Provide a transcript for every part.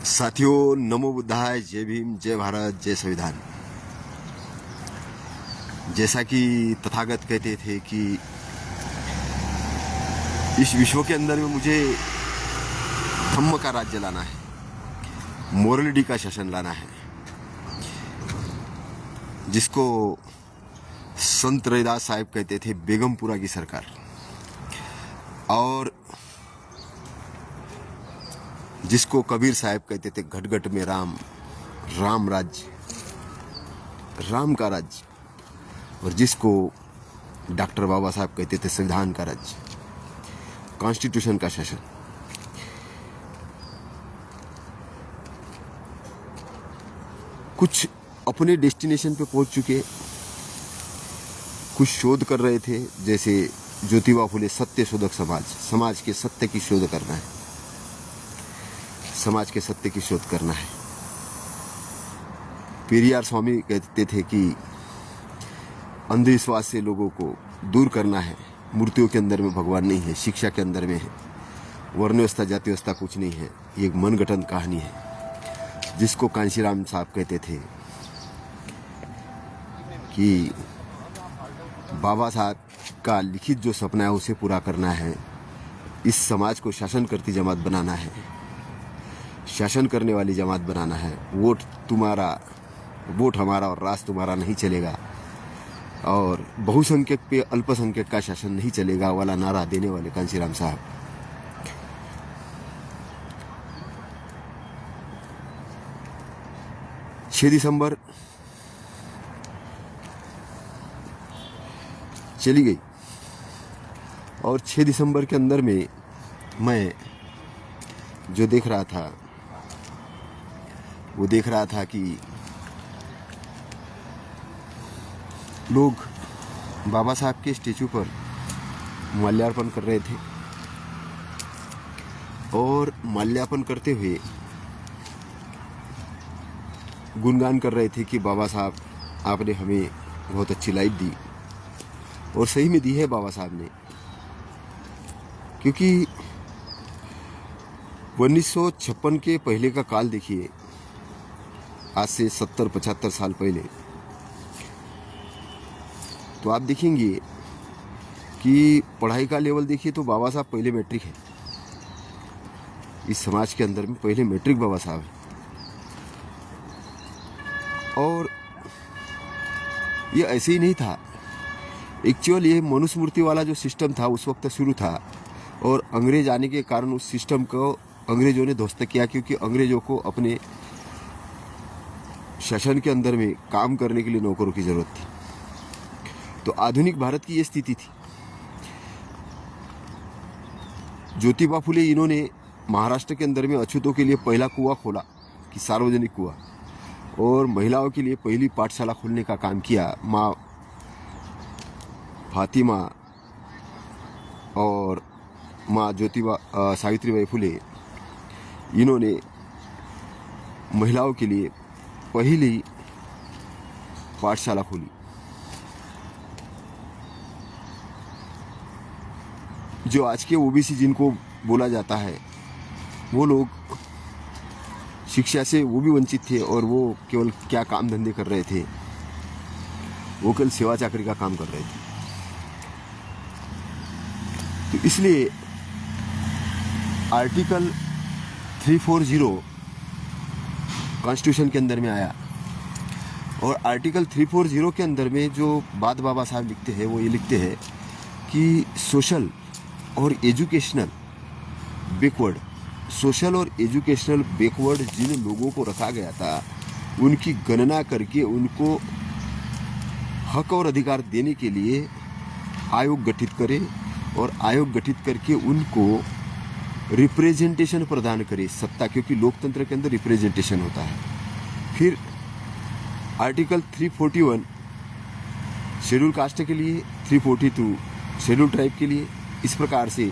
साथियों, नमो बुद्धाय, जय भीम, जय भारत, जय संविधान। जैसा कि तथागत कहते थे कि इस विश्व के अंदर में मुझे धम्म का राज्य लाना है, मोरलिटी का शासन लाना है, जिसको संत रैदास साहिब कहते थे बेगमपुरा की सरकार, और जिसको कबीर साहब कहते थे घट घट में राम, राम राज्य, राम का राज्य, और जिसको डॉक्टर बाबा साहब कहते थे संविधान का राज्य, कॉन्स्टिट्यूशन का शासन। कुछ अपने डेस्टिनेशन पे पहुंच चुके, कुछ शोध कर रहे थे, जैसे ज्योतिबा फुले सत्य शोधक समाज, समाज के सत्य की शोध करना है, समाज के सत्य की शोध करना है। पेरियार स्वामी कहते थे कि अंधविश्वास से लोगों को दूर करना है, मूर्तियों के अंदर में भगवान नहीं है, शिक्षा के अंदर में है, वर्ण व्यवस्था जाति व्यवस्था कुछ नहीं है, ये एक मनगढ़ंत कहानी है, जिसको कांशीराम साहब कहते थे कि बाबा साहब का लिखित जो सपना है उसे पूरा करना है, इस समाज को शासन करती जमात बनाना है, शासन करने वाली जमात बनाना है, वोट हमारा और राज तुम्हारा नहीं चलेगा, और बहुसंख्यक पे अल्पसंख्यक का शासन नहीं चलेगा वाला नारा देने वाले कांशीराम साहब। छह दिसंबर चली गई, और 6 दिसंबर के अंदर में मैं जो देख रहा था वो देख रहा था कि लोग बाबा साहब के स्टेचू पर माल्यार्पण कर रहे थे, और माल्यार्पण करते हुए गुणगान कर रहे थे कि बाबा साहब आपने हमें बहुत अच्छी लाइफ दी, और सही में दी है बाबा साहब ने, क्योंकि 1956 के पहले का काल देखिए, आज से 70-75 साल पहले, तो आप देखेंगे कि पढ़ाई का लेवल देखिए तो बाबा साहब पहले मैट्रिक है, इस समाज के अंदर में पहले मैट्रिक बाबा साहब है। और ये ऐसे ही नहीं था, एक्चुअल ये मनुस्मृति वाला जो सिस्टम था उस वक्त शुरू था, और अंग्रेज आने के कारण उस सिस्टम को अंग्रेजों ने ध्वस्त किया, क्योंकि अंग्रेजों को अपने शासन के अंदर में काम करने के लिए नौकरों की जरूरत थी। तो आधुनिक भारत की ये स्थिति थी। ज्योतिबा फुले इन्होंने महाराष्ट्र के अंदर में अछूतों के लिए पहला कुआं खोला, कि सार्वजनिक कुआं, और महिलाओं के लिए पहली पाठशाला खोलने का काम किया। माँ फातिमा और माँ सावित्रीबाई फुले, इन्होंने महिलाओं के लिए पहली पाठशाला खोली। जो आज के ओबीसी जिनको बोला जाता है, वो लोग शिक्षा से वो भी वंचित थे, और वो केवल क्या काम धंधे कर रहे थे, वो केवल सेवा चाकरी का काम कर रहे थे। तो इसलिए आर्टिकल 340 कॉन्स्टिट्यूशन के अंदर में आया, और आर्टिकल 340 के अंदर में जो बात बाबा साहब लिखते हैं वो ये लिखते हैं कि सोशल और एजुकेशनल बैकवर्ड, सोशल और एजुकेशनल बैकवर्ड जिन लोगों को रखा गया था, उनकी गणना करके उनको हक और अधिकार देने के लिए आयोग गठित करे, और आयोग गठित करके उनको रिप्रेजेंटेशन प्रदान करे, सत्ता, क्योंकि लोकतंत्र के अंदर रिप्रेजेंटेशन होता है। फिर आर्टिकल 341 शेड्यूल कास्ट के लिए, 342 शेड्यूल ट्राइब के लिए, इस प्रकार से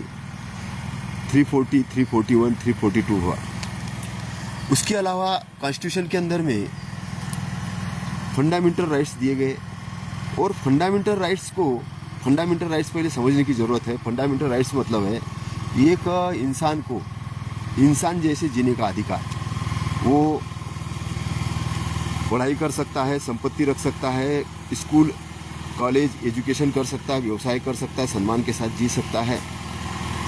340, 341, 342 हुआ। उसके अलावा कॉन्स्टिट्यूशन के अंदर में फंडामेंटल राइट्स दिए गए, और फंडामेंटल राइट्स पहले समझने की ज़रूरत है। फंडामेंटल राइट्स मतलब है एक इंसान को इंसान जैसे जीने का अधिकार, वो पढ़ाई कर सकता है, संपत्ति रख सकता है, स्कूल कॉलेज एजुकेशन कर सकता है, व्यवसाय कर सकता है, सम्मान के साथ जी सकता है,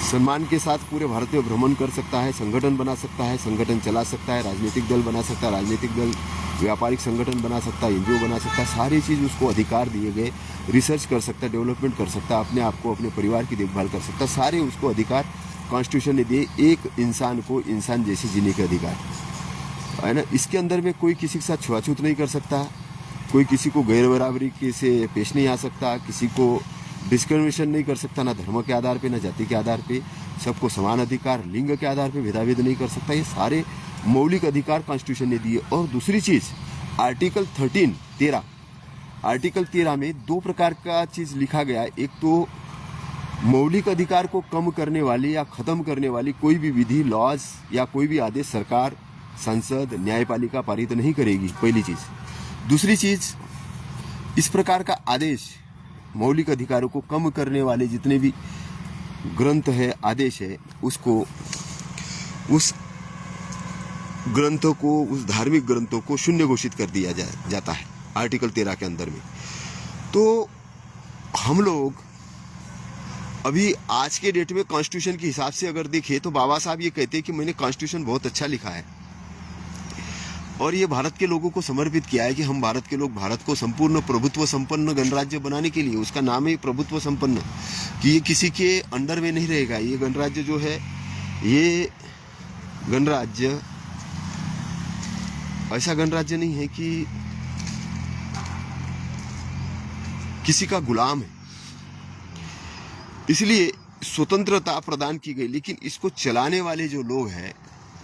सम्मान के साथ पूरे भारत में भ्रमण कर सकता है, संगठन बना सकता है, संगठन चला सकता है, राजनीतिक दल बना सकता है, राजनीतिक दल व्यापारिक संगठन बना सकता है, एनजीओ बना सकता है, सारी चीज़ उसको अधिकार दिए गए, रिसर्च कर सकता है, डेवलपमेंट कर सकता है, अपने आप को अपने परिवार की देखभाल कर सकता है, सारे उसको अधिकार कॉन्स्टिट्यूशन ने दिए, एक इंसान को इंसान जैसे जीने के अधिकार है ना। इसके अंदर में कोई किसी के साथ छुआछूत नहीं कर सकता, कोई किसी को गैर बराबरी से पेश नहीं आ सकता, किसी को डिस्क्रिमिनेशन नहीं कर सकता, ना धर्म के आधार पे ना जाति के आधार पे, सबको समान अधिकार, लिंग के आधार पे भेदाभेद नहीं कर सकता। ये सारे मौलिक अधिकार कॉन्स्टिट्यूशन ने दिए। और दूसरी चीज आर्टिकल 13 आर्टिकल 13 में दो प्रकार का चीज लिखा गया है। एक तो मौलिक अधिकार को कम करने वाली या खत्म करने वाली कोई भी विधि, लॉज या कोई भी आदेश सरकार, संसद, न्यायपालिका पारित नहीं करेगी, पहली चीज। दूसरी चीज, इस प्रकार का आदेश मौलिक अधिकारों को कम करने वाले जितने भी ग्रंथ है, आदेश है, उसको उस ग्रंथों को, उस धार्मिक ग्रंथों को शून्य घोषित कर दिया जाता है आर्टिकल 13 के अंदर में। तो हम लोग अभी आज के डेट में कॉन्स्टिट्यूशन के हिसाब से अगर देखें तो बाबा साहब ये कहते हैं कि मैंने कॉन्स्टिट्यूशन बहुत अच्छा लिखा है और ये भारत के लोगों को समर्पित किया है कि हम भारत के लोग भारत को संपूर्ण प्रभुत्व संपन्न गणराज्य बनाने के लिए, उसका नाम है प्रभुत्व संपन्न, कि ये किसी के अंडर में नहीं रहेगा। ये गणराज्य जो है, ये गणराज्य ऐसा गणराज्य नहीं है कि किसी का गुलाम है, इसलिए स्वतंत्रता प्रदान की गई। लेकिन इसको चलाने वाले जो लोग हैं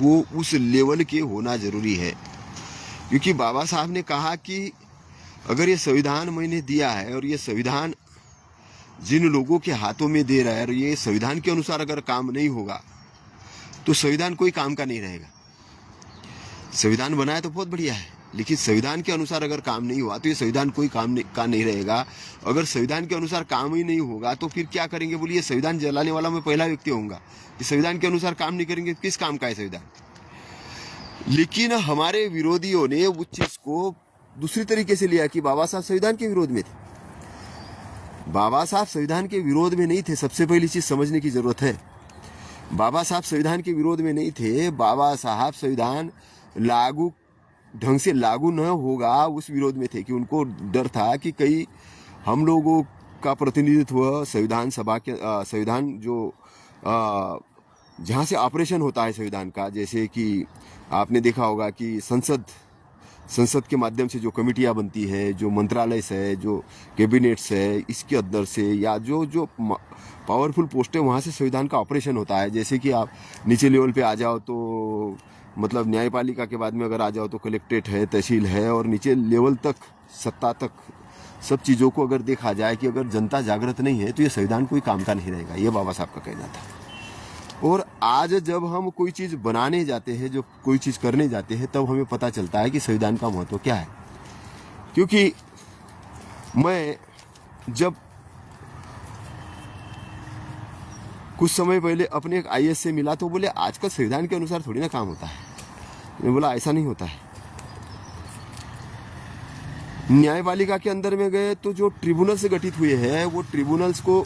वो उस लेवल के होना जरूरी है, क्योंकि बाबा साहब ने कहा कि अगर ये संविधान मैंने दिया है और ये संविधान जिन लोगों के हाथों में दे रहा है और ये संविधान के अनुसार अगर काम नहीं होगा तो संविधान कोई काम का नहीं रहेगा। संविधान बनाया तो बहुत बढ़िया है, लेकिन संविधान के अनुसार अगर काम नहीं हुआ तो ये संविधान कोई काम का नहीं रहेगा। अगर संविधान के अनुसार काम ही नहीं होगा तो फिर क्या करेंगे? बोलिए, संविधान जलाने वाला मैं पहला व्यक्ति होऊंगा कि संविधान के अनुसार काम नहीं करेंगे, किस काम का है संविधान? लेकिन हमारे विरोधियों ने उस चीज को दूसरी तरीके से लिया कि बाबा साहब संविधान के विरोध में थे। बाबा साहब संविधान के विरोध में नहीं थे, सबसे पहली चीज समझने की जरूरत है। बाबा साहब संविधान के विरोध में नहीं थे, बाबा साहब संविधान लागू ढंग से लागू न होगा उस विरोध में थे, कि उनको डर था कि कई हम लोगों का प्रतिनिधित्व संविधान सभा के संविधान जो जहाँ से ऑपरेशन होता है संविधान का, जैसे कि आपने देखा होगा कि संसद के माध्यम से जो कमेटियाँ बनती है, जो मंत्रालय से, जो कैबिनेट्स है, इसके अंदर से या जो पावरफुल पोस्ट है वहाँ से संविधान का ऑपरेशन होता है। जैसे कि आप नीचे लेवल पे आ जाओ तो मतलब न्यायपालिका के बाद में अगर आ जाओ तो कलेक्ट्रेट है, तहसील है, और नीचे लेवल तक, सत्ता तक, सब चीज़ों को अगर देखा जाए कि अगर जनता जागृत नहीं है तो ये संविधान कोई काम का नहीं रहेगा, ये बाबा साहब का कहना था। और आज जब हम कोई चीज़ बनाने जाते हैं, जो कोई चीज़ करने जाते हैं, तब हमें पता चलता है कि संविधान का महत्व क्या है। क्योंकि मैं जब कुछ समय पहले अपने एक आईएएस से मिला तो बोले आजकल संविधान के अनुसार थोड़ी ना काम होता है। मैं बोला ऐसा नहीं होता है। न्यायपालिका के अंदर में गए तो जो ट्रिब्यूनल से गठित हुए हैं वो ट्रिब्यूनल्स को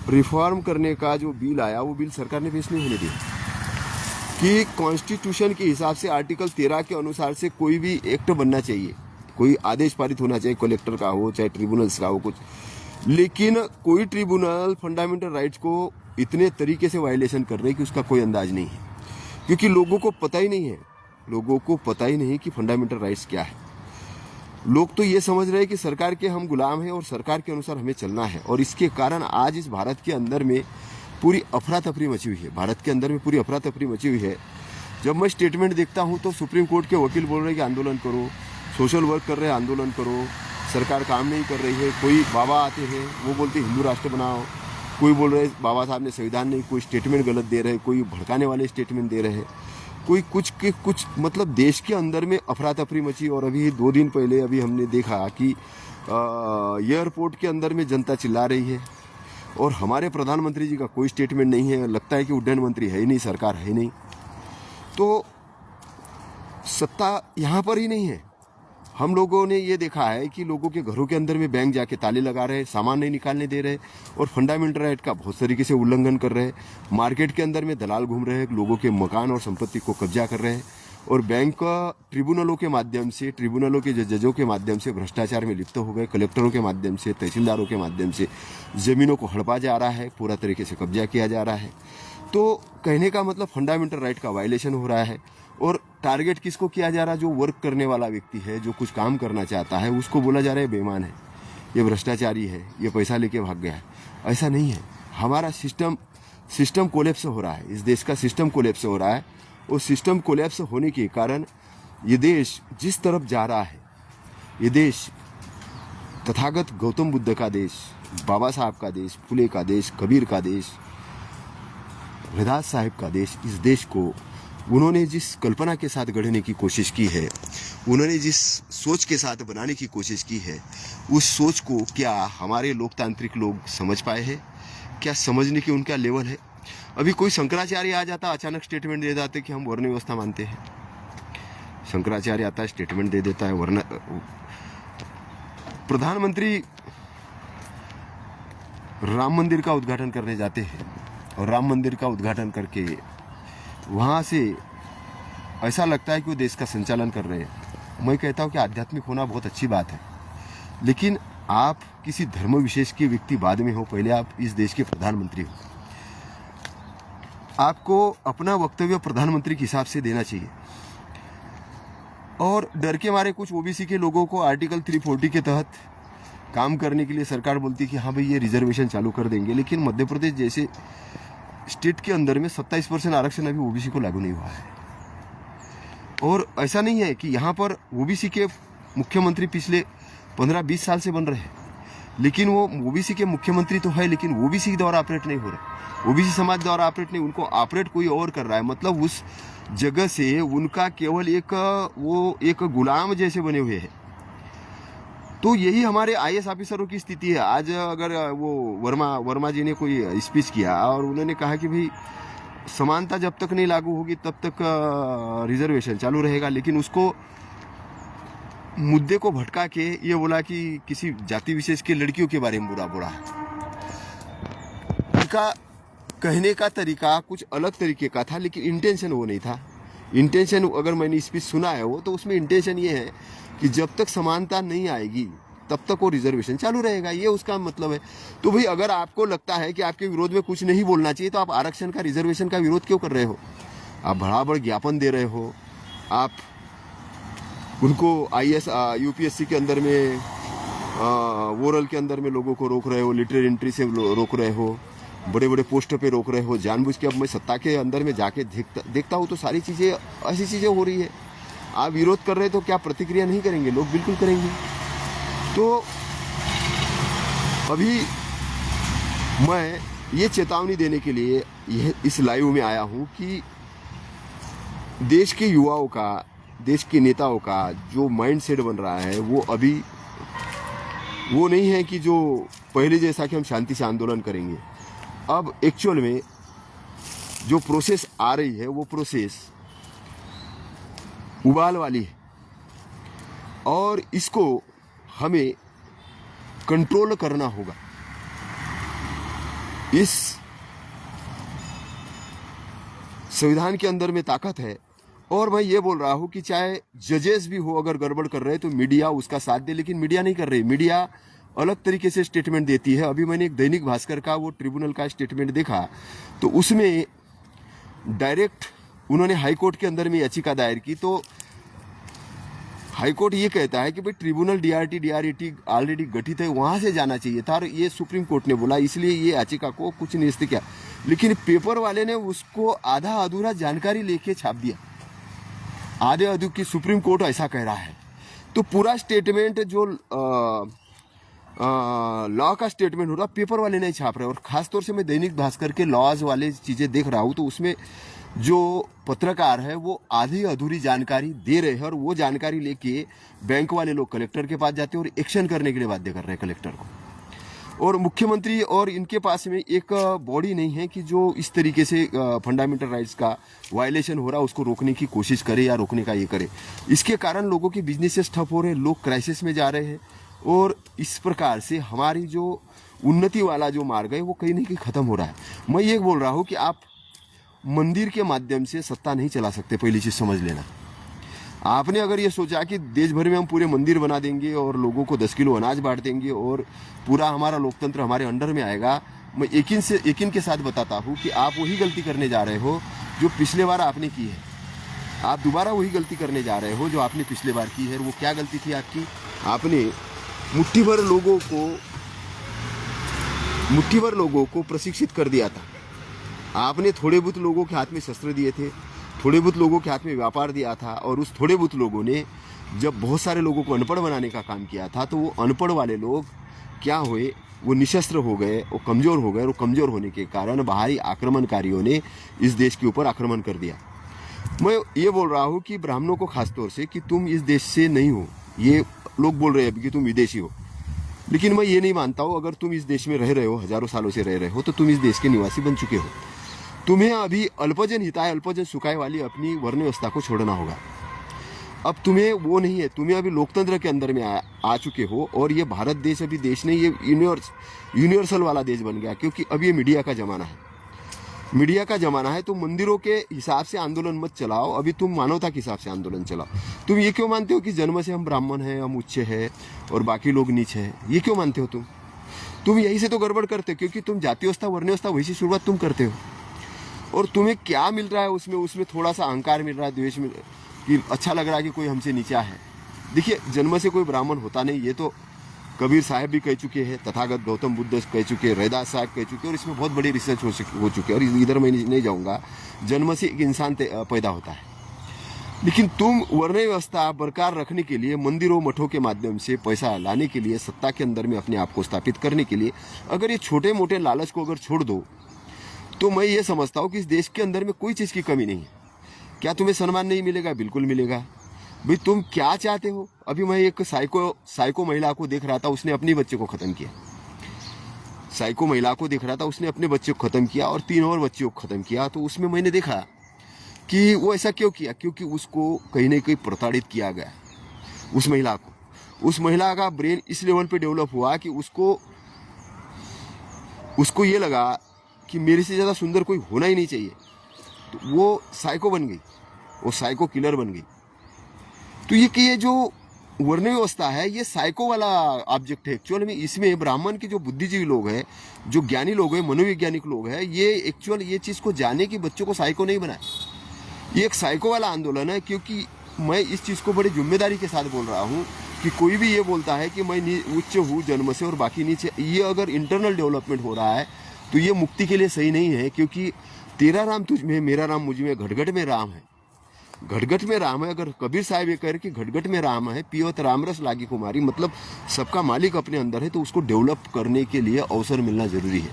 रिफॉर्म करने का जो बिल आया वो बिल सरकार ने पेश नहीं होने दिया, कि कॉन्स्टिट्यूशन के हिसाब से आर्टिकल 13 के अनुसार से कोई भी एक्ट बनना चाहिए, कोई आदेश पारित होना चाहिए, कलेक्टर का हो चाहे ट्रिब्यूनल्स का हो कुछ। लेकिन कोई ट्रिब्यूनल फंडामेंटल राइट्स को इतने तरीके से वायलेशन कर रहे हैं कि उसका कोई अंदाज नहीं है, क्योंकि लोगों को पता ही नहीं है, लोगों को पता ही नहीं कि फंडामेंटल राइट्स क्या है। लोग तो ये समझ रहे हैं कि सरकार के हम गुलाम हैं और सरकार के अनुसार हमें चलना है, और इसके कारण आज इस भारत के अंदर में पूरी अफरा तफरी मची हुई है। भारत के अंदर में पूरी अफरा तफरी मची हुई है। जब मैं स्टेटमेंट देखता हूँ तो सुप्रीम कोर्ट के वकील बोल रहे हैं कि आंदोलन करो, सोशल वर्क कर रहे हैं आंदोलन करो, सरकार काम नहीं कर रही है। कोई बाबा आते हैं वो बोलते हिंदू राष्ट्र बनाओ, कोई बोल रहे बाबा साहब ने संविधान नहीं, कोई स्टेटमेंट गलत दे रहे, कोई भड़काने वाले स्टेटमेंट दे रहे हैं, कोई कुछ मतलब देश के अंदर में अफरा तफरी मची। और अभी 2 दिन पहले अभी हमने देखा कि एयरपोर्ट के अंदर में जनता चिल्ला रही है और हमारे प्रधानमंत्री जी का कोई स्टेटमेंट नहीं है। लगता है कि उड्डयन मंत्री है ही नहीं, सरकार है ही नहीं। तो सत्ता यहाँ पर ही नहीं है। हम लोगों ने ये देखा है कि लोगों के घरों के अंदर में बैंक जाके ताले लगा रहे हैं, सामान नहीं निकालने दे रहे और फंडामेंटल राइट का बहुत तरीके से उल्लंघन कर रहे हैं। मार्केट के अंदर में दलाल घूम रहे हैं, लोगों के मकान और संपत्ति को कब्जा कर रहे हैं और बैंक ट्रिब्यूनलों के माध्यम से, ट्रिब्यूनलों के जजों के माध्यम से भ्रष्टाचार में लिप्त हो गए। कलेक्टरों के माध्यम से, तहसीलदारों के माध्यम से ज़मीनों को हड़पा जा रहा है, पूरा तरीके से कब्जा किया जा रहा है। तो कहने का मतलब फंडामेंटल राइट का वायलेशन हो रहा है। और टारगेट किसको किया जा रहा है? जो वर्क करने वाला व्यक्ति है, जो कुछ काम करना चाहता है, उसको बोला जा रहा है बेईमान है, ये भ्रष्टाचारी है, ये पैसा लेके भाग गया है। ऐसा नहीं है। हमारा सिस्टम कोलैप्स हो रहा है। इस देश का सिस्टम कोलैप्स हो रहा है और सिस्टम कोलैप्स होने के कारण ये देश जिस तरफ जा रहा है, ये देश तथागत गौतम बुद्ध का देश, बाबा साहब का देश, फुले का देश, कबीर का देश, रविदास साहब का देश, इस देश को उन्होंने जिस कल्पना के साथ गढ़ने की कोशिश की है, उन्होंने जिस सोच के साथ बनाने की कोशिश की है, उस सोच को क्या हमारे लोकतांत्रिक लोग समझ पाए हैं? क्या समझने की उनका लेवल है? अभी कोई शंकराचार्य आ जाता, अचानक स्टेटमेंट दे जाते कि हम वर्ण व्यवस्था मानते हैं। शंकराचार्य आता है, स्टेटमेंट दे देता है, वर्ण प्रधानमंत्री राम मंदिर का उद्घाटन करने जाते हैं और राम मंदिर का उद्घाटन करके वहाँ से ऐसा लगता है कि वो देश का संचालन कर रहे हैं। मैं कहता हूँ कि आध्यात्मिक होना बहुत अच्छी बात है, लेकिन आप किसी धर्म विशेष के व्यक्ति बाद में हो, पहले आप इस देश के प्रधानमंत्री हो। आपको अपना वक्तव्य प्रधानमंत्री के हिसाब से देना चाहिए। और डर के मारे कुछ ओबीसी के लोगों को आर्टिकल 340 के तहत काम करने के लिए सरकार बोलती है कि हाँ भाई ये रिजर्वेशन चालू कर देंगे, लेकिन मध्य प्रदेश जैसे स्टेट के अंदर में 27% आरक्षण अभी ओबीसी को लागू नहीं हुआ है। और ऐसा नहीं है कि यहाँ पर ओबीसी के मुख्यमंत्री पिछले 15-20 साल से बन रहे हैं, लेकिन वो ओबीसी के मुख्यमंत्री तो है, लेकिन ओबीसी द्वारा ऑपरेट नहीं हो रहा, ओबीसी समाज द्वारा ऑपरेट नहीं, उनको ऑपरेट कोई और कर रहा है। मतलब उस जगह से उनका केवल एक गुलाम जैसे बने हुए हैं। तो यही हमारे आईएएस ऑफिसरों की स्थिति है। आज अगर वो वर्मा जी ने कोई स्पीच किया और उन्होंने कहा कि भाई समानता जब तक नहीं लागू होगी तब तक रिजर्वेशन चालू रहेगा, लेकिन उसको मुद्दे को भटका के ये बोला कि किसी जाति विशेष के लड़कियों के बारे में बुरा बोला। उनका कहने का तरीका कुछ अलग तरीके का था, लेकिन इंटेंशन वो नहीं था। इंटेंशन अगर मैंने स्पीच सुना है वो, तो उसमें इंटेंशन ये है कि जब तक समानता नहीं आएगी तब तक वो रिजर्वेशन चालू रहेगा, ये उसका मतलब है। तो भाई अगर आपको लगता है कि आपके विरोध में कुछ नहीं बोलना चाहिए, तो आप आरक्षण का, रिजर्वेशन का विरोध क्यों कर रहे हो? आप बड़ा ज्ञापन दे रहे हो, आप उनको आईएएस यूपीएससी के अंदर में ओरल के अंदर में लोगों को रोक रहे हो, लिटरेरी एंट्री से रोक रहे हो, बड़े बड़े पोस्ट पे रोक रहे हो जानबूझ के। अब मैं सत्ता के अंदर में जाके देखता हूँ तो सारी चीज़ें ऐसी चीज़ें हो रही है। आप विरोध कर रहे हैं तो क्या प्रतिक्रिया नहीं करेंगे? लोग बिल्कुल करेंगे। तो अभी मैं ये चेतावनी देने के लिए इस लाइव में आया हूँ कि देश के युवाओं का, देश के नेताओं का जो माइंड सेट बन रहा है वो अभी वो नहीं है कि जो पहले जैसा कि हम शांति से आंदोलन करेंगे। अब एक्चुअल में जो प्रोसेस आ रही है वो प्रोसेस उबाल वाली है और इसको हमें कंट्रोल करना होगा। इस संविधान के अंदर में ताकत है। और मैं ये बोल रहा हूं कि चाहे जजेस भी हो, अगर गड़बड़ कर रहे हैं तो मीडिया उसका साथ दे, लेकिन मीडिया नहीं कर रही। मीडिया अलग तरीके से स्टेटमेंट देती है। अभी मैंने एक दैनिक भास्कर का वो ट्रिब्यूनल का स्टेटमेंट देखा, तो उसमें डायरेक्ट उन्होंने हाईकोर्ट के अंदर में याचिका दायर की। तो हाईकोर्ट ये कहता है कि भाई ट्रिब्यूनल डीआरईटी ऑलरेडी गठित है, वहां से जाना चाहिए था, और ये सुप्रीम कोर्ट ने बोला, इसलिए ये याचिका को कुछ निरस्त किया। लेकिन पेपर वाले ने उसको आधा अधूरा जानकारी लेके छाप दिया, आधे अधूरे की सुप्रीम कोर्ट ऐसा कह रहा है। तो पूरा स्टेटमेंट जो लॉ का स्टेटमेंट हो रहा, पेपर वाले नहीं छाप रहे। और खासतौर से मैं दैनिक भास्कर के लॉज वाले चीज़ें देख रहा हूँ, तो उसमें जो पत्रकार है वो आधी अधूरी जानकारी दे रहे हैं, और वो जानकारी लेके बैंक वाले लोग कलेक्टर के पास जाते हैं और एक्शन करने के लिए बाध्य कर रहे हैं कलेक्टर को। और मुख्यमंत्री और इनके पास में एक बॉडी नहीं है कि जो इस तरीके से फंडामेंटल राइट्स का वायलेशन हो रहा है उसको रोकने की कोशिश करे या रोकने का ये करे। इसके कारण लोगों के बिजनेसेस ठप हो रहे हैं, लोग क्राइसिस में जा रहे हैं और इस प्रकार से हमारी जो उन्नति वाला जो मार्ग है वो कहीं ना कहीं खत्म हो रहा है। मैं ये बोल रहा हूँ कि आप मंदिर के माध्यम से सत्ता नहीं चला सकते, पहली चीज समझ लेना। आपने अगर ये सोचा कि देश भर में हम पूरे मंदिर बना देंगे और लोगों को 10 किलो अनाज बांट देंगे और पूरा हमारा लोकतंत्र हमारे अंडर में आएगा, मैं यकीन के साथ बताता हूँ कि आप वही गलती करने जा रहे हो जो पिछले बार आपने की है। आप दोबारा वही गलती करने जा रहे हो जो आपने पिछले बार की है। वो क्या गलती थी आपकी? आपने मुट्ठी भर लोगों को प्रशिक्षित कर दिया था। आपने थोड़े बहुत लोगों के हाथ में शस्त्र दिए थे, थोड़े बहुत लोगों के हाथ में व्यापार दिया था और उस थोड़े बहुत लोगों ने जब बहुत सारे लोगों को अनपढ़ बनाने का काम किया था तो वो अनपढ़ वाले लोग क्या हुए? वो निशस्त्र हो गए, वो कमज़ोर हो गए और कमज़ोर होने के कारण बाहरी आक्रमणकारियों ने इस देश के ऊपर आक्रमण कर दिया। मैं ये बोल रहा हूँ कि ब्राह्मणों को खासतौर से कि तुम इस देश से नहीं हो, ये लोग बोल रहे हैं अभी कि तुम विदेशी हो, लेकिन मैं ये नहीं मानता हूँ। अगर तुम इस देश में रह रहे हो, हजारों सालों से रह रहे हो, तो तुम इस देश के निवासी बन चुके हो। तुम्हें अभी अल्पजन हिताय अल्पजन सुखाय वाली अपनी वर्ण व्यवस्था को छोड़ना होगा। अब तुम्हें वो नहीं है, तुम्हें अभी लोकतंत्र के अंदर में आ चुके हो और ये भारत देश अभी देश नहीं, ये यूनिवर्सल वाला देश बन गया, क्योंकि अब ये मीडिया का ज़माना है। मीडिया का ज़माना है तो मंदिरों के हिसाब से आंदोलन मत चलाओ, अभी तुम मानवता के हिसाब से आंदोलन चलाओ। तुम ये क्यों मानते हो कि जन्म से हम ब्राह्मण हैं, हम उच्च हैं और बाकी लोग नीच हैं? ये क्यों मानते हो तुम यही से तो गड़बड़ करते हो, क्योंकि तुम जाति व्यवस्था वर्ण व्यवस्था वैसी शुरुआत तुम करते हो। और तुम्हें क्या मिल रहा है उसमें थोड़ा सा अहंकार मिल रहा है, द्वेष मिल कि अच्छा लग रहा है कि कोई हमसे नीचा है। देखिए, जन्म से कोई ब्राह्मण होता नहीं, ये तो कबीर साहब भी कह चुके हैं, तथागत गौतम बुद्ध कह चुके हैं, रैदास साहब कह चुके हैं और इसमें बहुत बड़ी रिसर्च हो चुकी है और इधर मैं नहीं जाऊँगा। जन्म से एक इंसान पैदा होता है, लेकिन तुम वर्ण व्यवस्था बरकरार रखने के लिए मंदिरों मठों के माध्यम से पैसा लाने के लिए, सत्ता के अंदर में अपने आप को स्थापित करने के लिए अगर ये छोटे मोटे लालच को अगर छोड़ दो तो मैं ये समझता हूँ कि इस देश के अंदर में कोई चीज़ की कमी नहीं है। क्या तुम्हें सम्मान नहीं मिलेगा? बिल्कुल मिलेगा। भाई तुम क्या चाहते हो? अभी मैं एक साइको महिला को देख रहा था, उसने अपने बच्चे को ख़त्म किया। साइको महिला को देख रहा था, उसने अपने बच्चे को ख़त्म किया और 3 और बच्चों को ख़त्म किया। तो उसमें मैंने देखा कि वो ऐसा क्यों किया, क्योंकि उसको कहीं ना कहीं प्रताड़ित किया गया। उस महिला का ब्रेन इस लेवल पे डेवलप हुआ कि उसको ये लगा कि मेरे से ज़्यादा सुंदर कोई होना ही नहीं चाहिए, तो वो साइको बन गई, वो साइको किलर बन गई। तो ये जो वर्ण व्यवस्था है ये साइको वाला ऑब्जेक्ट है एक्चुअल में। इसमें ब्राह्मण के जो बुद्धिजीवी लोग हैं, जो ज्ञानी लोग हैं, मनोवैज्ञानिक लोग हैं, ये एक्चुअल ये चीज़ को जाने कि बच्चों को साइको नहीं बनाए। ये एक साइको वाला आंदोलन है, क्योंकि मैं इस चीज़ को बड़ी जिम्मेदारी के साथ बोल रहा हूँ कि कोई भी ये बोलता है कि मैं उच्च हूँ जन्म से और बाकी नीचे, ये अगर इंटरनल डेवलपमेंट हो रहा है तो ये मुक्ति के लिए सही नहीं है। क्योंकि तेरा राम तुझ में, मेरा राम मुझ में, घटघट में राम है, घटघट में राम है। अगर कबीर साहब ये कह रहे कि घटघट में राम है, पियोत रामरस लागी कुमारी, मतलब सबका मालिक अपने अंदर है, तो उसको डेवलप करने के लिए अवसर मिलना जरूरी है,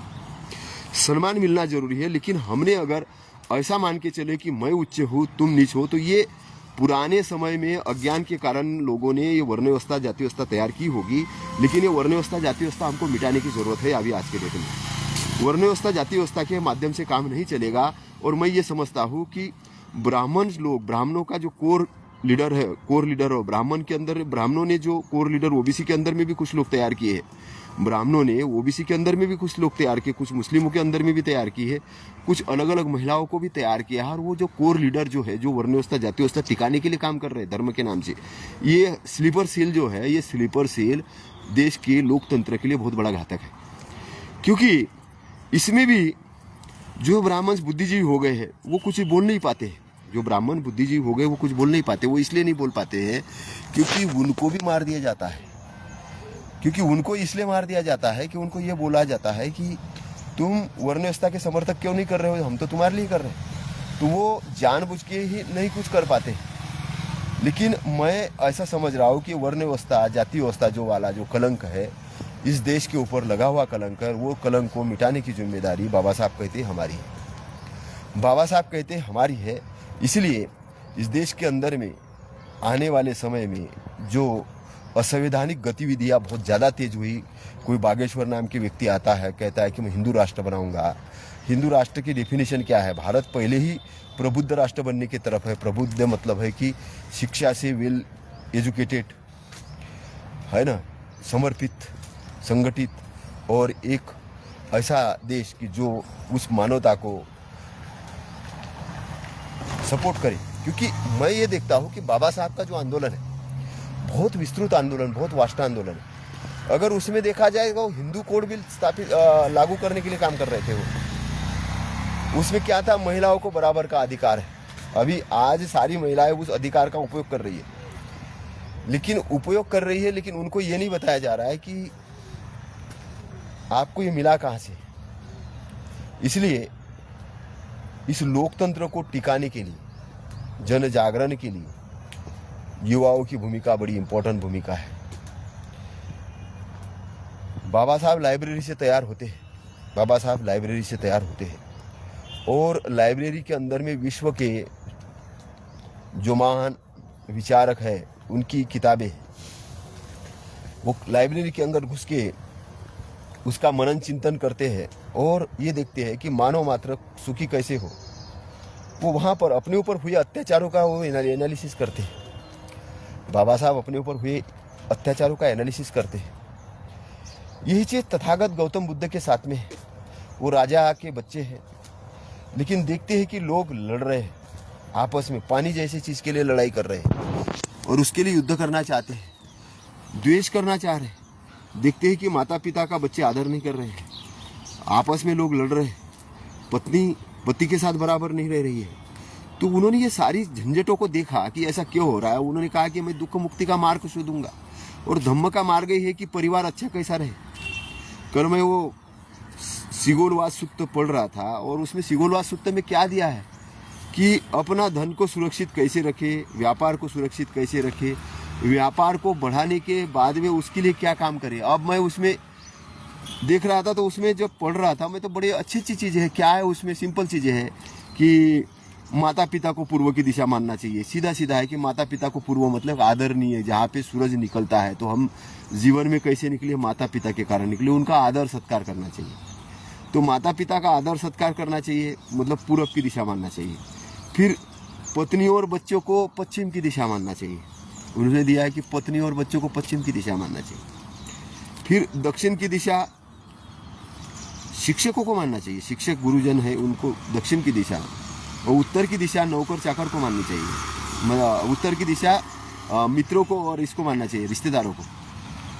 सम्मान मिलना जरूरी है। लेकिन हमने अगर ऐसा मान के चले कि मैं उच्च हूँ तुम नीच हो, तो ये पुराने समय में अज्ञान के कारण लोगों ने ये वर्ण व्यवस्था जाति व्यवस्था तैयार की होगी। लेकिन ये वर्ण व्यवस्था जाति व्यवस्था हमको मिटाने की जरूरत है। अभी आज के डेट में वर्ण व्यवस्था जाति व्यवस्था के माध्यम से काम नहीं चलेगा। और मैं ये समझता हूँ कि ब्राह्मणों का जो कोर लीडर हो, ब्राह्मण के अंदर, ब्राह्मणों ने जो कोर लीडर ओबीसी के अंदर में भी कुछ लोग तैयार किए हैं, ब्राह्मणों ने ओबीसी के अंदर में भी कुछ लोग तैयार किए, कुछ मुस्लिमों के अंदर में भी तैयार की है, कुछ अलग अलग महिलाओं को भी तैयार किया है। और वो जो कोर लीडर जो है, जो वर्ण व्यवस्था जाति व्यवस्था टिकाने के लिए काम कर रहे हैं धर्म के नाम से, ये स्लीपर सेल जो है, ये स्लीपर सेल देश के लोकतंत्र के लिए बहुत बड़ा घातक है। क्योंकि इसमें भी जो ब्राह्मण बुद्धिजीवी हो गए हैं वो कुछ बोल नहीं पाते हैं। जो ब्राह्मण बुद्धिजीवी हो गए वो कुछ बोल नहीं पाते। वो इसलिए नहीं बोल पाते हैं क्योंकि उनको भी मार दिया जाता है। क्योंकि उनको इसलिए मार दिया जाता है कि उनको ये बोला जाता है कि तुम वर्ण व्यवस्था के समर्थक क्यों नहीं कर रहे हो, हम तो तुम्हारे लिए कर रहे हैं। तो वो जानबूझ के ही नहीं कुछ कर पाते। लेकिन मैं ऐसा समझ रहा हूँ कि वर्ण व्यवस्था जाति व्यवस्था जो वाला जो कलंक है इस देश के ऊपर लगा हुआ कलंक है, वो कलंक को मिटाने की जिम्मेदारी बाबा साहब कहते हमारी है। बाबा साहब कहते हमारी है। इसलिए इस देश के अंदर में आने वाले समय में जो असंवैधानिक गतिविधियां बहुत ज़्यादा तेज हुई। कोई बागेश्वर नाम के व्यक्ति आता है, कहता है कि मैं हिंदू राष्ट्र बनाऊंगा। हिंदू राष्ट्र की डेफिनेशन क्या है? भारत पहले ही प्रबुद्ध राष्ट्र बनने की तरफ है। प्रबुद्ध मतलब है कि शिक्षा से वेल एजुकेटेड, है ना, समर्पित, संगठित, और एक ऐसा देश कि जो उस मानवता को सपोर्ट करे। क्योंकि मैं ये देखता हूँ कि बाबा साहब का जो आंदोलन है बहुत विस्तृत आंदोलन, बहुत वास्ट आंदोलन है। अगर उसमें देखा जाए वो हिंदू कोड बिल स्थापित लागू करने के लिए काम कर रहे थे। वो उसमें क्या था? महिलाओं को बराबर का अधिकार है। अभी आज सारी महिलाएं उस अधिकार का उपयोग कर रही है, लेकिन उनको ये नहीं बताया जा रहा है कि आपको ये मिला कहाँ से। इसलिए इस लोकतंत्र को टिकाने के लिए, जन जागरण के लिए युवाओं की भूमिका बड़ी इंपॉर्टेंट भूमिका है। बाबा साहब लाइब्रेरी से तैयार होते हैं, और लाइब्रेरी के अंदर में विश्व के जो महान विचारक है उनकी किताबें, वो लाइब्रेरी के अंदर घुस के उसका मनन चिंतन करते हैं और ये देखते हैं कि मानव मात्र सुखी कैसे हो। वो वहाँ पर अपने ऊपर हुए अत्याचारों का वो एनालिसिस करते हैं। बाबा साहब अपने ऊपर हुए अत्याचारों का एनालिसिस करते हैं। यही चीज़ तथागत गौतम बुद्ध के साथ में है। वो राजा के बच्चे हैं, लेकिन देखते हैं कि लोग लड़ रहे हैं आपस में, पानी जैसी चीज़ के लिए लड़ाई कर रहे हैं और उसके लिए युद्ध करना चाहते हैं, द्वेष करना चाह रहे हैं। देखते हैं कि माता पिता का बच्चे आदर नहीं कर रहे हैं, आपस में लोग लड़ रहे हैं, पत्नी पति के साथ बराबर नहीं रह रही है। तो उन्होंने ये सारी झंझटों को देखा कि ऐसा क्यों हो रहा है। उन्होंने कहा कि मैं दुख मुक्ति का मार्ग शोधूंगा, और धम्म का मार्ग ही है कि परिवार अच्छा कैसा रहे। कल मैं वो सिगोलवाद सूक्त पढ़ रहा था, और उसमें सिगोलवाद सूक्त में क्या दिया है कि अपना धन को सुरक्षित कैसे रखे, व्यापार को सुरक्षित कैसे रखे, व्यापार को बढ़ाने के बाद में उसके लिए क्या काम करे। अब मैं उसमें देख रहा था, तो उसमें जब पढ़ रहा था मैं, तो बड़ी अच्छी अच्छी चीज़ें हैं। क्या है उसमें? सिंपल चीज़ें हैं कि माता पिता को पूर्व की दिशा मानना चाहिए। सीधा सीधा है कि माता पिता को पूर्व मतलब आदरणीय, जहाँ पे सूरज निकलता है तो हम जीवन में कैसे निकले, माता पिता के कारण निकले, उनका आदर सत्कार करना चाहिए। तो माता पिता का आदर सत्कार करना चाहिए, मतलब पूरब की दिशा मानना चाहिए। फिर पत्नी और बच्चों को पश्चिम की दिशा मानना चाहिए। उन्होंने दिया है कि पत्नी और बच्चों को पश्चिम की दिशा मानना चाहिए। फिर दक्षिण की दिशा शिक्षकों को मानना चाहिए, शिक्षक गुरुजन है उनको दक्षिण की दिशा, और उत्तर की दिशा नौकर चाकर को माननी चाहिए। उत्तर की दिशा मित्रों को और इसको मानना चाहिए, रिश्तेदारों को।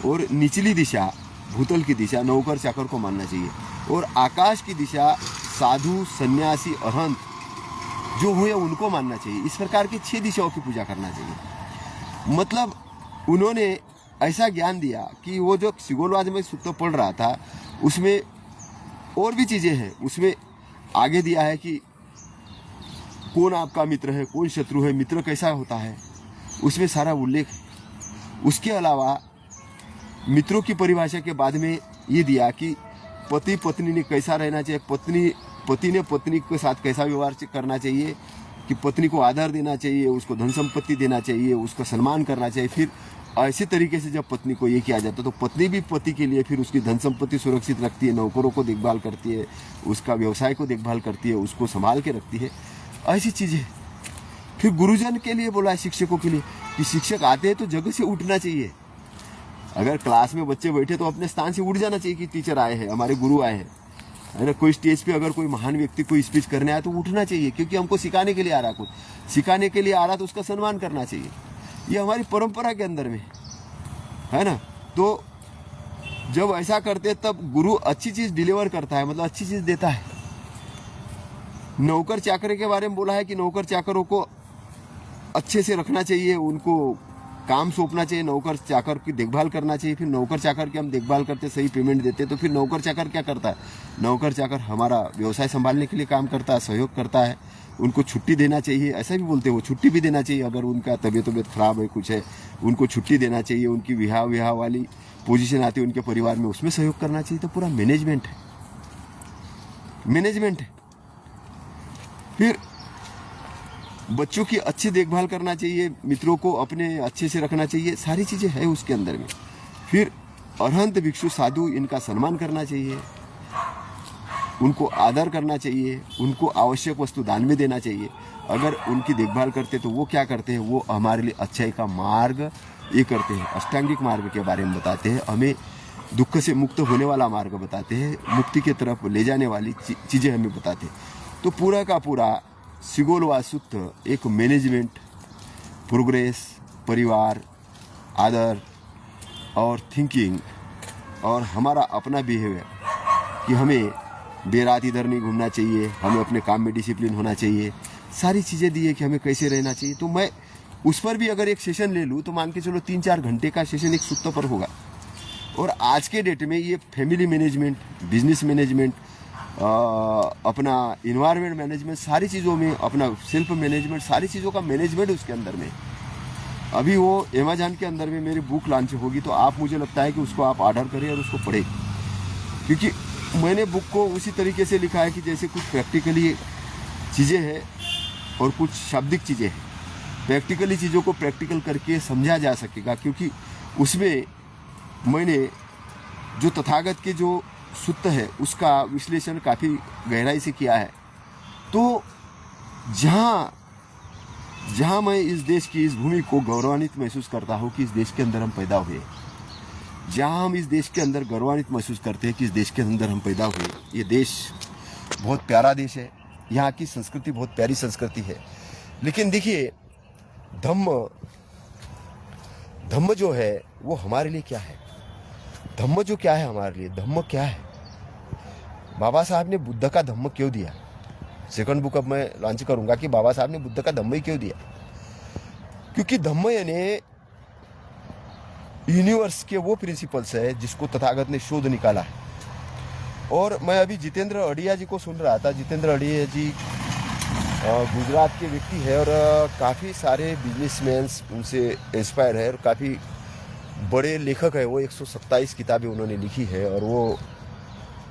और निचली दिशा भूतल की दिशा नौकर चाकर को मानना चाहिए। और आकाश की दिशा साधु सन्यासी अरहंत जो हुए उनको मानना चाहिए। इस प्रकार की 6 दिशाओं की पूजा करना चाहिए। मतलब उन्होंने ऐसा ज्ञान दिया कि वो जो सिगोलवाद में सूक्त पढ़ रहा था उसमें और भी चीज़ें हैं। उसमें आगे दिया है कि कौन आपका मित्र है, कौन शत्रु है, मित्र कैसा होता है, उसमें सारा उल्लेख है। उसके अलावा मित्रों की परिभाषा के बाद में ये दिया कि पति पत्नी ने कैसा रहना चाहिए, पति ने पत्नी के साथ कैसा व्यवहार करना चाहिए, कि पत्नी को आदर देना चाहिए, उसको धन संपत्ति देना चाहिए, उसका सम्मान करना चाहिए। फिर ऐसे तरीके से जब पत्नी को ये किया जाता है तो पत्नी भी पति के लिए फिर उसकी धन संपत्ति सुरक्षित रखती है, नौकरों को देखभाल करती है, उसका व्यवसाय को देखभाल करती है, उसको संभाल के रखती है, ऐसी चीज़ें। फिर गुरुजन के लिए बोला है, शिक्षकों के लिए, कि शिक्षक आते हैं तो जगह से उठना चाहिए। अगर क्लास में बच्चे बैठे तो अपने स्थान से उठ जाना चाहिए कि टीचर आए हैं, हमारे गुरु आए हैं, है ना। कोई स्टेज पे अगर कोई महान व्यक्ति कोई स्पीच करने आया तो उठना चाहिए, क्योंकि हमको सिखाने के लिए आ रहा, कुछ सिखाने के लिए आ रहा तो उसका सम्मान करना चाहिए। ये हमारी परंपरा के अंदर में है ना। तो जब ऐसा करते तब गुरु अच्छी चीज़ डिलीवर करता है, मतलब अच्छी चीज़ देता है। नौकर चाकर के बारे में बोला है कि नौकर चाकरों को अच्छे से रखना चाहिए, उनको काम सौंपना चाहिए, नौकर चाकर की देखभाल करना चाहिए। फिर नौकर चाकर की हम देखभाल करते, सही पेमेंट देते, तो फिर नौकर चाकर क्या करता है? नौकर चाकर हमारा व्यवसाय संभालने के लिए काम करता है, सहयोग करता है। उनको छुट्टी देना चाहिए, ऐसा भी बोलते हैं, वो छुट्टी भी देना चाहिए। अगर उनका तबीयत खराब है, कुछ है, उनको छुट्टी देना चाहिए। उनकी विवाह वाली पोजीशन आती है उनके परिवार में, उसमें सहयोग करना चाहिए। तो पूरा मैनेजमेंट है। फिर बच्चों की अच्छी देखभाल करना चाहिए, मित्रों को अपने अच्छे से रखना चाहिए, सारी चीज़ें है उसके अंदर में। फिर अरहंत भिक्षु साधु इनका सम्मान करना चाहिए, उनको आदर करना चाहिए, उनको आवश्यक वस्तु दान में देना चाहिए। अगर उनकी देखभाल करते तो वो क्या करते हैं, वो हमारे लिए अच्छाई का मार्ग ये करते हैं, अष्टांगिक मार्ग के बारे में बताते हैं, हमें दुख से मुक्त होने वाला मार्ग बताते हैं, मुक्ति की तरफ ले जाने वाली चीज़ें हमें बताते हैं। तो पूरा का पूरा सिगोल वासुत्व एक मैनेजमेंट, प्रोग्रेस, परिवार, आदर और थिंकिंग और हमारा अपना बिहेवियर कि हमें बेरात इधर नहीं घूमना चाहिए, हमें अपने काम में डिसिप्लिन होना चाहिए, सारी चीज़ें दी है कि हमें कैसे रहना चाहिए। तो मैं उस पर भी अगर एक सेशन ले लूँ तो मान के चलो 3-4 घंटे का सेशन एक सूत्र पर होगा। और आज के डेट में ये फैमिली मैनेजमेंट, बिजनेस मैनेजमेंट, अपना इन्वायरमेंट मैनेजमेंट, सारी चीज़ों में अपना सेल्फ मैनेजमेंट, सारी चीज़ों का मैनेजमेंट उसके अंदर में। अभी वो अमेजॉन के अंदर में मेरी बुक लॉन्च होगी तो आप, मुझे लगता है कि उसको आप ऑर्डर करें और उसको पढ़ें, क्योंकि मैंने बुक को उसी तरीके से लिखा है कि जैसे कुछ प्रैक्टिकली चीज़ें हैं और कुछ शाब्दिक चीज़ें हैं। प्रैक्टिकली चीज़ों को प्रैक्टिकल करके समझा जा सकेगा, क्योंकि उसमें मैंने जो तथागत के जो सूत्र है उसका विश्लेषण काफ़ी गहराई से किया है। तो जहाँ मैं इस देश की, इस भूमि को गौरवान्वित महसूस करता हूँ कि इस देश के अंदर हम पैदा हुए, जहाँ हम इस देश के अंदर गौरवान्वित महसूस करते हैं कि इस देश के अंदर हम पैदा हुए, ये देश बहुत प्यारा देश है, यहाँ की संस्कृति बहुत प्यारी संस्कृति है। लेकिन देखिए, धम्म जो है वो हमारे लिए क्या है, धम्म जो क्या है हमारे लिए, धम्म क्या है, बाबा साहब ने बुद्ध का धम्म क्यों दिया। सेकंड बुक अब मैं लॉन्च करूंगा कि बाबा साहब ने बुद्ध का धम्म ही क्यों दिया, क्योंकि धम्म यानी यूनिवर्स के वो प्रिंसिपल्स है जिसको तथागत ने शोध निकाला है। और मैं अभी जितेंद्र अड़िया जी को सुन रहा था। जितेंद्र अड़िया जी गुजरात के व्यक्ति है और काफ़ी सारे बिजनेसमैन्स उनसे इंस्पायर है और काफ़ी बड़े लेखक है वो। 127 किताबें उन्होंने लिखी है और वो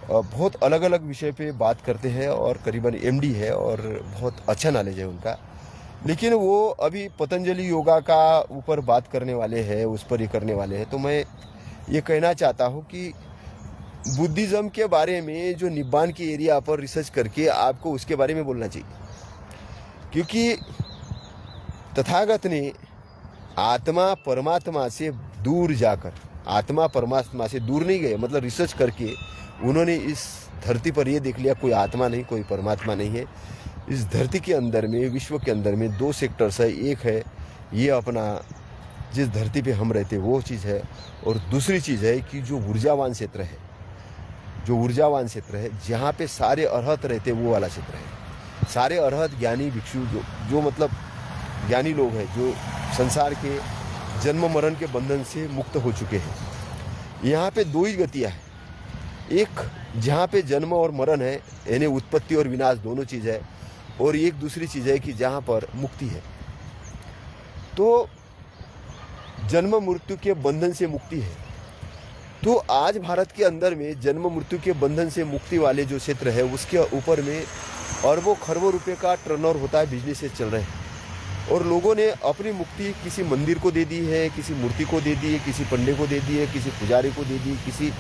बहुत अलग अलग विषय पे बात करते हैं और करीबन एमडी है और बहुत अच्छा नॉलेज है उनका। लेकिन वो अभी पतंजलि योगा का ऊपर बात करने वाले हैं, उस पर ये करने वाले हैं। तो मैं ये कहना चाहता हूँ कि बुद्धिज़्म के बारे में जो निब्बान के एरिया पर रिसर्च करके आपको उसके बारे में बोलना चाहिए, क्योंकि तथागत ने आत्मा परमात्मा से दूर जाकर, आत्मा परमात्मा से दूर नहीं गए, मतलब रिसर्च करके उन्होंने इस धरती पर ये देख लिया कोई आत्मा नहीं, कोई परमात्मा नहीं है। इस धरती के अंदर में, विश्व के अंदर में 2 सेक्टर्स है। एक है ये अपना जिस धरती पे हम रहते वो चीज़ है, और दूसरी चीज़ है कि जो ऊर्जावान क्षेत्र है, जो ऊर्जावान क्षेत्र है जहाँ पे सारे अरहत रहते वो वाला क्षेत्र है। सारे अरहत ज्ञानी भिक्षु जो मतलब ज्ञानी लोग हैं, जो संसार के जन्म मरण के बंधन से मुक्त हो चुके हैं। यहाँ पे 2 ही गतियाँ हैं, एक जहाँ पे जन्म और मरण है, यानी उत्पत्ति और विनाश दोनों चीज़ है, और एक दूसरी चीज़ है कि जहाँ पर मुक्ति है। तो जन्म मृत्यु के बंधन से मुक्ति है। तो आज भारत के अंदर में जन्म मृत्यु के बंधन से मुक्ति वाले जो क्षेत्र है उसके ऊपर में अरबों खरबों रुपए का टर्नओवर होता है, बिजनेस से चल रहे हैं। और लोगों ने अपनी मुक्ति किसी मंदिर को दे दी है, किसी मूर्ति को दे दी है, किसी पंडे को दे दी है, किसी पुजारी को दे दी है, किसी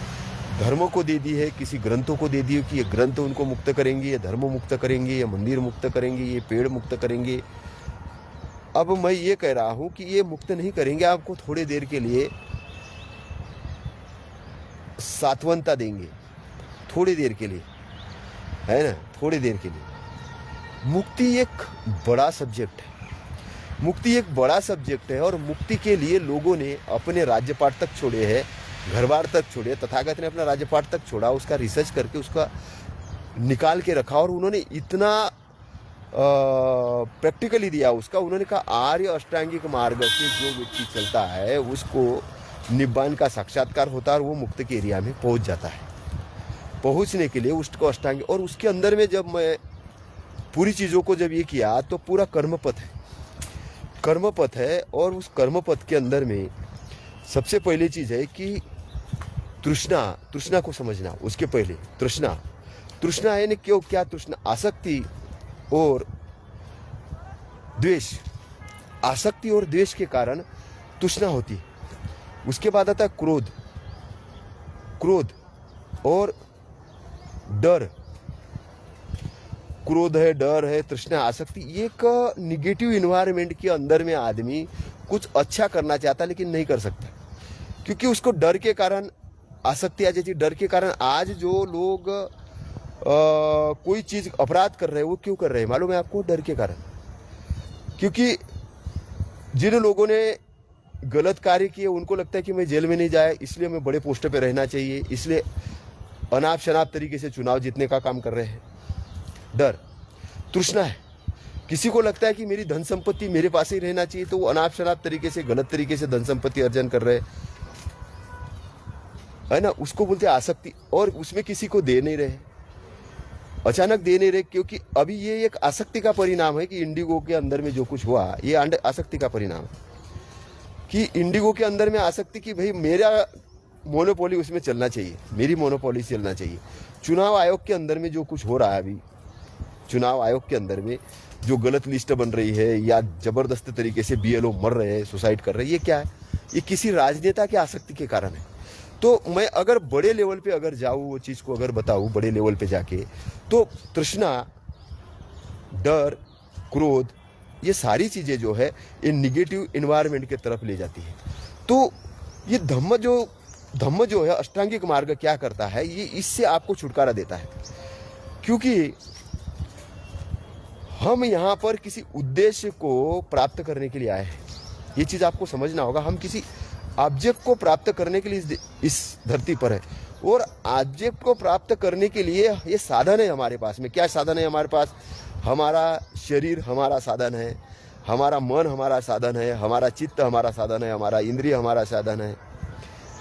धर्मों को दे दी है, किसी ग्रंथों को दे दी है कि ये ग्रंथ उनको मुक्त करेंगे, ये धर्म मुक्त करेंगे, ये मंदिर मुक्त करेंगे, ये पेड़ मुक्त करेंगे। अब मैं ये कह रहा हूँ कि ये मुक्त नहीं करेंगे, आपको थोड़ी देर के लिए सात्वनता देंगे, थोड़ी देर के लिए, है ना, थोड़ी देर के लिए। मुक्ति एक बड़ा सब्जेक्ट है, मुक्ति एक बड़ा सब्जेक्ट है, और मुक्ति के लिए लोगों ने अपने राज्यपाट तक छोड़े हैं, घर बार तक छोड़े। तथागत ने अपना राज्यपाट तक छोड़ा, उसका रिसर्च करके उसका निकाल के रखा, और उन्होंने इतना प्रैक्टिकली दिया उसका। उन्होंने कहा आर्य अष्टांगिक मार्ग से जो व्यक्ति चलता है उसको निब्बान का साक्षात्कार होता है और वो मुक्त के एरिया में पहुंच जाता है। पहुंचने के लिए उसको अष्टांग, और उसके अंदर में जब मैं पूरी चीज़ों को जब ये किया तो पूरा कर्मपथ है, कर्मपथ है। और उस कर्मपथ के अंदर में सबसे पहली चीज़ है कि तृष्णा को समझना। उसके पहले तृष्णा है ना, क्यों क्या तृष्णा, आसक्ति और द्वेष, आसक्ति और द्वेष के कारण तृष्णा होती है। उसके बाद आता है क्रोध, क्रोध और डर। क्रोध है, डर है, तृष्णा, आसक्ति। एक निगेटिव इन्वायरमेंट के अंदर में आदमी कुछ अच्छा करना चाहता लेकिन नहीं कर सकता, क्योंकि उसको डर के कारण आसक्ति आ जाती है। डर के कारण आज जो लोग कोई चीज अपराध कर रहे हैं, वो क्यों कर रहे हैं मालूम है आपको? डर के कारण। क्योंकि जिन लोगों ने गलत कार्य किए उनको लगता है कि मैं जेल में नहीं जाए, इसलिए मैं बड़े पोस्ट पे रहना चाहिए, इसलिए अनाप शनाप तरीके से चुनाव जीतने का काम कर रहे हैं। डर। तृष्णा है, किसी को लगता है कि मेरी धन संपत्ति मेरे पास ही रहना चाहिए, तो वो अनाप शनाप तरीके से, गलत तरीके से धन संपत्ति अर्जन कर रहे है ना, उसको बोलते हैं आसक्ति। और उसमें किसी को दे नहीं रहे, अचानक दे नहीं रहे, क्योंकि अभी ये एक आसक्ति का परिणाम है कि इंडिगो के अंदर में जो कुछ हुआ, ये आसक्ति का परिणाम है कि इंडिगो के अंदर में आसक्ति कि भाई मेरा मोनोपोली उसमें चलना चाहिए, मेरी मोनोपोली चलना चाहिए। चुनाव आयोग के अंदर में जो कुछ हो रहा है अभी, चुनाव आयोग के अंदर में जो गलत लिस्ट बन रही है या जबरदस्त तरीके से बीएलओ मर रहे हैं, सुसाइड कर रहे हैं, ये क्या है? ये किसी राजनेता के आसक्ति के कारण है। तो मैं अगर बड़े लेवल पे अगर जाऊँ, वो चीज़ को अगर बताऊँ बड़े लेवल पे जाके, तो तृष्णा, डर, क्रोध, ये सारी चीज़ें जो है ये निगेटिव इन्वायरमेंट की तरफ ले जाती है। तो ये धम्म जो है अष्टांगिक मार्ग क्या करता है, ये इससे आपको छुटकारा देता है। क्योंकि हम यहाँ पर किसी उद्देश्य को प्राप्त करने के लिए आए हैं, ये चीज़ आपको समझना होगा। हम किसी ऑब्जेक्ट को प्राप्त करने के लिए इस धरती पर है, और ऑब्जेक्ट को प्राप्त करने के लिए ये साधन है हमारे पास में। क्या साधन है हमारे पास? हमारा शरीर हमारा साधन है, हमारा मन हमारा साधन है, हमारा चित्त हमारा साधन है, हमारा इंद्रिय हमारा साधन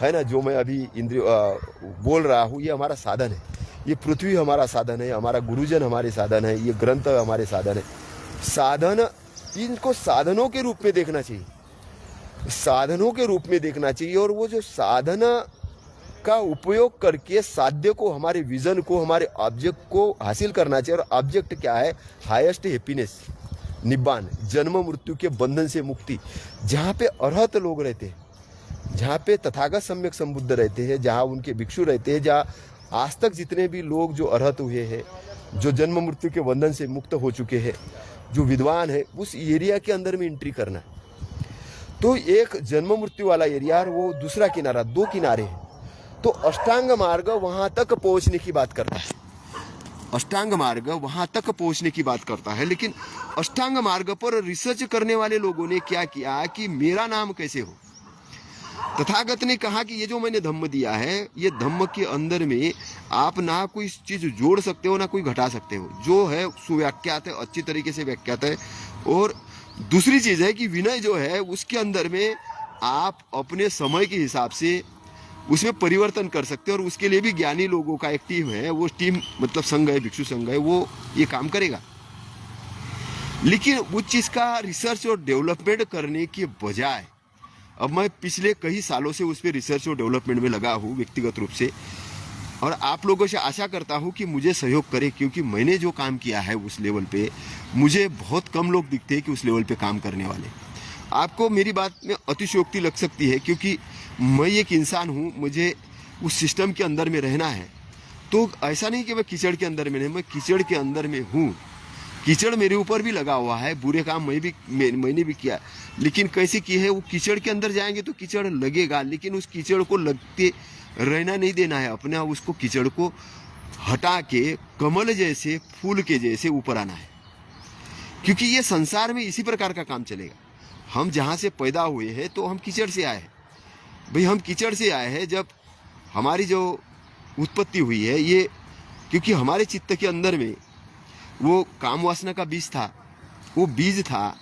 है ना। जो मैं अभी इंद्रिय बोल रहा हूँ, ये हमारा साधन है। ये पृथ्वी हमारा साधन है, हमारा गुरुजन हमारे साधन है, ये ग्रंथ हमारे साधन है। साधन, इनको साधनों के रूप में देखना चाहिए, साधनों के रूप में देखना चाहिए। और वो जो साधन का उपयोग करके साध्य को, हमारे विजन को, हमारे ऑब्जेक्ट को हासिल करना चाहिए। और ऑब्जेक्ट क्या है? हाईएस्ट हैप्पीनेस, निब्बान, जन्म मृत्यु के बंधन से मुक्ति। जहाँ पे अरहत लोग रहते हैं, जहाँ पे तथागत सम्यक संबुद्ध रहते हैं, जहाँ उनके भिक्षु रहते हैं, जहाँ आज तक जितने भी लोग जो अरहत हुए हैं, जो जन्म मृत्यु के बंधन से मुक्त हो चुके हैं, जो विद्वान है, उस एरिया के अंदर में एंट्री करना। तो एक जन्म मृत्यु वाला एरिया और वो दूसरा किनारा, दो किनारे हैं। तो अष्टांग मार्ग वहां तक पहुंचने की बात करता है, अष्टांग मार्ग वहां तक पहुंचने की बात करता है। लेकिन अष्टांग मार्ग पर रिसर्च करने वाले लोगों ने क्या किया कि मेरा नाम कैसे हो। तथागत ने कहा कि ये जो मैंने धम्म दिया है, ये धम्म के अंदर में आप ना कोई चीज जोड़ सकते हो ना कोई घटा सकते हो, जो है सुव्याख्यात है, अच्छी तरीके से व्याख्यात है। और दूसरी चीज है कि विनय जो है उसके अंदर में आप अपने समय के हिसाब से उसमें परिवर्तन कर सकते हो। और उसके लिए भी ज्ञानी लोगों का एक टीम है, वो टीम मतलब संघ है, भिक्षु संघ है, वो ये काम करेगा। लेकिन उस चीज का रिसर्च और डेवलपमेंट करने के बजाय, अब मैं पिछले कई सालों से उस पर रिसर्च और डेवलपमेंट में लगा हूँ व्यक्तिगत रूप से, और आप लोगों से आशा करता हूँ कि मुझे सहयोग करें, क्योंकि मैंने जो काम किया है उस लेवल पे मुझे बहुत कम लोग दिखते हैं कि उस लेवल पे काम करने वाले। आपको मेरी बात में अतिशयोक्ति लग सकती है, क्योंकि मैं एक इंसान हूँ, मुझे उस सिस्टम के अंदर में रहना है। तो ऐसा नहीं कि मैं कीचड़ के अंदर में नहीं, मैं कीचड़ के अंदर में हूँ। कीचड़ मेरे ऊपर भी लगा हुआ है, बुरे काम मैंने भी किया, लेकिन कैसे की है, वो कीचड़ के अंदर जाएंगे तो कीचड़ लगेगा, लेकिन उस कीचड़ को लगते रहना नहीं देना है, अपने उसको कीचड़ को हटा के कमल जैसे, फूल के जैसे ऊपर आना है। क्योंकि ये संसार में इसी प्रकार का काम चलेगा। हम जहाँ से पैदा हुए हैं तो हम कीचड़ से आए हैं भाई, हम कीचड़ से आए हैं। जब हमारी जो उत्पत्ति हुई है, ये क्योंकि हमारे चित्त के अंदर में वो काम वासना का बीज था, वो बीज था,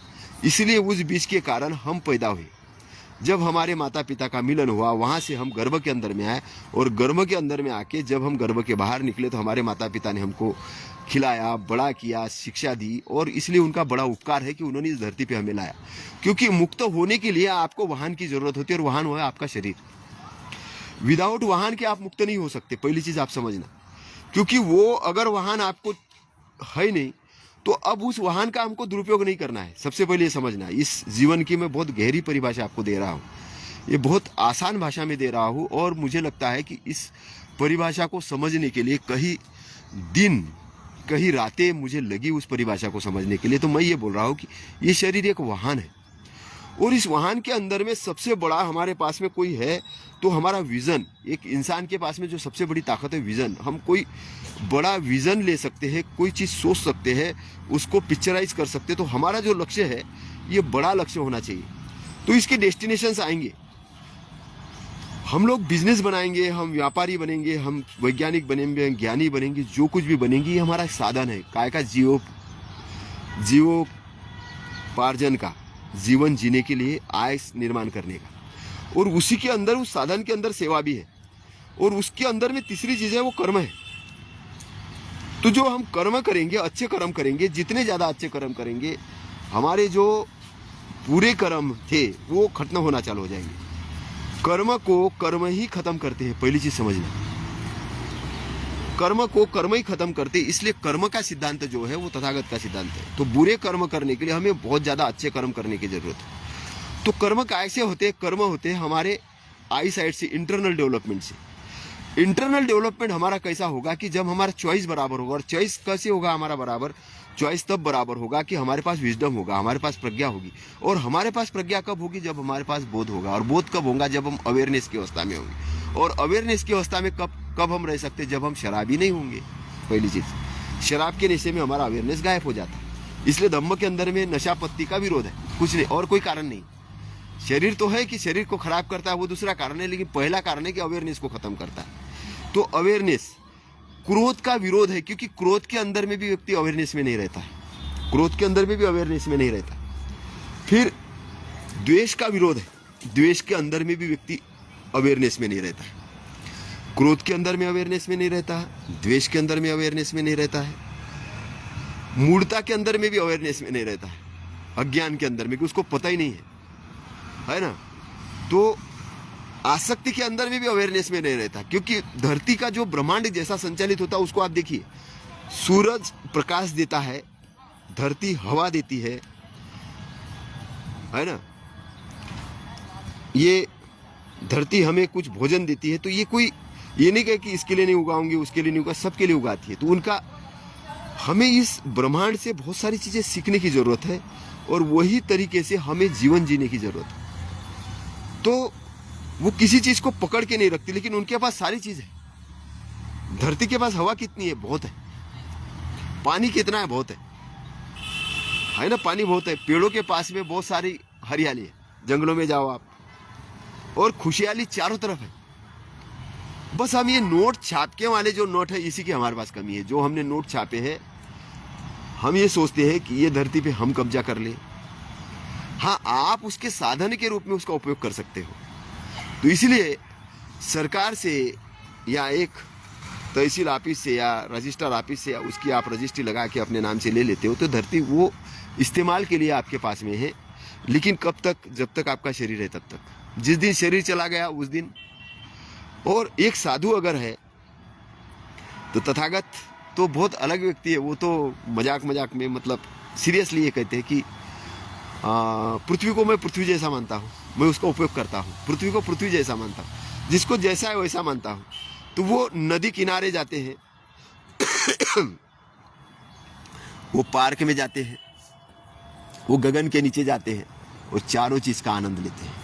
इसलिए उस बीज के कारण हम पैदा हुए। जब हमारे माता पिता का मिलन हुआ, वहाँ से हम गर्भ के अंदर में आए, और गर्भ के अंदर में आके जब हम गर्भ के बाहर निकले तो हमारे माता पिता ने हमको खिलाया, बड़ा किया, शिक्षा दी, और इसलिए उनका बड़ा उपकार है कि उन्होंने इस धरती पे हमें लाया। क्योंकि मुक्त होने के लिए आपको वाहन की जरूरत होती है, और वाहन है आपका शरीर। विदाउट वाहन के आप मुक्त नहीं हो सकते, पहली चीज आप समझना। क्योंकि वो अगर वाहन आपको है नहीं, तो अब उस वाहन का हमको दुरुपयोग नहीं करना है, सबसे पहले ये समझना है। इस जीवन की मैं बहुत गहरी परिभाषा आपको दे रहा हूँ, ये बहुत आसान भाषा में दे रहा हूँ, और मुझे लगता है कि इस परिभाषा को समझने के लिए कई दिन कई रातें मुझे लगी उस परिभाषा को समझने के लिए। तो मैं ये बोल रहा हूँ कि ये शरीर एक वाहन है, और इस वाहन के अंदर में सबसे बड़ा हमारे पास में कोई है तो हमारा विज़न। एक इंसान के पास में जो सबसे बड़ी ताकत है विज़न। हम कोई बड़ा विज़न ले सकते हैं, कोई चीज़ सोच सकते हैं, उसको पिक्चराइज कर सकते हैं। तो हमारा जो लक्ष्य है ये बड़ा लक्ष्य होना चाहिए, तो इसके डेस्टिनेशंस आएंगे। हम लोग बिजनेस बनाएंगे, हम व्यापारी बनेंगे, हम वैज्ञानिक बनेंगे, ज्ञानी बनेंगे, जो कुछ भी बनेंगे, ये हमारा साधन है काय का जीवोपार्जन का, जीवन जीने के लिए, आय निर्माण करने का। और उसी के अंदर, उस साधन के अंदर सेवा भी है, और उसके अंदर में तीसरी चीज है वो कर्म है। तो जो हम कर्म करेंगे, अच्छे कर्म करेंगे, जितने ज्यादा अच्छे कर्म करेंगे, हमारे जो पूरे कर्म थे वो खत्म होना चालू हो जाएंगे। कर्म को कर्म ही खत्म करते हैं, पहली चीज समझना। कर्म को कर्म ही खत्म करते, इसलिए कर्म का सिद्धांत जो है वो तथागत का सिद्धांत है। तो बुरे कर्म करने के लिए हमें बहुत ज्यादा अच्छे कर्म करने की जरूरत है। तो कर्म कैसे होते हैं? कर्म होते हैं हमारे आई साइड से, इंटरनल डेवलपमेंट से। इंटरनल डेवलपमेंट हमारा कैसा होगा कि जब हमारा चॉइस बराबर होगा। और चॉइस कैसे होगा हमारा बराबर? चॉइस तब बराबर होगा कि हमारे पास विजडम होगा, हमारे पास प्रज्ञा होगी। और हमारे पास प्रज्ञा कब होगी? जब हमारे पास बोध होगा। और बोध कब होगा? जब हम अवेयरनेस की अवस्था में होंगे। और अवेयरनेस की अवस्था में कब हम रह सकते हैं? जब हम शराबी नहीं होंगे। पहली चीज, शराब के नशे में हमारा अवेयरनेस गायब हो जाता है। इसलिए धम्म के अंदर में नशा पत्ती का विरोध है, कुछ नहीं, और कोई कारण नहीं। शरीर तो है कि शरीर को खराब करता है, वो दूसरा कारण है, लेकिन पहला कारण है कि अवेयरनेस को खत्म करता है। तो अवेयरनेस, क्रोध का विरोध है, क्योंकि क्रोध के अंदर में भी व्यक्ति अवेयरनेस में नहीं रहता है, क्रोध के अंदर में भी अवेयरनेस में नहीं रहता। फिर द्वेष का विरोध है, द्वेष के अंदर में भी व्यक्ति अवेयरनेस में नहीं रहता है। क्रोध के अंदर में अवेयरनेस में नहीं रहता है, द्वेष के अंदर में अवेयरनेस में नहीं रहता है, मूढ़ता के अंदर में भी अवेयरनेस में नहीं रहता है, अज्ञान के अंदर में कि उसको पता ही नहीं है ना। तो आसक्ति के अंदर में भी अवेयरनेस में नहीं रहता, क्योंकि धरती का जो ब्रह्मांड जैसा संचालित होता है उसको आप देखिए। सूरज प्रकाश देता है, धरती हवा देती है ना। ये धरती हमें कुछ भोजन देती है। तो ये नहीं कहे कि इसके लिए नहीं उगाऊंगी, उसके लिए नहीं उगा, सबके लिए उगाती है। तो उनका, हमें इस ब्रह्मांड से बहुत सारी चीजें सीखने की जरूरत है, और वही तरीके से हमें जीवन जीने की जरूरत है। तो वो किसी चीज को पकड़ के नहीं रखती, लेकिन उनके पास सारी चीज है। धरती के पास हवा कितनी है? बहुत है। पानी कितना है? बहुत है ना, पानी बहुत है। पेड़ों के पास में बहुत सारी हरियाली है, जंगलों में जाओ आप, और खुशहाली चारों तरफ है। बस हम ये नोट छापके वाले जो नोट है, इसी की हमारे पास कमी है। जो हमने नोट छापे हैं, हम ये सोचते हैं कि ये धरती पे हम कब्जा कर ले। हाँ, आप उसके साधन के रूप में उसका उपयोग कर सकते हो। तो इसलिए सरकार से या एक तहसील ऑफिस से या रजिस्टर ऑफिस से, या उसकी आप रजिस्ट्री लगा के अपने नाम से ले लेते हो, तो धरती वो इस्तेमाल के लिए आपके पास में है। लेकिन कब तक? जब तक आपका शरीर है तब तक। जिस दिन शरीर चला गया उस दिन। और एक साधु अगर है तो तथागत तो बहुत अलग व्यक्ति है। वो तो मजाक में, मतलब सीरियसली ये कहते हैं कि पृथ्वी को मैं पृथ्वी जैसा मानता हूँ, मैं उसका उपयोग करता हूँ। पृथ्वी को पृथ्वी जैसा मानता हूँ, जिसको जैसा है वैसा मानता हूँ। तो वो नदी किनारे जाते हैं, वो पार्क में जाते हैं, वो गगन के नीचे जाते हैं, और चारों चीज का आनंद लेते हैं।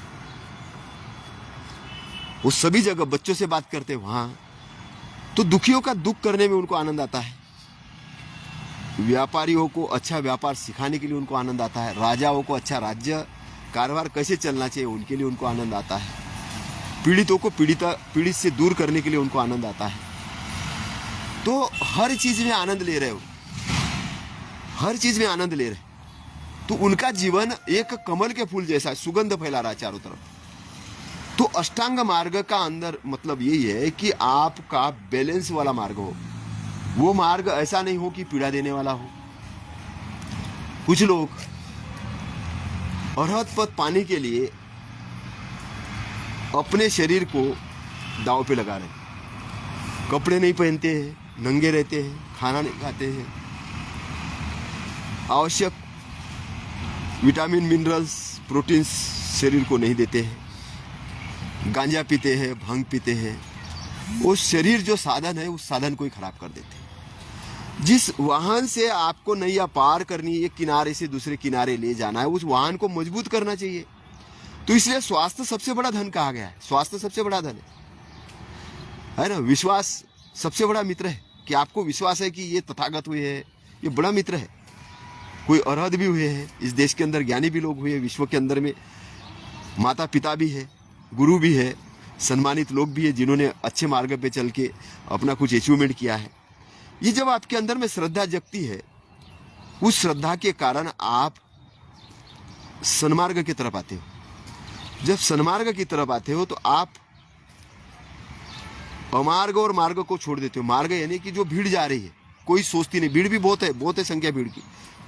वो सभी जगह बच्चों से बात करते हैं वहां। तो दुखियों का दुख करने में उनको आनंद आता है, व्यापारियों को अच्छा व्यापार सिखाने के लिए उनको आनंद आता है, राजाओं को अच्छा राज्य कारोबार कैसे चलना चाहिए उनके लिए उनको आनंद आता है, पीड़ितों को पीड़ित से दूर करने के लिए उनको आनंद आता है। तो हर चीज में आनंद ले रहे हो, हर चीज में आनंद ले रहे। तो उनका जीवन एक कमल के फूल जैसा सुगंध फैला रहा है चारों तरफ। तो अष्टांग मार्ग का अंदर मतलब यही है कि आपका बैलेंस वाला मार्ग हो। वो मार्ग ऐसा नहीं हो कि पीड़ा देने वाला हो। कुछ लोग अरहत पद पाने के लिए अपने शरीर को दांव पे लगा रहे हैं, कपड़े नहीं पहनते हैं, नंगे रहते हैं, खाना नहीं खाते हैं, आवश्यक विटामिन, मिनरल्स, प्रोटीन्स शरीर को नहीं देते हैं, गांजा पीते हैं, भांग पीते हैं, वो शरीर जो साधन है उस साधन को ही खराब कर देते हैं। जिस वाहन से आपको नैया पार करनी है, एक किनारे से दूसरे किनारे ले जाना है, उस वाहन को मजबूत करना चाहिए। तो इसलिए स्वास्थ्य सबसे बड़ा धन कहा गया है। स्वास्थ्य सबसे बड़ा धन है ना। विश्वास सबसे बड़ा मित्र है, कि आपको विश्वास है कि ये तथागत हुए हैं, ये बड़ा मित्र है। कोई अरहद भी हुए हैं, इस देश के अंदर ज्ञानी भी लोग हुए हैं, विश्व के अंदर में माता पिता भी है, गुरु भी है, सम्मानित लोग भी है, जिन्होंने अच्छे मार्ग पे चल के अपना कुछ अचीवमेंट किया है। ये जब आपके अंदर में श्रद्धा जगती है, उस श्रद्धा के कारण आप सन्मार्ग की तरफ आते हो। जब सन्मार्ग की तरफ आते हो तो आप अमार्ग और मार्ग को छोड़ देते हो। मार्ग यानी कि जो भीड़ जा रही है, कोई सोचती नहीं। भीड़ भी बहुत है संख्या भीड़ की,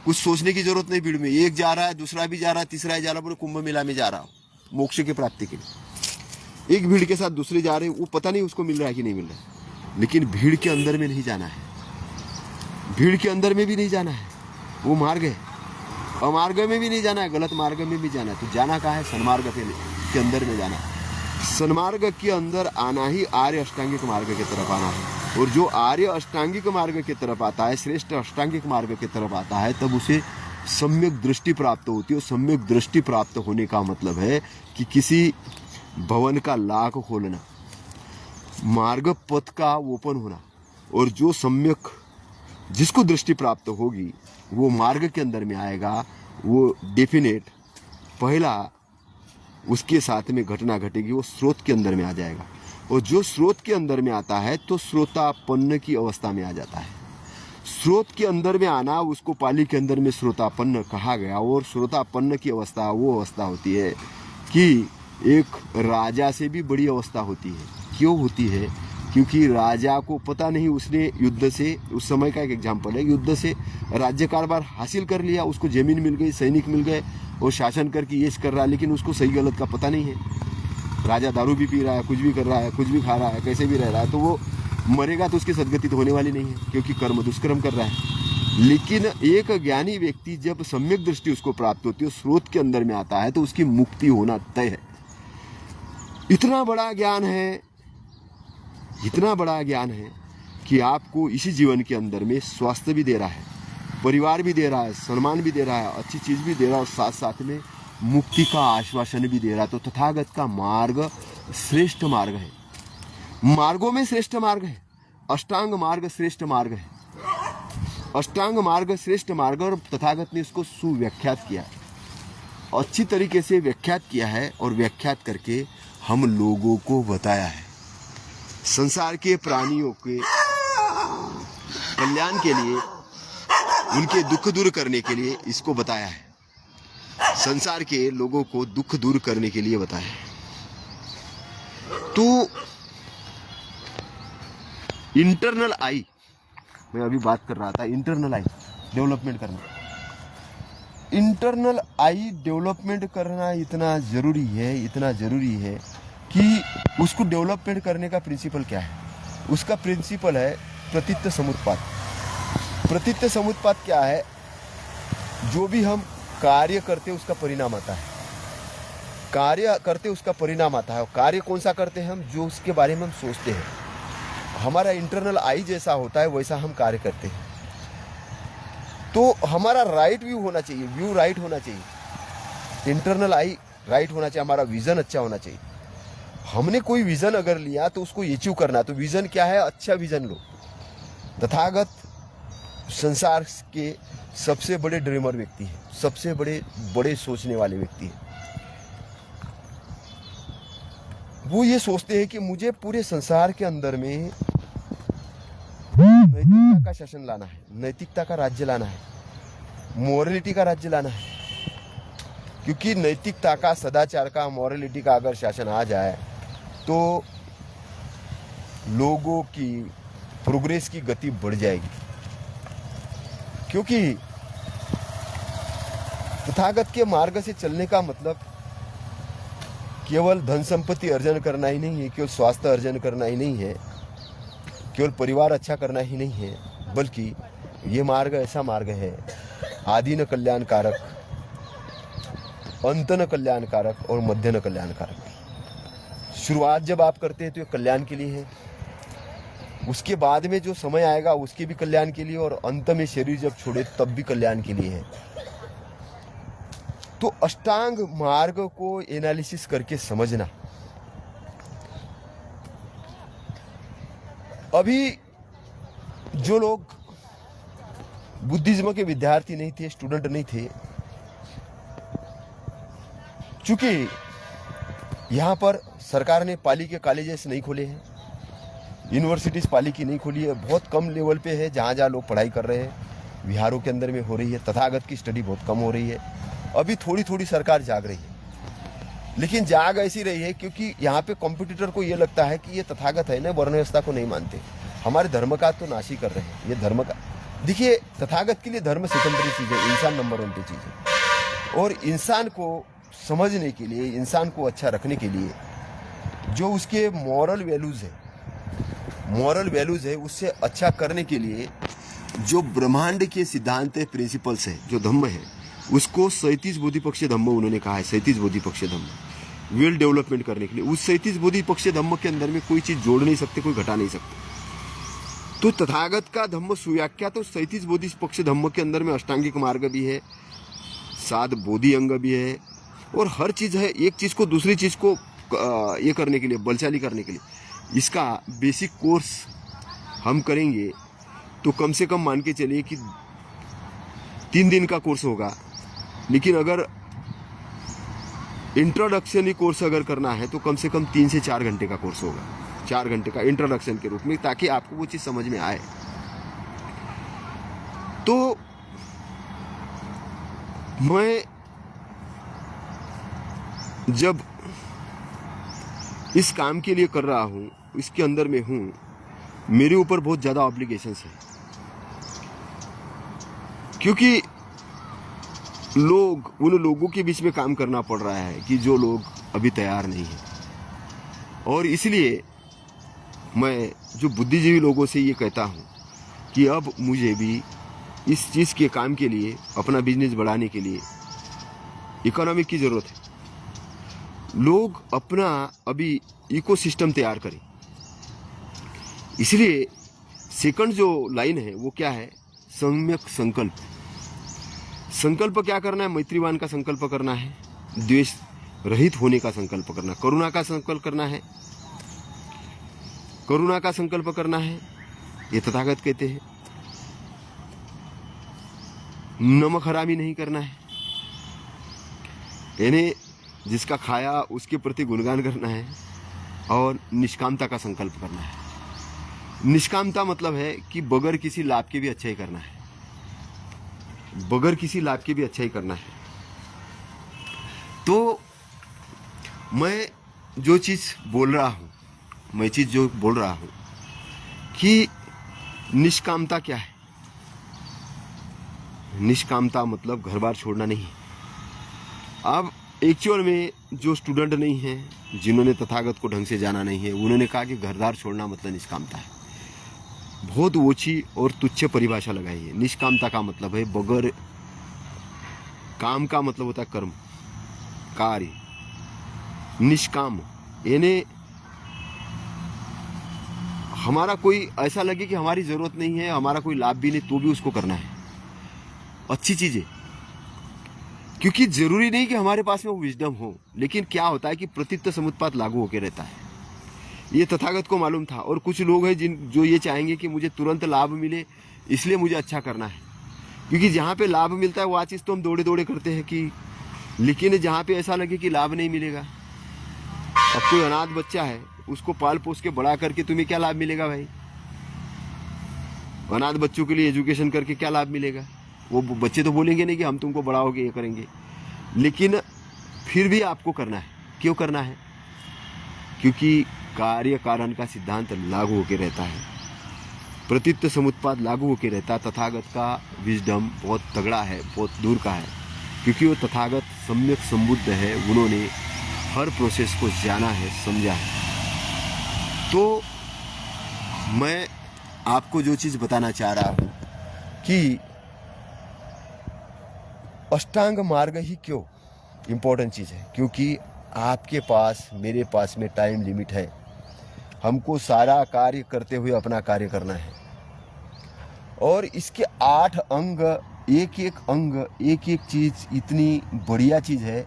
कुछ सोचने की जरूरत नहीं। भीड़ में एक जा रहा है, दूसरा भी जा रहा है, तीसरा ही जा रहा है, पूरे कुंभ मेला में जा रहा हो मोक्ष की प्राप्ति के लिए। एक भीड़ के साथ दूसरे जा रहे हैं, वो पता नहीं उसको मिल रहा है कि नहीं मिल रहा है। लेकिन भीड़ के अंदर में नहीं जाना है, भीड़ के अंदर में भी नहीं जाना है, वो मार्ग है। अमार्ग में भी नहीं जाना है, गलत मार्ग में भी जाना है। तो जाना कहाँ है? सन्मार्ग के अंदर में जाना है। सन्मार्ग के अंदर आना ही आर्य अष्टांगिक मार्ग की तरफ आना है। और जो आर्य अष्टांगिक मार्ग की तरफ आता है, श्रेष्ठ अष्टांगिक मार्ग की तरफ आता है, तब उसे सम्यक दृष्टि प्राप्त होती है। सम्यक दृष्टि प्राप्त होने का मतलब है कि किसी भवन का लाख खोलना, मार्ग पथ का ओपन होना। और जो सम्यक जिसको दृष्टि प्राप्त होगी वो मार्ग के अंदर में आएगा, वो डेफिनेट पहला उसके साथ में घटना घटेगी, वो स्रोत के अंदर में आ जाएगा। और जो स्रोत के अंदर में आता है तो श्रोतापन्न की अवस्था में आ जाता है। स्रोत के अंदर में आना, उसको पाली के अंदर में श्रोतापन्न कहा गया। और श्रोतापन्न की अवस्था वो अवस्था होती है कि एक राजा से भी बड़ी अवस्था होती है। क्यों होती है? क्योंकि राजा को पता नहीं, उसने युद्ध से, उस समय का एक एग्जाम्पल है, युद्ध से राज्य कारभार हासिल कर लिया, उसको जमीन मिल गई, सैनिक मिल गए, और शासन करके ये कर रहा है, लेकिन उसको सही गलत का पता नहीं है। राजा दारू भी पी रहा है, कुछ भी कर रहा है, कुछ भी खा रहा है, कैसे भी रह रहा है, तो वो मरेगा तो उसकी सदगति तो होने वाली नहीं है, क्योंकि कर्म दुष्कर्म कर रहा है। लेकिन एक ज्ञानी व्यक्ति जब सम्यक दृष्टि उसको प्राप्त होती है, स्रोत के अंदर में आता है, तो उसकी मुक्ति होना तय है। इतना बड़ा ज्ञान है, इतना बड़ा ज्ञान है कि आपको इसी जीवन के अंदर में स्वास्थ्य भी दे रहा है, परिवार भी दे रहा है, सम्मान भी दे रहा है, अच्छी चीज भी दे रहा है, और साथ साथ में मुक्ति का आश्वासन भी दे रहा है। तो तथागत का मार्ग श्रेष्ठ मार्ग है। मार्गों में श्रेष्ठ मार्ग है, अष्टांग मार्ग श्रेष्ठ मार्ग है। अष्टांग मार्ग श्रेष्ठ मार्ग, और तथागत ने इसको सुव्याख्यात किया, अच्छी तरीके से व्याख्यात किया है, और व्याख्यात करके हम लोगों को बताया है। संसार के प्राणियों के कल्याण के लिए, उनके दुख दूर करने के लिए इसको बताया है। संसार के लोगों को दुख दूर करने के लिए बताया है। तो इंटरनल आई, मैं अभी बात कर रहा था, इंटरनल आई डेवलपमेंट करना। इंटरनल आई डेवलपमेंट करना इतना जरूरी है, इतना जरूरी है कि उसको डेवलपमेंट करने का प्रिंसिपल क्या है? उसका प्रिंसिपल है प्रतित्य समुत्पाद। प्रतित्य समुत्पाद क्या है? जो भी हम कार्य करते उसका परिणाम आता है। कार्य करते उसका परिणाम आता है। और कार्य कौन सा करते हैं हम? जो उसके बारे में हम सोचते हैं। हमारा इंटरनल आई जैसा होता है वैसा हम कार्य करते हैं। तो हमारा राइट व्यू होना चाहिए, व्यू राइट होना चाहिए, इंटरनल आई राइट होना चाहिए, हमारा विजन अच्छा होना चाहिए। हमने कोई विजन अगर लिया तो उसको अचीव करना। तो विजन क्या है? अच्छा विजन लो। तथागत संसार के सबसे बड़े ड्रीमर व्यक्ति है, सबसे बड़े सोचने वाले व्यक्ति है। वो ये सोचते हैं कि मुझे पूरे संसार के अंदर में नैतिकता का शासन लाना है, नैतिकता का राज्य लाना है, मॉरलिटी का राज्य लाना है। क्योंकि नैतिकता का, सदाचार का, मॉरलिटी का अगर शासन आ जाए तो लोगों की प्रोग्रेस की गति बढ़ जाएगी। क्योंकि तथागत के मार्ग से चलने का मतलब केवल धन संपत्ति अर्जन करना ही नहीं है, केवल स्वास्थ्य अर्जन करना ही नहीं है, केवल परिवार अच्छा करना ही नहीं है, बल्कि ये मार्ग ऐसा मार्ग है आदि न कल्याणकारक, अंत न कल्याणकारक और मध्य न कल्याणकारक। शुरुआत जब आप करते हैं तो ये कल्याण के लिए है, उसके बाद में जो समय आएगा उसके भी कल्याण के लिए, और अंत में शरीर जब छोड़े तब भी कल्याण के लिए है। तो अष्टांग मार्ग को एनालिसिस करके समझना। अभी जो लोग बुद्धिज्म के विद्यार्थी नहीं थे, स्टूडेंट नहीं थे, चूंकि यहाँ पर सरकार ने पाली के कॉलेजेस नहीं खोले हैं, यूनिवर्सिटीज पाली की नहीं खोली है, बहुत कम लेवल पे है जहाँ जहाँ लोग पढ़ाई कर रहे हैं, बिहारों के अंदर में हो रही है, तथागत की स्टडी बहुत कम हो रही है। अभी थोड़ी थोड़ी सरकार जाग रही है, लेकिन जाग ऐसी रही है क्योंकि यहाँ पे कॉम्पिटिटर को ये लगता है कि ये तथागत है ना, वर्ण व्यवस्था को नहीं मानते, हमारे धर्म का तो नाश ही कर रहे हैं। ये धर्म का, देखिए तथागत के लिए धर्म सेकेंडरी चीज़ है, इंसान नंबर 1 की चीज़ है। और इंसान को समझने के लिए, इंसान को अच्छा रखने के लिए जो उसके मॉरल वैल्यूज़ है उससे अच्छा करने के लिए जो ब्रह्मांड के सिद्धांत है, प्रिंसिपल्स है, जो धम्म है, उसको 37 बोधिपक्षीय धम्म उन्होंने कहा है। 37 बोधिपक्षीय धम्म वेल डेवलपमेंट करने के लिए, उस 37 बोधिपक्षीय धम्म के अंदर में कोई चीज़ जोड़ नहीं सकते, कोई घटा नहीं सकते। तो तथागत का धम्म सुव्याख्या तो 37 बोधिपक्षीय धम्म के अंदर में अष्टांगिक मार्ग भी है, 7 बोधि अंग भी है, और हर चीज़ है। एक चीज़ को दूसरी चीज़ को ये करने के लिए, बलशाली करने के लिए, इसका बेसिक कोर्स हम करेंगे तो कम से कम मान के चलिए कि 3 दिन का कोर्स होगा। लेकिन अगर इंट्रोडक्शन कोर्स अगर करना है तो कम से कम 3 से 4 घंटे का कोर्स होगा, 4 घंटे का इंट्रोडक्शन के रूप में, ताकि आपको वो चीज़ समझ में आए। तो मैं जब इस काम के लिए कर रहा हूँ, इसके अंदर में हूँ, मेरे ऊपर बहुत ज़्यादा ऑब्लिगेशंस है, क्योंकि उन लोगों के बीच में काम करना पड़ रहा है कि जो लोग अभी तैयार नहीं हैं। और इसलिए मैं जो बुद्धिजीवी लोगों से ये कहता हूँ कि अब मुझे भी इस चीज़ के काम के लिए, अपना बिजनेस बढ़ाने के लिए इकोनॉमिक की ज़रूरत है। लोग अपना अभी इकोसिस्टम तैयार करें। इसलिए सेकंड जो लाइन है वो क्या है? सम्यक संकल्प। संकल्प क्या करना है? मैत्रीवान का संकल्प करना है, द्वेष रहित होने का संकल्प करना, करुणा का संकल्प करना है, करुणा का संकल्प करना है, ये तथागत कहते हैं। नमक हरामी नहीं करना है, यानी जिसका खाया उसके प्रति गुणगान करना है, और निष्कामता का संकल्प करना है। निष्कामता मतलब है कि बगैर किसी लाभ के भी अच्छा ही करना है, बगैर किसी लाभ के भी अच्छा ही करना है। तो मैं जो चीज़ बोल रहा हूँ, कि निष्कामता क्या है? निष्कामता मतलब घर बार छोड़ना नहीं है। अब एक्चुअल में जो स्टूडेंट नहीं हैं, जिन्होंने तथागत को ढंग से जाना नहीं है, उन्होंने कहा कि घरदार छोड़ना मतलब निष्कामता है। बहुत ओछी और तुच्छ परिभाषा लगाई है। निष्कामता का मतलब है बगैर काम का, मतलब होता है कर्म, कार्य। निष्काम यानी हमारा कोई ऐसा लगे कि हमारी जरूरत नहीं है, हमारा कोई लाभ भी नहीं, तो भी उसको करना है। अच्छी चीजें, क्योंकि जरूरी नहीं कि हमारे पास में वो विजडम हो, लेकिन क्या होता है कि प्रतित्त समुत्पाद लागू होकर रहता है। ये तथागत को मालूम था। और कुछ लोग हैं जो ये चाहेंगे कि मुझे तुरंत लाभ मिले, इसलिए मुझे अच्छा करना है, क्योंकि जहाँ पे लाभ मिलता है वो चीज़ तो हम दौड़े दौड़े करते हैं कि, लेकिन जहाँ पे ऐसा लगे कि लाभ नहीं मिलेगा। अब कोई अनाथ बच्चा है, उसको पाल पोस के बड़ा करके तुम्हें क्या लाभ मिलेगा भाई? अनाथ बच्चों के लिए एजुकेशन करके क्या लाभ मिलेगा? वो बच्चे तो बोलेंगे नहीं कि हम तुमको बढ़ाओगे, ये करेंगे, लेकिन फिर भी आपको करना है। क्यों करना है? क्योंकि कार्य कारण का सिद्धांत लागू होकर रहता है, प्रतित्त समुत्पाद लागू होकर रहता है। तथागत का विजडम बहुत तगड़ा है, बहुत दूर का है, क्योंकि वो तथागत सम्यक संबुद्ध है, उन्होंने हर प्रोसेस को जाना है, समझा है। तो मैं आपको जो चीज़ बताना चाह रहा हूँ कि अष्टांग मार्ग ही क्यों इम्पोर्टेंट चीज़ है? क्योंकि आपके पास मेरे पास में टाइम लिमिट है। हमको सारा कार्य करते हुए अपना कार्य करना है और इसके 8 अंग, एक एक चीज़ इतनी बढ़िया चीज़ है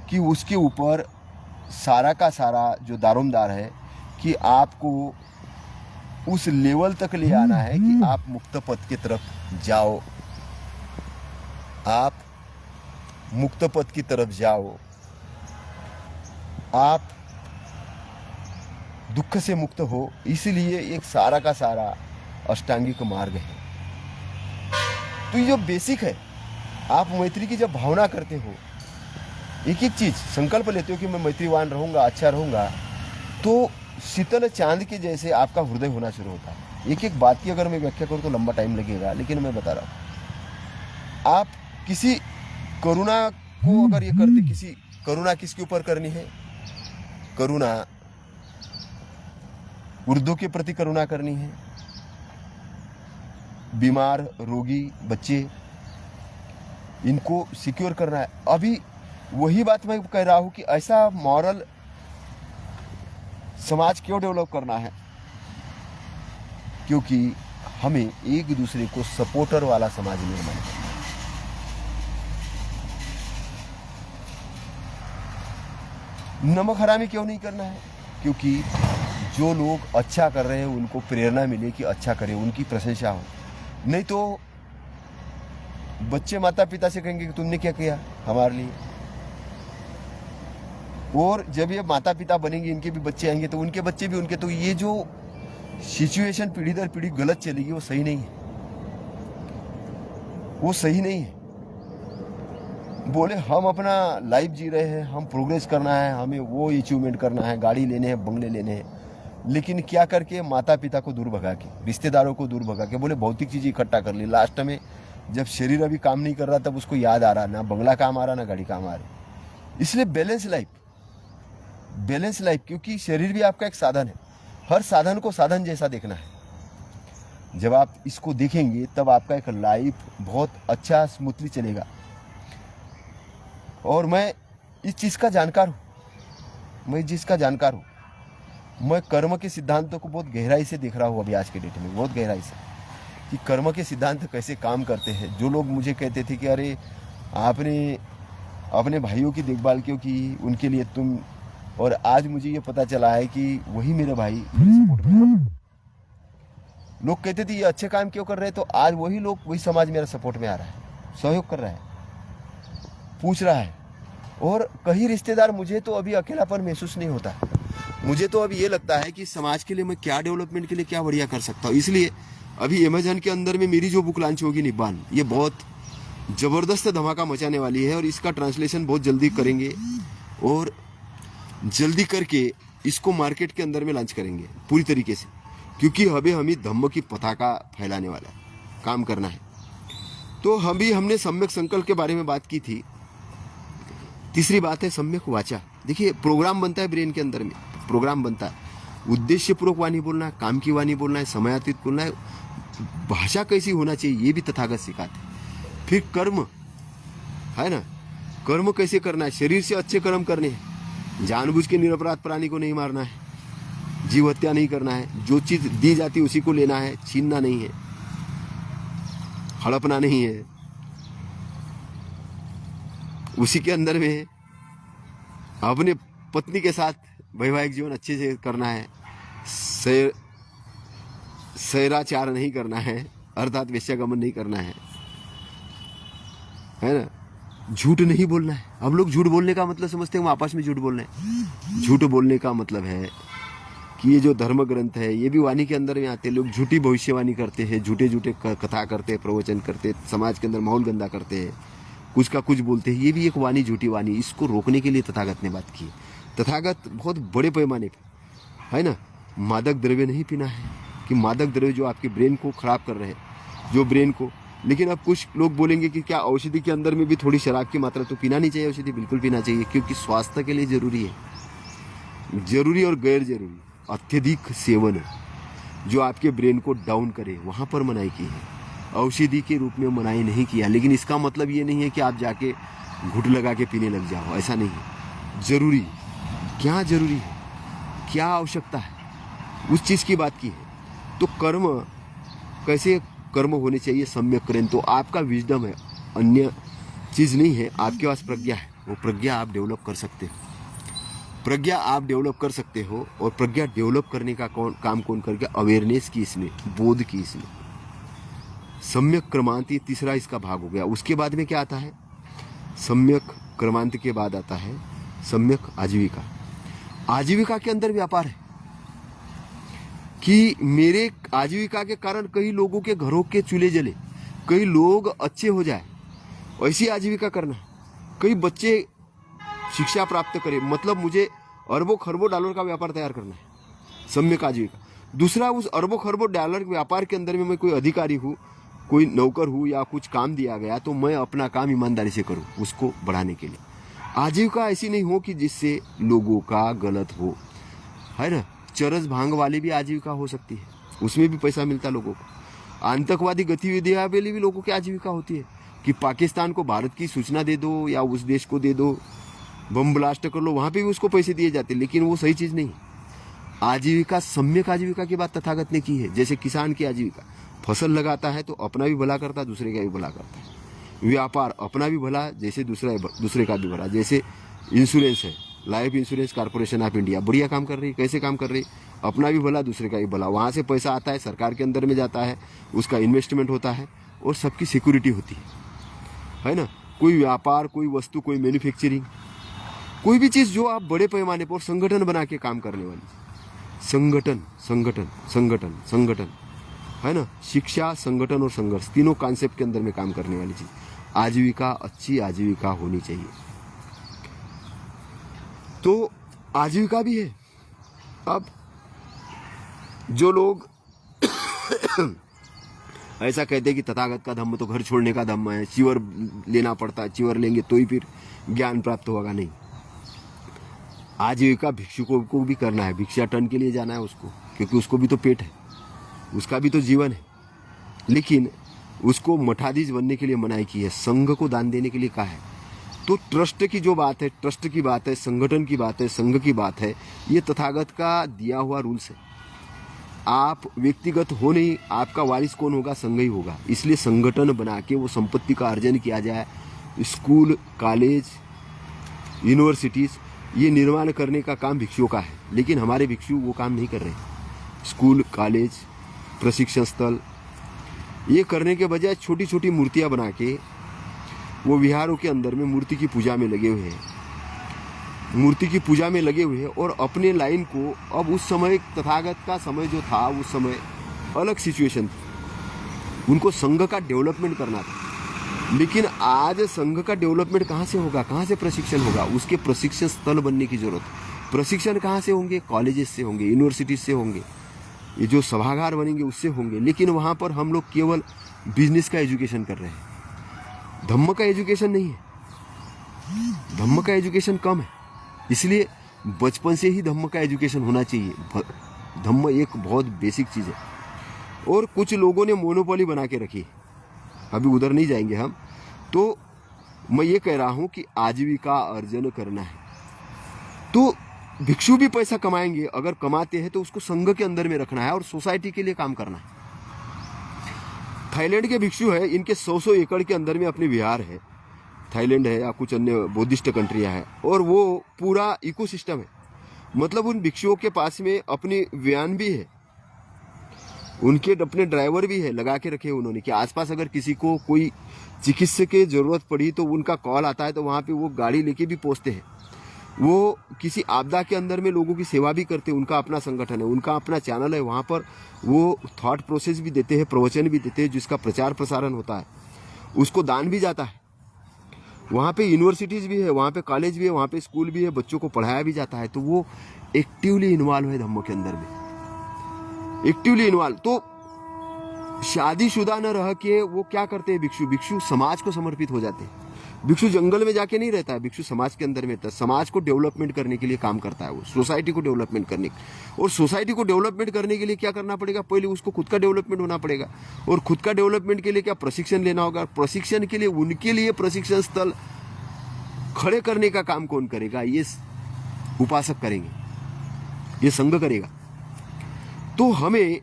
कि उसके ऊपर सारा का सारा जो दारोमदार है कि आपको उस लेवल तक ले आना है कि आप मुक्त पथ की तरफ जाओ, आप मुक्त पथ की तरफ जाओ, आप दुख से मुक्त हो। इसलिए एक सारा का सारा अष्टांगिक मार्ग है। तो ये जो बेसिक है, आप मैत्री की जब भावना करते हो, एक एक चीज संकल्प लेते हो कि मैं मैत्रीवान रहूंगा, अच्छा रहूंगा, तो शीतल चांद के जैसे आपका हृदय होना शुरू होता है। एक एक बात की अगर मैं व्याख्या करूं तो लंबा टाइम लगेगा, लेकिन मैं बता रहा हूं, आप किसी करुणा को अगर ये करते, किसी करुणा किसके ऊपर करनी है? करुणा वृद्धों के प्रति करुणा करनी है, बीमार रोगी बच्चे, इनको सिक्योर करना है। अभी वही बात मैं कह रहा हूं कि ऐसा मॉरल समाज क्यों डेवलप करना है? क्योंकि हमें एक दूसरे को सपोर्टर वाला समाज निर्माण करना है। नमक हरामी क्यों नहीं करना है? क्योंकि जो लोग अच्छा कर रहे हैं उनको प्रेरणा मिले कि अच्छा करें, उनकी प्रशंसा हो। नहीं तो बच्चे माता पिता से कहेंगे कि तुमने क्या किया हमारे लिए, और जब ये माता पिता बनेंगे, इनके भी बच्चे आएंगे तो उनके बच्चे भी उनके, तो ये जो सिचुएशन पीढ़ी दर पीढ़ी गलत चलेगी वो सही नहीं है, वो सही नहीं है। बोले हम अपना लाइफ जी रहे हैं, हम प्रोग्रेस करना है, हमें वो अचीवमेंट करना है, गाड़ी लेने हैं, बंगले लेने हैं, लेकिन क्या करके माता पिता को दूर भगा के, रिश्तेदारों को दूर भगा के, बोले भौतिक चीज़ इकट्ठा कर ली। लास्ट में जब शरीर अभी काम नहीं कर रहा तब उसको याद आ रहा, ना बंगला काम आ रहा ना गाड़ी काम आ रही। इसलिए बैलेंस लाइफ, क्योंकि शरीर भी आपका एक साधन है। हर साधन को साधन जैसा देखना है। जब आप इसको देखेंगे तब आपका एक लाइफ बहुत अच्छा स्मूथली चलेगा। और मैं इस चीज़ का जानकार हूँ, मैं कर्म के सिद्धांतों को बहुत गहराई से देख रहा हूँ अभी आज के डेट में, बहुत गहराई से, कि कर्म के सिद्धांत कैसे काम करते हैं। जो लोग मुझे कहते थे कि अरे आपने अपने भाइयों की देखभाल क्यों की, उनके लिए तुम, और आज मुझे ये पता चला है कि वही मेरे भाई मेरे सपोर्ट में। लोग कहते थे ये अच्छे काम क्यों कर रहे हैं, तो आज वही समाज मेरा सपोर्ट में आ रहा है, सहयोग कर रहा है, पूछ रहा है। और कई रिश्तेदार, मुझे तो अभी अकेलापन महसूस नहीं होता। मुझे तो अभी ये लगता है कि समाज के लिए मैं क्या डेवलपमेंट के लिए क्या बढ़िया कर सकता हूँ। इसलिए अभी अमेजन के अंदर में मेरी जो बुक लॉन्च होगी निब्बान, ये बहुत ज़बरदस्त धमाका मचाने वाली है और इसका ट्रांसलेशन बहुत जल्दी करेंगे और जल्दी करके इसको मार्केट के अंदर में लॉन्च करेंगे पूरी तरीके से, क्योंकि अभी हमें धम्म की पताका फैलाने वाला है, काम करना है। तो हमने सम्यक संकल्प के बारे में बात की थी। तीसरी बात है सम्यक वाचा। देखिए प्रोग्राम बनता है ब्रेन के अंदर में, प्रोग्राम बनता है, उद्देश्यपूर्वक वाणी बोलना है, काम की वाणी बोलना है, समयातीत बोलना है, भाषा कैसी होना चाहिए ये भी तथागत सिखाते हैं। फिर कर्म है ना, कर्म कैसे करना है, शरीर से अच्छे कर्म करने हैं, जानबूझ के निरपराध प्राणी को नहीं मारना है, जीव हत्या नहीं करना है, जो चीज दी जाती है उसी को लेना है, छीनना नहीं है, हड़पना नहीं है, उसी के अंदर में अपने पत्नी के साथ वैवाहिक जीवन अच्छे से करना है, सैराचार नहीं करना है, अर्थात वेश्यागमन नहीं करना है ना, झूठ नहीं बोलना है। अब लोग झूठ बोलने का मतलब समझते हैं हम आपस में झूठ बोल रहे हैं। झूठ बोलने का मतलब है कि ये जो धर्म ग्रंथ है ये भी वाणी के अंदर में आते हैं। लोग झूठी भविष्यवाणी करते हैं, झूठे कथा करते हैं, प्रवचन करते हैं, समाज के अंदर माहौल गंदा करते हैं, कुछ का कुछ बोलते हैं। ये भी एक वाणी, झूठी वाणी, इसको रोकने के लिए तथागत ने बात की। तथागत बहुत बड़े पैमाने पर है ना, मादक द्रव्य नहीं पीना है, कि मादक द्रव्य जो आपके ब्रेन को खराब कर रहे हैं, जो ब्रेन को। लेकिन अब कुछ लोग बोलेंगे कि क्या औषधि के अंदर में भी थोड़ी शराब की मात्रा तो पीना नहीं चाहिए? औषधि बिल्कुल पीना चाहिए, क्योंकि स्वास्थ्य के लिए जरूरी है। जरूरी और गैर जरूरी अत्यधिक सेवन जो आपके ब्रेन को डाउन करे, वहां पर मनाही की है। औषधि के रूप में मनाही नहीं किया, लेकिन इसका मतलब ये नहीं है कि आप जाके घुट लगा के पीने लग जाओ, ऐसा नहीं है। जरूरी क्या जरूरी है, क्या आवश्यकता है, उस चीज़ की बात की है। तो कर्म कैसे कर्म होने चाहिए, सम्यक करें। तो आपका विजडम है, अन्य चीज़ नहीं है, आपके पास प्रज्ञा है, वो प्रज्ञा आप डेवलप कर सकते हो, प्रज्ञा आप डेवलप कर सकते हो। और प्रज्ञा डेवलप करने का काम कौन करके, अवेयरनेस की, इसमें बोध की, इसमें सम्यक क्रमांत, ये तीसरा इसका भाग हो गया। उसके बाद में क्या आता है, सम्यक क्रमांत के बाद आता है सम्यक आजीविका। आजीविका के अंदर व्यापार है कि मेरे आजीविका के कारण कई लोगों के घरों के चूल्हे जले, कई लोग अच्छे हो जाए, ऐसी आजीविका करना। कई बच्चे शिक्षा प्राप्त करें, मतलब मुझे अरबों खरबों डॉलर का व्यापार तैयार करना है, सम्यक आजीविका। दूसरा, उस अरबों खरबों डॉलर के व्यापार के अंदर में मैं कोई अधिकारी हूँ, कोई नौकर हूँ, या कुछ काम दिया गया तो मैं अपना काम ईमानदारी से करूँ उसको बढ़ाने के लिए। आजीविका ऐसी नहीं हो कि जिससे लोगों का गलत हो, है ना। चरस भांग वाली भी आजीविका हो सकती है, उसमें भी पैसा मिलता लोगों को। आतंकवादी गतिविधियां वाली भी लोगों की आजीविका होती है कि पाकिस्तान को भारत की सूचना दे दो या उस देश को दे दो, बम ब्लास्ट कर लो, वहां पे भी उसको पैसे दिए जाते, लेकिन वो सही चीज नहीं। आजीविका, सम्यक आजीविका की बात तथागत ने की है। जैसे किसान की आजीविका, फसल लगाता है तो अपना भी भला करता है, दूसरे का भी भला करता है। व्यापार, अपना भी भला, जैसे दूसरे का भी भला। जैसे इंश्योरेंस है, life insurance corporation of India बढ़िया काम कर रही है। कैसे काम कर रही है, अपना भी भला, दूसरे का भी भला। वहाँ से पैसा आता है, सरकार के अंदर में जाता है, उसका इन्वेस्टमेंट होता है और सबकी सिक्योरिटी होती है ना। कोई व्यापार, कोई वस्तु, कोई मैन्युफैक्चरिंग, कोई भी चीज़ जो आप बड़े पैमाने पर संगठन बना के काम करने वाली, संगठन संगठन संगठन संगठन, है ना। शिक्षा, संगठन और संघर्ष, तीनों कॉन्सेप्ट के अंदर में काम करने वाली चीज आजीविका, अच्छी आजीविका होनी चाहिए। तो आजीविका भी है। अब जो लोग ऐसा कहते हैं कि तथागत का धम्म तो घर छोड़ने का धम्म है, चिवर लेना पड़ता है, चिवर लेंगे तो ही फिर ज्ञान प्राप्त होगा, नहीं। आजीविका भिक्षुकों को भी करना है, भिक्षाटन के लिए जाना है उसको, क्योंकि उसको भी तो पेट है, उसका भी तो जीवन है। लेकिन उसको मठाधीश बनने के लिए मनाही की है, संघ को दान देने के लिए कहा है। तो ट्रस्ट की जो बात है, ट्रस्ट की बात है, संगठन की बात है, संघ की बात है, ये तथागत का दिया हुआ रूल्स है। आप व्यक्तिगत हो नहीं, आपका वारिस कौन होगा, संघ ही होगा। इसलिए संगठन बना के वो संपत्ति का अर्जन किया जाए। स्कूल, कॉलेज, यूनिवर्सिटीज, ये निर्माण करने का काम भिक्षुओं का है, लेकिन हमारे भिक्षु वो काम नहीं कर रहे। स्कूल, कॉलेज, प्रशिक्षण स्थल, ये करने के बजाय छोटी छोटी मूर्तियां बना के वो विहारों के अंदर में मूर्ति की पूजा में लगे हुए हैं, मूर्ति की पूजा में लगे हुए हैं। और अपने लाइन को, अब उस समय तथागत का समय जो था, उस समय अलग सिचुएशन थी, उनको संघ का डेवलपमेंट करना था। लेकिन आज संघ का डेवलपमेंट कहाँ से होगा, कहाँ से प्रशिक्षण होगा, उसके प्रशिक्षण स्थल बनने की जरूरत है। प्रशिक्षण कहाँ से होंगे, कॉलेजेस से होंगे, यूनिवर्सिटीज से होंगे, ये जो सभागार बनेंगे उससे होंगे। लेकिन वहाँ पर हम लोग केवल बिजनेस का एजुकेशन कर रहे हैं, धम्म का एजुकेशन नहीं है, धम्म का एजुकेशन कम है। इसलिए बचपन से ही धम्म का एजुकेशन होना चाहिए। धम्म एक बहुत बेसिक चीज़ है। और कुछ लोगों ने मोनोपोली बना के रखी, अभी उधर नहीं जाएंगे हम। तो मैं ये कह रहा हूँ कि आजीविका अर्जन करना है तो भिक्षु भी पैसा कमाएंगे, अगर कमाते हैं तो उसको संघ के अंदर में रखना है और सोसाइटी के लिए काम करना है। थाईलैंड के भिक्षु है, इनके 100 एकड़ के अंदर में अपने विहार है, थाईलैंड है या कुछ अन्य बुद्धिस्ट कंट्रियां हैं, और वो पूरा इकोसिस्टम है। मतलब उन भिक्षुओं के पास में अपनी व्यान भी है, उनके अपने ड्राइवर भी है, लगा के रखे उन्होंने कि आसपास अगर किसी को कोई चिकित्सा की जरूरत पड़ी तो उनका कॉल आता है तो वहाँ पे वो गाड़ी लेके भी पहुँचते हैं। वो किसी आपदा के अंदर में लोगों की सेवा भी करते हैं, उनका अपना संगठन है, उनका अपना चैनल है, वहाँ पर वो थॉट प्रोसेस भी देते हैं, प्रवचन भी देते हैं, जिसका प्रचार प्रसारण होता है, उसको दान भी जाता है। वहाँ पे यूनिवर्सिटीज़ भी है, वहाँ पे कॉलेज भी है, वहाँ पे स्कूल भी है, बच्चों को पढ़ाया भी जाता है। तो वो एक्टिवली इन्वॉल्व है धम्म के अंदर में, एक्टिवली इन्वॉल्व। तो शादीशुदा न रह के वो क्या करते हैं भिक्षु, भिक्षु समाज को समर्पित हो जाते हैं। भिक्षु जंगल में जाके नहीं रहता है, भिक्षु समाज के अंदर में रहता है। समाज को डेवलपमेंट करने के लिए काम करता है वो, सोसाइटी को डेवलपमेंट करने। और सोसाइटी को डेवलपमेंट करने के लिए क्या करना पड़ेगा, पहले उसको खुद का डेवलपमेंट होना पड़ेगा। और खुद का डेवलपमेंट के लिए क्या प्रशिक्षण लेना होगा। प्रशिक्षण के लिए उनके लिए प्रशिक्षण स्थल खड़े करने का काम कौन करेगा, ये उपासक करेंगे, ये संघ करेगा। तो हमें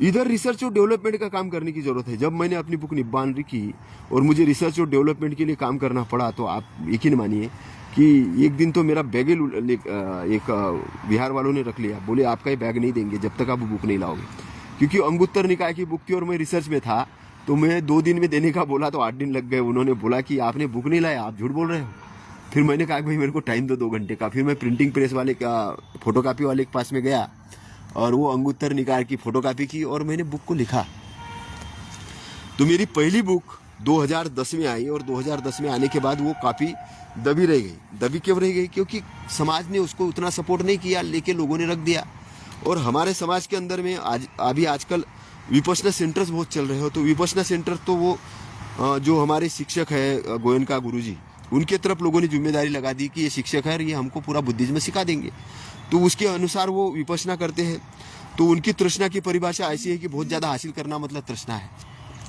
इधर रिसर्च और डेवलपमेंट का काम करने की जरूरत है। जब मैंने अपनी बुक निब्बान लिखी और मुझे रिसर्च और डेवलपमेंट के लिए काम करना पड़ा, तो आप यकीन मानिए कि एक दिन तो मेरा बैग एक बिहार वालों ने रख लिया। बोले आपका ये बैग नहीं देंगे जब तक आप बुक नहीं लाओगे, क्योंकि अंगुत्तर निकाय की बुक थी और मैं रिसर्च में था। तो मैं 2 दिन में देने का बोला तो 8 दिन लग गए। उन्होंने बोला कि आपने बुक नहीं लाया, आप झूठ बोल रहे हो। फिर मैंने कहा भाई मेरे को टाइम दो 2 घंटे का। फिर मैं प्रिंटिंग प्रेस वाले का फोटोकॉपी वाले के पास में गया और वो अंगुत्तर निकाय की फोटोकॉपी की और मैंने बुक को लिखा। तो मेरी पहली बुक 2010 में आई और 2010 में आने के बाद वो काफ़ी दबी रह गई। दबी क्यों रह गई, क्योंकि समाज ने उसको उतना सपोर्ट नहीं किया, लेके लोगों ने रख दिया। और हमारे समाज के अंदर में अभी आजकल विपश्यना सेंटर्स बहुत चल रहे हो। तो विपश्यना सेंटर तो वो जो हमारे शिक्षक है गोयनका गुरुजी, उनके तरफ लोगों ने जिम्मेदारी लगा दी कि ये शिक्षक है, ये हमको पूरा बुद्धिज्म सिखा देंगे। तो उसके अनुसार वो विपश्यना करते हैं। तो उनकी तृष्णा की परिभाषा ऐसी है कि बहुत ज़्यादा हासिल करना मतलब तृष्णा है,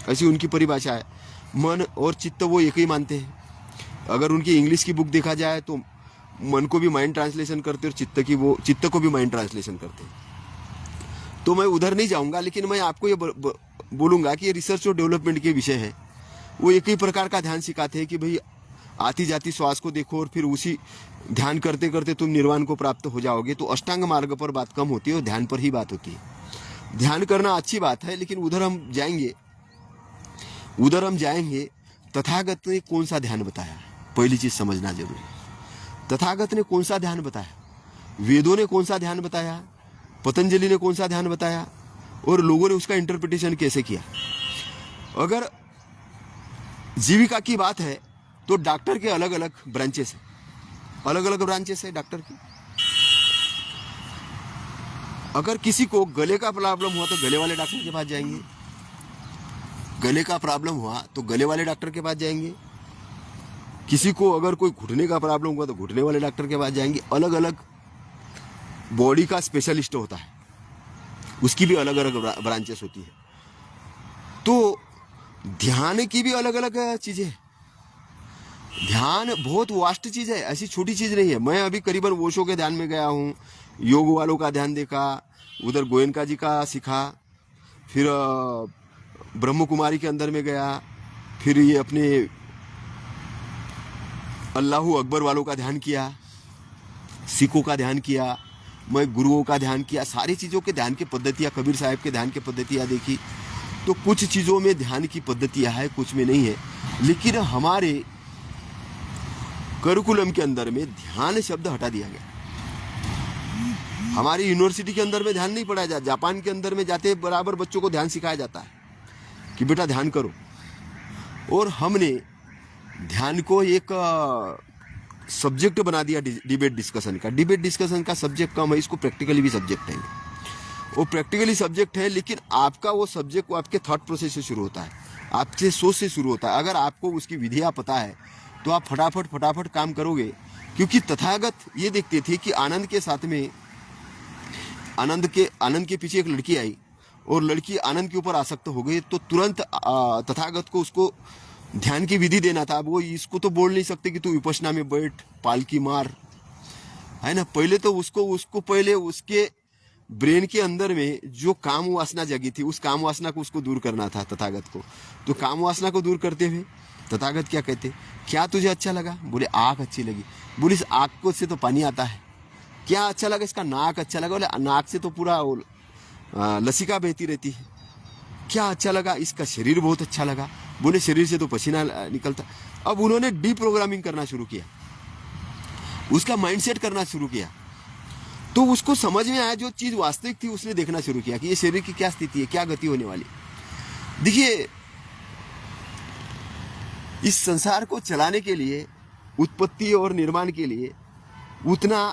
ऐसी उनकी परिभाषा है। मन और चित्त वो एक ही मानते हैं। अगर उनकी इंग्लिश की बुक देखा जाए तो मन को भी माइंड ट्रांसलेशन करते और चित्त को भी माइंड ट्रांसलेशन करते हैं। तो मैं उधर नहीं जाऊंगा, लेकिन मैं आपको ये बोलूँगा कि ये रिसर्च और डेवलपमेंट के विषय है। वो एक ही प्रकार का ध्यान सिखाते हैं कि भाई आती जाती श्वास को देखो और फिर उसी ध्यान करते करते तुम निर्वाण को प्राप्त हो जाओगे। तो अष्टांग मार्ग पर बात कम होती है और ध्यान पर ही बात होती है। ध्यान करना अच्छी बात है, लेकिन उधर हम जाएंगे तथागत ने कौन सा ध्यान बताया, पहली चीज समझना जरूरी है। तथागत ने कौन सा ध्यान बताया, वेदों ने कौन सा ध्यान बताया, पतंजलि ने कौन सा ध्यान बताया, और लोगों ने उसका इंटरप्रिटेशन कैसे किया। अगर जीविका की बात है तो डॉक्टर के अलग अलग ब्रांचेस है, अलग अलग ब्रांचेस है डॉक्टर की। अगर किसी को गले का प्रॉब्लम हुआ तो गले वाले डॉक्टर के पास जाएंगे, गले का प्रॉब्लम हुआ तो गले वाले डॉक्टर के पास जाएंगे। किसी को अगर कोई घुटने का प्रॉब्लम हुआ तो घुटने वाले डॉक्टर के पास जाएंगे। अलग अलग बॉडी का स्पेशलिस्ट होता है, उसकी भी अलग अलग ब्रांचेस होती है। तो ध्यान की भी अलग अलग चीजें हैं। ध्यान बहुत वास्ट चीज है, ऐसी छोटी चीज नहीं है। मैं अभी करीबन वोशो के ध्यान में गया हूँ, योग वालों का ध्यान देखा, उधर गोयनका जी का सीखा, फिर ब्रह्म कुमारी के अंदर में गया, फिर ये अपने अल्लाहू अकबर वालों का ध्यान किया, सिखों का ध्यान किया, मैं गुरुओं का ध्यान किया। सारी चीज़ों के ध्यान की पद्धतियाँ, कबीर साहब के ध्यान की पद्धतियाँ देखी। तो कुछ चीज़ों में ध्यान की पद्धतियाँ है, कुछ में नहीं है। लेकिन हमारे करिकुलम के अंदर में ध्यान शब्द हटा दिया गया। हमारी यूनिवर्सिटी के अंदर में ध्यान नहीं पढ़ाया जाता। जापान के अंदर में जाते बराबर बच्चों को ध्यान सिखाया जाता है कि बेटा ध्यान करो। और हमने ध्यान को एक सब्जेक्ट बना दिया डिबेट डिस्कशन का। डिबेट डिस्कशन का सब्जेक्ट कम है, इसको प्रैक्टिकली भी सब्जेक्ट है। वो प्रैक्टिकली सब्जेक्ट है, लेकिन आपका वो सब्जेक्ट वो आपके थॉट प्रोसेस से शुरू होता है, आपके सोच से शुरू होता है। अगर आपको उसकी विधियाँ पता है तो आप फटाफट काम करोगे। क्योंकि तथागत ये देखते थे कि आनंद के साथ में आनंद के पीछे एक लड़की आई और लड़की आनंद के ऊपर आसक्त हो गई। तो तुरंत तथागत को उसको ध्यान की विधि देना था। वो इसको तो बोल नहीं सकते कि तू विपश्यना में बैठ, पालकी मार, है ना। पहले तो उसको पहले उसके ब्रेन के अंदर में जो काम वासना जगी थी, उस काम वासना को उसको दूर करना था तथागत को। तो काम वासना को दूर करते हुए तथागत क्या कहते, क्या तुझे अच्छा लगा? बोले आँख अच्छी लगी। बोले इस आँख को से तो पानी आता है। क्या अच्छा लगा? इसका नाक अच्छा लगा। बोले नाक से तो पूरा लसिका बहती रहती है। क्या अच्छा लगा? इसका शरीर बहुत अच्छा लगा। बोले शरीर से तो पसीना निकलता। अब उन्होंने डीप्रोग्रामिंग करना शुरू किया, उसका माइंडसेट करना शुरू किया। तो उसको समझ में आया जो चीज वास्तविक थी, उसने देखना शुरू किया कि ये शरीर की क्या स्थिति है, क्या गति होने वाली। देखिए, इस संसार को चलाने के लिए, उत्पत्ति और निर्माण के लिए उतना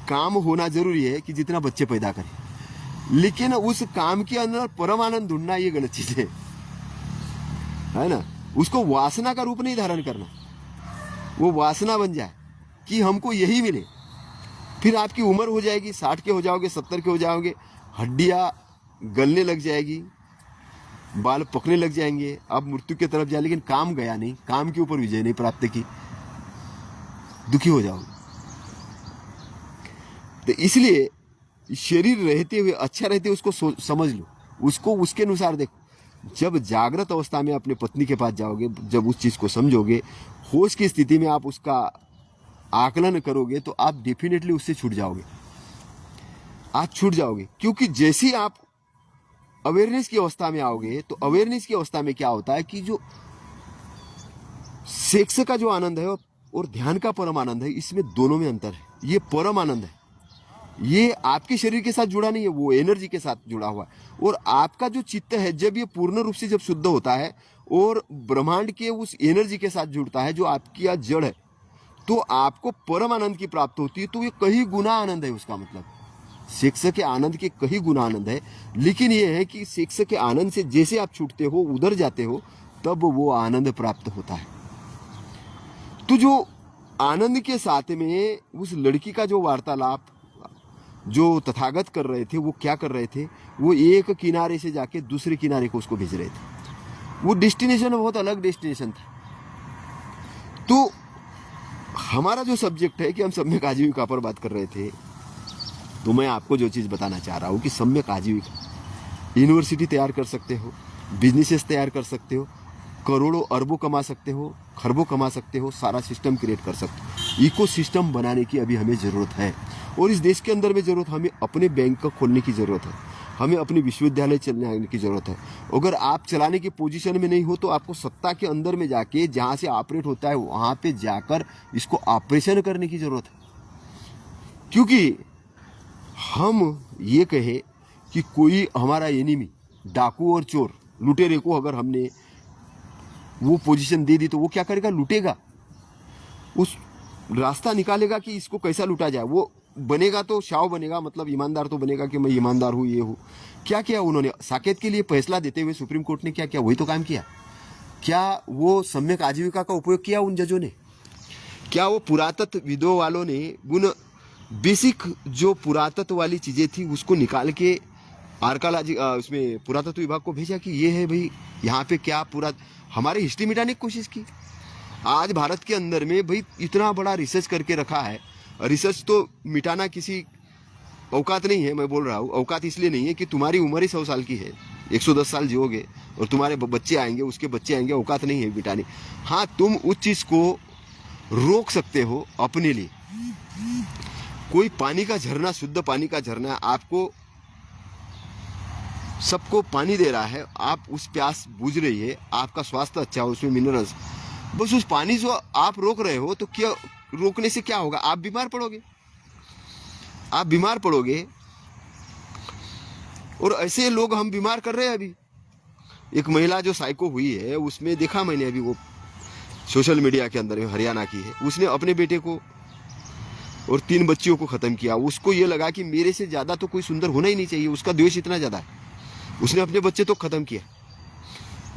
काम होना जरूरी है कि जितना बच्चे पैदा करें। लेकिन उस काम के अंदर परम आनंद ढूंढना ये गलत चीज है ना। उसको वासना का रूप नहीं धारण करना, वो वासना बन जाए कि हमको यही मिले। फिर आपकी उम्र हो जाएगी, 60 के हो जाओगे, 70 के हो जाओगे, हड्डियाँ गलने लग जाएगी, बाल पकने लग जाएंगे, आप मृत्यु की तरफ जाए, लेकिन काम गया नहीं, काम के ऊपर विजय नहीं प्राप्त की, दुखी हो जाओगे। तो इसलिए शरीर रहते हुए, अच्छा रहते हुए उसको समझ लो, उसको उसके अनुसार देखो। जब जागृत अवस्था में अपने पत्नी के पास जाओगे, जब उस चीज को समझोगे, होश की स्थिति में आप उसका आकलन करोगे, तो आप डेफिनेटली उससे छूट जाओगे, आप छूट जाओगे। क्योंकि जैसे ही आप अवेयरनेस की अवस्था में आओगे, तो अवेयरनेस की अवस्था में क्या होता है कि जो सेक्स का जो आनंद है और ध्यान का परम आनंद है, इसमें दोनों में अंतर है। ये परम आनंद है, ये आपके शरीर के साथ जुड़ा नहीं है, वो एनर्जी के साथ जुड़ा हुआ है। और आपका जो चित्त है, जब ये पूर्ण रूप से जब शुद्ध होता है और ब्रह्मांड के उस एनर्जी के साथ जुड़ता है जो आपकी आज जड़ है, तो आपको परम आनंद की प्राप्त होती है। तो ये कई गुना आनंद है, उसका मतलब सेक्स के आनंद के कई गुना आनंद है। लेकिन ये है कि सेक्स के आनंद से जैसे आप छूटते हो, उधर जाते हो, तब वो आनंद प्राप्त होता है। तो जो आनंद के साथ में उस लड़की का जो वार्तालाप जो तथागत कर रहे थे, वो क्या कर रहे थे, वो एक किनारे से जाके दूसरे किनारे को उसको भेज रहे थे। वो डेस्टिनेशन बहुत अलग डेस्टिनेशन था। तो हमारा जो सब्जेक्ट है कि हम सम्यक आजीविका पर बात कर रहे थे, तो मैं आपको जो चीज़ बताना चाह रहा हूँ कि सम्यक आजीविका, यूनिवर्सिटी तैयार कर सकते हो, बिजनेसेस तैयार कर सकते हो, करोड़ों अरबों कमा सकते हो, खरबों कमा सकते हो, सारा सिस्टम क्रिएट कर सकते हो। इको सिस्टम बनाने की अभी हमें ज़रूरत है, और इस देश के अंदर में ज़रूरत, हमें अपने बैंक खोलने की ज़रूरत है, हमें अपनी विश्वविद्यालय चलने आने की ज़रूरत है। अगर आप चलाने की पोजीशन में नहीं हो, तो आपको सत्ता के अंदर में जाके, जहाँ से ऑपरेट होता है वहाँ पे जाकर इसको ऑपरेशन करने की ज़रूरत है। क्योंकि हम ये कहे कि कोई हमारा एनिमी, डाकू और चोर, लुटेरे को अगर हमने वो पोजीशन दे दी, तो वो क्या करेगा, लूटेगा, उस रास्ता निकालेगा कि इसको कैसा लूटा जाए। वो बनेगा तो शाव बनेगा, मतलब ईमानदार तो बनेगा कि मैं ईमानदार हूँ, ये हूँ। क्या किया उन्होंने साकेत के लिए फैसला देते हुए सुप्रीम कोर्ट ने, क्या किया, वही तो काम किया। क्या वो सम्यक आजीविका का उपयोग किया उन जजों ने? क्या वो पुरातत्व विदों वालों ने उन बेसिक जो पुरातत्व वाली चीज़ें थी उसको निकाल के आर्कियोलॉजी उसमें पुरातत्व विभाग को भेजा कि ये है भाई, यहाँ पे क्या पूरा हमारी हिस्ट्री मिटाने की कोशिश की? आज भारत के अंदर में भाई इतना बड़ा रिसर्च करके रखा है। रिसर्च तो मिटाना किसी औकात नहीं है। मैं बोल रहा हूँ औकात इसलिए नहीं है कि तुम्हारी उम्र ही 100 साल की है, 110 साल जियोगे और तुम्हारे बच्चे आएंगे, उसके बच्चे आएंगे, औकात नहीं है मिटाने। हाँ, तुम उस चीज़ को रोक सकते हो अपने लिए। कोई पानी का झरना, शुद्ध पानी का झरना, आपको सबको पानी दे रहा है, आप उस प्यास बुझ रही है, आपका स्वास्थ्य अच्छा हो, उसमें मिनरल्स, बस उस पानी को आप रोक रहे हो, तो क्या रोकने से क्या होगा? आप बीमार पड़ोगे, आप बीमार पड़ोगे। और ऐसे लोग हम बीमार कर रहे हैं। अभी एक महिला जो साइको हुई है, उसमें देखा मैंने अभी, वो सोशल मीडिया के अंदर, हरियाणा की है, उसने अपने बेटे को और 3 बच्चियों को खत्म किया। उसको ये लगा कि मेरे से ज्यादा तो कोई सुंदर होना ही नहीं चाहिए, उसका द्वेष इतना ज्यादा है, उसने अपने बच्चे तो खत्म किया।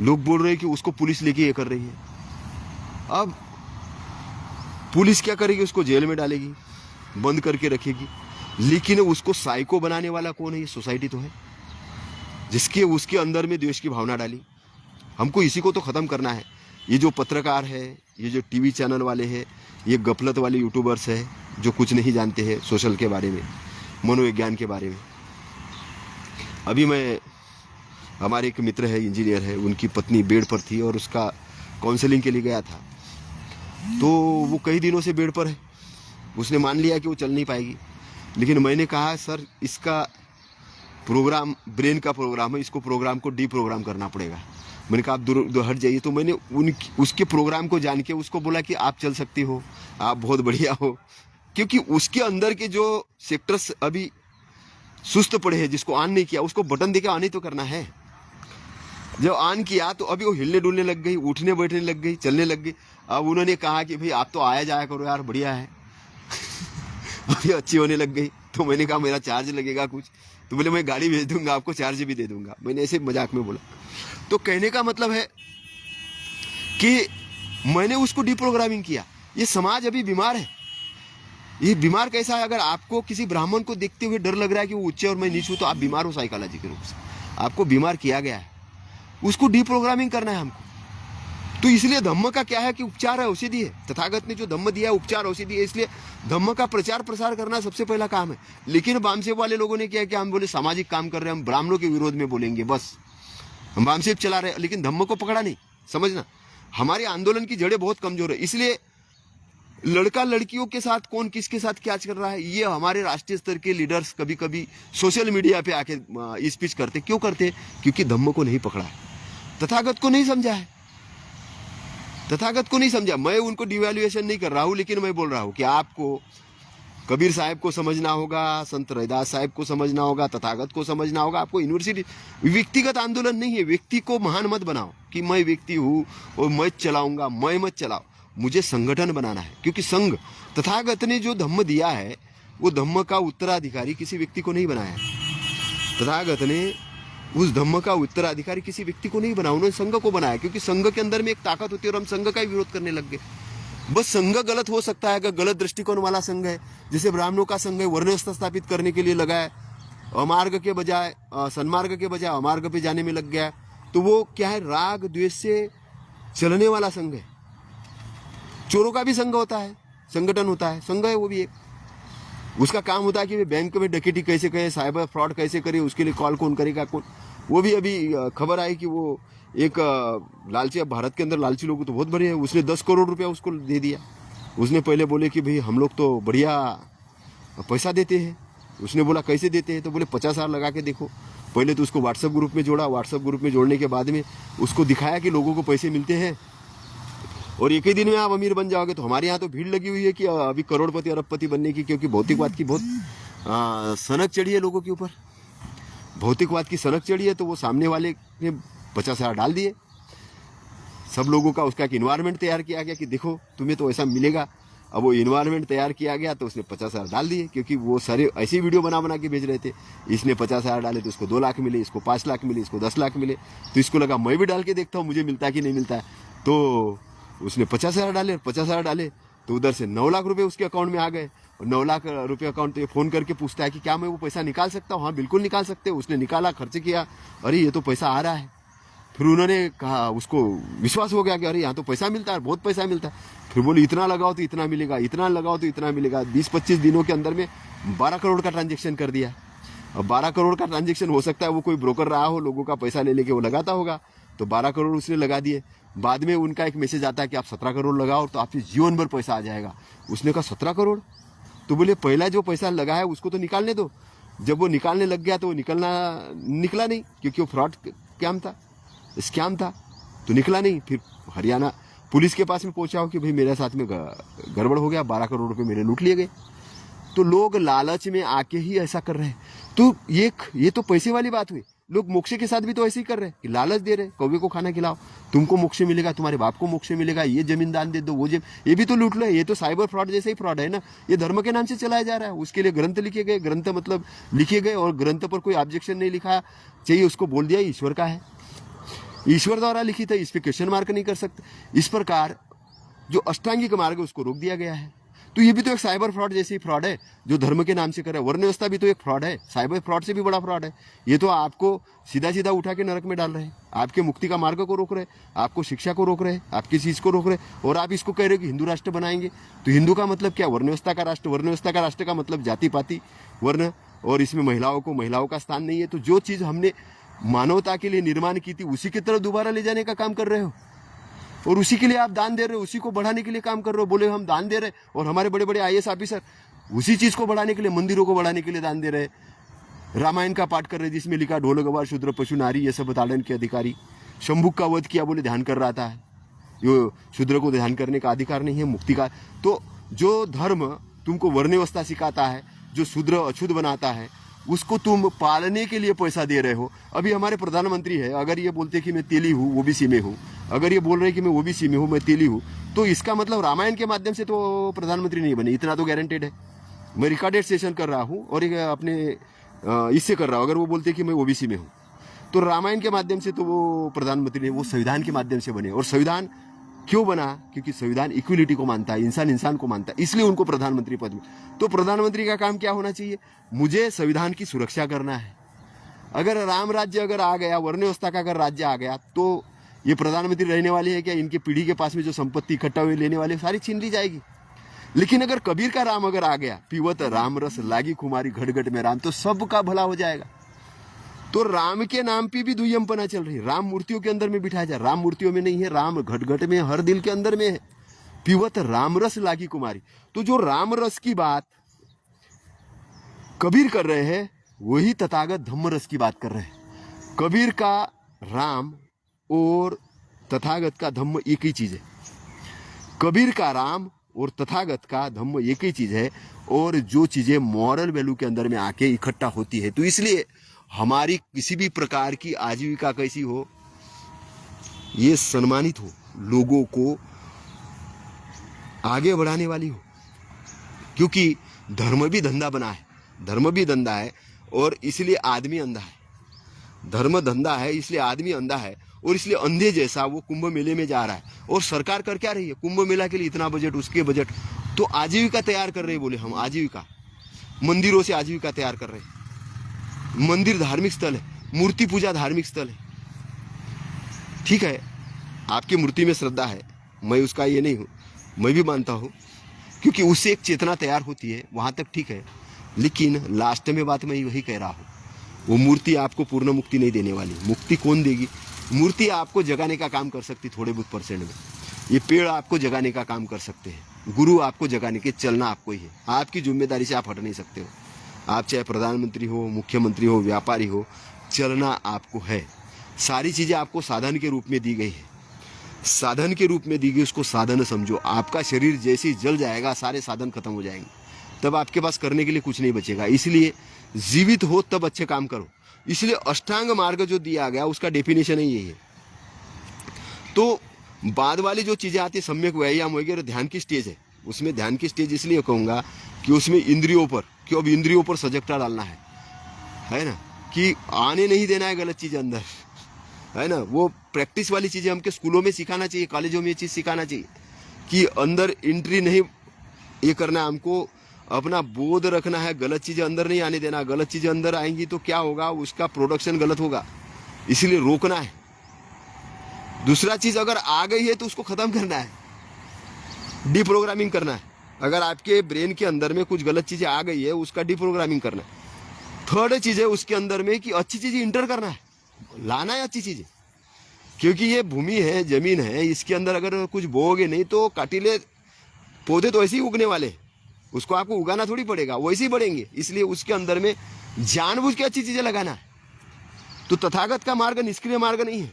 लोग बोल रहे हैं कि उसको पुलिस लेके ये कर रही है। अब पुलिस क्या करेगी? उसको जेल में डालेगी, बंद करके रखेगी। लेकिन उसको साइको बनाने वाला कौन है? ये सोसाइटी तो है, जिसके उसके अंदर में द्वेष की भावना डाली। हमको इसी को तो खत्म करना है। ये जो पत्रकार है, ये जो टीवी चैनल वाले हैं, ये गफलत वाले यूट्यूबर्स है जो कुछ नहीं जानते हैं सोशल के बारे में, मनोविज्ञान के बारे में। अभी मैं, हमारे एक मित्र है, इंजीनियर है, उनकी पत्नी बेड पर थी और उसका काउंसलिंग के लिए गया था, तो वो कई दिनों से बेड पर है। उसने मान लिया कि वो चल नहीं पाएगी। लेकिन मैंने कहा सर, इसका प्रोग्राम ब्रेन का प्रोग्राम है, इसको प्रोग्राम को डीप्रोग्राम करना पड़ेगा। मैंने कहा आप दूर हट जाइए। तो मैंने उसके प्रोग्राम को जान के उसको बोला कि आप चल सकती हो, आप बहुत बढ़िया हो, क्योंकि उसके अंदर के जो सेक्टर्स अभी सुस्त पड़े हैं, जिसको ऑन नहीं किया, उसको बटन देके ऑन ही तो करना है। जब ऑन किया तो अभी वो हिलने डुलने लग गई, उठने बैठने लग गई, चलने लग गई। अब उन्होंने कहा कि भाई आप तो आया जाया करो यार, बढ़िया है। अभी अच्छी होने लग गई। तो मैंने कहा मेरा चार्ज लगेगा कुछ? तो बोले मैं गाड़ी भेज दूंगा, आपको चार्ज भी दे दूंगा। मैंने ऐसे मजाक में बोला। तो कहने का मतलब है कि मैंने उसको डिप्रोग्रामिंग किया। ये समाज अभी बीमार है। ये बीमार कैसा है? अगर आपको किसी ब्राह्मण को देखते हुए डर लग रहा है कि वो उच्च और मैं नीच हूं, तो आप बीमार हो साइकोलॉजी के रूप से। आपको बीमार किया गया है, उसको डिप्रोग्रामिंग करना है हमको। तो इसलिए धम्म का क्या है कि उपचार है, औषधि है। तथागत ने जो धम्म दिया है उपचार औषधि है, इसलिए धम्म का प्रचार प्रसार करना सबसे पहला काम है। लेकिन वामसेव वाले लोगों ने क्या किया, हम बोले सामाजिक काम कर रहे हैं, हम ब्राह्मणों के विरोध में बोलेंगे, बस हम वामसेव चला रहे हैं, लेकिन धम्म को पकड़ा नहीं। समझना, हमारे आंदोलन की जड़ें बहुत कमजोर है। इसलिए लड़का लड़कियों के साथ कौन किसके साथ क्या कर रहा है, ये हमारे राष्ट्रीय स्तर के लीडर्स कभी कभी सोशल मीडिया पे आके स्पीच करते। क्यों करते? क्योंकि धम्म को नहीं पकड़ा है, तथागत को नहीं समझा है, तथागत को नहीं समझा। मैं उनको डिवैल्यूएशन नहीं कर रहा हूं, लेकिन मैं बोल रहा हूं कि आपको कबीर साहब को समझना होगा, संत रैदास साहब को समझना होगा, तथागत को समझना होगा। आपको यूनिवर्सिटी व्यक्तिगत आंदोलन नहीं है। व्यक्ति को महान मत बनाओ कि मैं व्यक्ति हूं और मैं चलाऊंगा, मैं मत चलाओ। मुझे संगठन बनाना है, क्योंकि संघ, तथागत ने जो धम्म दिया है वो धम्म का उत्तराधिकारी किसी व्यक्ति को नहीं बनाया है। तथागत ने उस धम्म का उत्तराधिकारी किसी व्यक्ति को नहीं बनाया, उन्होंने संघ को बनाया। क्योंकि संघ के अंदर में एक ताकत होती है और हम संघ का ही विरोध करने लग गए। बस संघ गलत हो सकता है अगर गलत दृष्टिकोण वाला संघ है। जैसे ब्राह्मणों का संघ है, वर्ण व्यवस्था स्थापित करने के लिए लगा है, अमार्ग के बजाय सन्मार्ग के बजाय अमार्ग पे जाने में लग गया है। तो वो क्या है, राग द्वेष से चलने वाला संघ है। चोरों का भी संघ होता है, संगठन होता है, संघ है वो भी एक। उसका काम होता है कि बैंक में डकैती कैसे करे, साइबर फ्रॉड कैसे करे, उसके लिए कॉल कौन करेगा कौन। वो भी अभी खबर आई कि वो एक लालची, अब भारत के अंदर लालची लोग तो बहुत बड़े हैं, उसने 10 करोड़ रुपया उसको दे दिया। उसने पहले बोले कि भाई हम लोग तो बढ़िया पैसा देते हैं। उसने बोला कैसे देते हैं, तो बोले 50,000 लगा के देखो। पहले तो उसको व्हाट्सएप ग्रुप में जोड़ा, व्हाट्सएप ग्रुप में जोड़ने के बाद में उसको दिखाया कि लोगों को पैसे मिलते हैं और एक ही दिन में आप अमीर बन जाओगे। तो हमारे यहाँ तो भीड़ लगी हुई है कि अभी करोड़पति अरबपति बनने की, क्योंकि भौतिकवाद की बहुत सनक चढ़ी है लोगों के ऊपर। भौतिकवाद की सनक चढ़ी है, तो वो सामने वाले ने 50,000 डाल दिए। सब लोगों का उसका एक इन्वायरमेंट तैयार किया गया कि देखो तुम्हें तो ऐसा मिलेगा। अब वो इन्वायरमेंट तैयार किया गया तो उसने 50,000 डाल दिए, क्योंकि वो सारे ऐसी वीडियो बना के भेज रहे थे। इसने 50,000 डाले तो इसको 2 लाख मिले, इसको 5 लाख मिले, इसको 10 लाख मिले। तो इसको लगा मैं भी डाल के देखता हूँ मुझे मिलता है कि नहीं मिलता है। तो उसने 50,000 डाले, 50,000 डाले तो उधर से 9 लाख रुपए उसके अकाउंट में आ गए। और 9 लाख रुपए अकाउंट, तो फोन करके पूछता है कि क्या मैं वो पैसा निकाल सकता हूँ? हाँ बिल्कुल निकाल सकते हो। उसने निकाला, खर्च किया, अरे ये तो पैसा आ रहा है। फिर उन्होंने कहा, उसको विश्वास हो गया कि अरे यहाँ तो पैसा मिलता है, बहुत पैसा मिलता है। फिर बोले इतना लगाओ तो इतना मिलेगा, इतना लगाओ तो इतना मिलेगा। 20-25 दिनों के अंदर में 12 करोड़ का ट्रांजेक्शन कर दिया। अब 12 करोड़ का ट्रांजेक्शन, हो सकता है वो कोई ब्रोकर रहा हो, लोगों का पैसा ले लेके वो लगाता होगा। तो 12 करोड़ उसने लगा दिए। बाद में उनका एक मैसेज आता है कि आप 17 करोड़ लगाओ तो आपके जीवन भर पैसा आ जाएगा। उसने कहा 17 करोड़? तो बोले पहला जो पैसा लगा है उसको तो निकालने दो। जब वो निकालने लग गया तो वो निकला नहीं, क्योंकि वो फ्रॉड स्कैम था, तो निकला नहीं। फिर हरियाणा पुलिस के पास में पहुंचा हो कि भाई मेरे साथ में गड़बड़ हो गया, 12 करोड़ रुपए मेरे लूट लिए गए। तो लोग लालच में आके ही ऐसा कर रहे हैं। तो ये तो पैसे वाली बात हुई। लोग मोक्ष के साथ भी तो ऐसे ही कर रहे हैं कि लालच दे रहे, कौवे को खाना खिलाओ, तुमको मोक्ष मिलेगा, तुम्हारे बाप को मोक्ष मिलेगा, ये जमीन दान दे दो, वो ये भी तो लूट लो। ये तो साइबर फ्रॉड जैसे ही फ्रॉड है ना। ये धर्म के नाम से चलाया जा रहा है। उसके लिए ग्रंथ लिखे गए, ग्रंथ मतलब लिखे गए, और ग्रंथ पर कोई ऑब्जेक्शन नहीं लिखा चाहिए, उसको बोल दिया ईश्वर का है, ईश्वर द्वारा लिखित है, इस पर क्वेश्चन मार्क नहीं कर सकते। इस प्रकार जो अष्टांगिक मार्ग है उसको रोक दिया गया है। तो ये भी तो एक साइबर फ्रॉड जैसी फ्रॉड है जो धर्म के नाम से करे। वर्ण व्यवस्था भी तो एक फ्रॉड है, साइबर फ्रॉड से भी बड़ा फ्रॉड है। ये तो आपको सीधा सीधा उठा के नरक में डाल रहे हैं, आपके मुक्ति का मार्ग को रोक रहे, आपको शिक्षा को रोक रहे, आपकी चीज को रोक रहे, और आप इसको कह रहे हो कि हिंदू राष्ट्र बनाएंगे। तो हिंदू का मतलब क्या? वर्ण व्यवस्था का राष्ट्र। वर्ण व्यवस्था का राष्ट्र का मतलब जाति पाति वर्ण, और इसमें महिलाओं का स्थान नहीं है। तो जो चीज हमने मानवता के लिए निर्माण की थी उसी की तरफ दोबारा ले जाने का काम कर रहे हो, और उसी के लिए आप दान दे रहे हो, उसी को बढ़ाने के लिए काम कर रहे हो। बोले हम दान दे रहे, और हमारे बड़े बड़े IAS ऑफिसर उसी चीज को बढ़ाने के लिए, मंदिरों को बढ़ाने के लिए दान दे रहे। रामायण का पाठ कर रहे जिसमें लिखा ढोल गवार शूद्र पशु नारी ये सब ताड़न के अधिकारी। शंभुक का वध किया, बोले ध्यान कर रहा था। ये शूद्र को ध्यान करने का अधिकार नहीं है, मुक्ति का। तो जो धर्म तुमको वर्ण व्यवस्था सिखाता है, जो शूद्र अछूत बनाता है, उसको तुम पालने के लिए पैसा दे रहे हो। अभी हमारे प्रधानमंत्री है, अगर ये बोलते कि मैं तेली हूँ, ओबीसी में हूँ, अगर ये बोल रहे कि मैं ओबीसी में हूँ, मैं तेली हूँ, तो इसका मतलब रामायण के माध्यम से तो प्रधानमंत्री नहीं बने, इतना तो गारंटेड है। मैं रिकॉर्डेड सेशन कर रहा हूँ और एक अपने इससे कर रहा हूँ। अगर वो बोलते कि मैं ओबीसी में हूँ, तो रामायण के माध्यम से तो वो प्रधानमंत्री नहीं, वो संविधान के माध्यम से बने। और संविधान क्यों बना? क्योंकि संविधान इक्वलिटी को मानता है, इंसान इंसान को मानता है, इसलिए उनको प्रधानमंत्री पद में। तो प्रधानमंत्री का काम क्या होना चाहिए? मुझे संविधान की सुरक्षा करना है। अगर राम राज्य अगर आ गया, वर्ण व्यवस्था का अगर राज्य आ गया, तो ये प्रधानमंत्री रहने वाले हैं क्या? इनके पीढ़ी के पास में जो संपत्ति इकट्ठा हुई लेने वाले सारी छीन ली जाएगी। लेकिन अगर कबीर का राम अगर आ गया, पीवत राम रस लागी कुमारी घट घट में राम, तो सबका भला हो जाएगा। तो राम के नाम पे भी दुय्यमपना चल रही है। राम मूर्तियों के अंदर में बिठाया जाए, राम मूर्तियों में नहीं है, राम घट घट में, हर दिल के अंदर में है। पीवत राम रस लागी कुमारी, तो जो राम रस की बात कबीर कर रहे हैं, वही तथागत धम्म रस की बात कर रहे हैं। कबीर का राम और तथागत का धम्म एक ही चीज है। कबीर का राम और तथागत का धम्म एक ही चीज है। और जो चीजें मॉरल वैल्यू के अंदर में आके इकट्ठा होती है, तो इसलिए हमारी किसी भी प्रकार की आजीविका कैसी हो, ये सम्मानित हो, लोगों को आगे बढ़ाने वाली हो। क्योंकि धर्म भी धंधा बना है, धर्म भी धंधा है, और इसलिए आदमी अंधा है। धर्म धंधा है, इसलिए आदमी अंधा है, और इसलिए अंधे जैसा वो कुंभ मेले में जा रहा है। और सरकार कर क्या रही है? कुंभ मेला के लिए इतना बजट, उसके बजट, तो आजीविका तैयार कर रहे हैं। बोले हम आजीविका, मंदिरों से आजीविका तैयार कर रहे हैं। मंदिर धार्मिक स्थल है, मूर्ति पूजा धार्मिक स्थल है। ठीक है, आपकी मूर्ति में श्रद्धा है, मैं उसका ये नहीं हूँ, मैं भी मानता हूँ, क्योंकि उससे एक चेतना तैयार होती है, वहाँ तक ठीक है। लेकिन लास्ट में बात मैं वही कह रहा हूँ, वो मूर्ति आपको पूर्ण मुक्ति नहीं देने वाली। मुक्ति कौन देगी? मूर्ति आपको जगाने का काम कर सकती थोड़े बहुत परसेंट में। ये पेड़ आपको जगाने का काम कर सकते हैं, गुरु आपको जगाने के, चलना आपको ही है। आपकी जिम्मेदारी से आप हट नहीं सकते हो। आप चाहे प्रधानमंत्री हो, मुख्यमंत्री हो, व्यापारी हो, चलना आपको है। सारी चीज़ें आपको साधन के रूप में दी गई है, साधन के रूप में दी गई, उसको साधन समझो। आपका शरीर जैसे ही जल जाएगा, सारे साधन खत्म हो जाएंगे, तब आपके पास करने के लिए कुछ नहीं बचेगा। इसलिए जीवित हो तब अच्छे काम करो। इसलिए अष्टांग मार्ग जो दिया गया, उसका डेफिनेशन ही यही है। तो बाद वाली जो चीज़ें आती है, सम्यक व्यायाम वगैरह, ध्यान की स्टेज है। उसमें ध्यान की स्टेज इसलिए कहूँगा कि उसमें इंद्रियों पर, क्यों अब इंद्रियों पर सजगता डालना है ना, कि आने नहीं देना है गलत चीज़ अंदर, है ना। वो प्रैक्टिस वाली चीज़ें हमके स्कूलों में सिखाना चाहिए, कॉलेजों में ये चीज़ सिखाना चाहिए कि अंदर एंट्री नहीं ये करना, हमको अपना बोध रखना है, गलत चीज़ें अंदर नहीं आने देना। गलत चीज़ें अंदर आएंगी तो क्या होगा? उसका प्रोडक्शन गलत होगा, इसलिए रोकना है। दूसरा चीज़ अगर आ गई है तो उसको ख़त्म करना है, डीप्रोग्रामिंग करना है। अगर आपके ब्रेन के अंदर में कुछ गलत चीज़ें आ गई है, उसका डीप्रोग्रामिंग करना है। थर्ड चीज़ है उसके अंदर में कि अच्छी चीज़ें इंटर करना है, लाना है अच्छी चीज़ें। क्योंकि ये भूमि है, जमीन है, इसके अंदर अगर कुछ बोओगे नहीं तो काटिले पौधे तो ऐसे ही उगने वाले, उसको आपको उगाना थोड़ी पड़ेगा, वैसे ही बढ़ेंगे। इसलिए उसके अंदर में जानबूझ के अच्छी चीज़ें लगाना है। तो तथागत का मार्ग निष्क्रिय मार्ग नहीं है।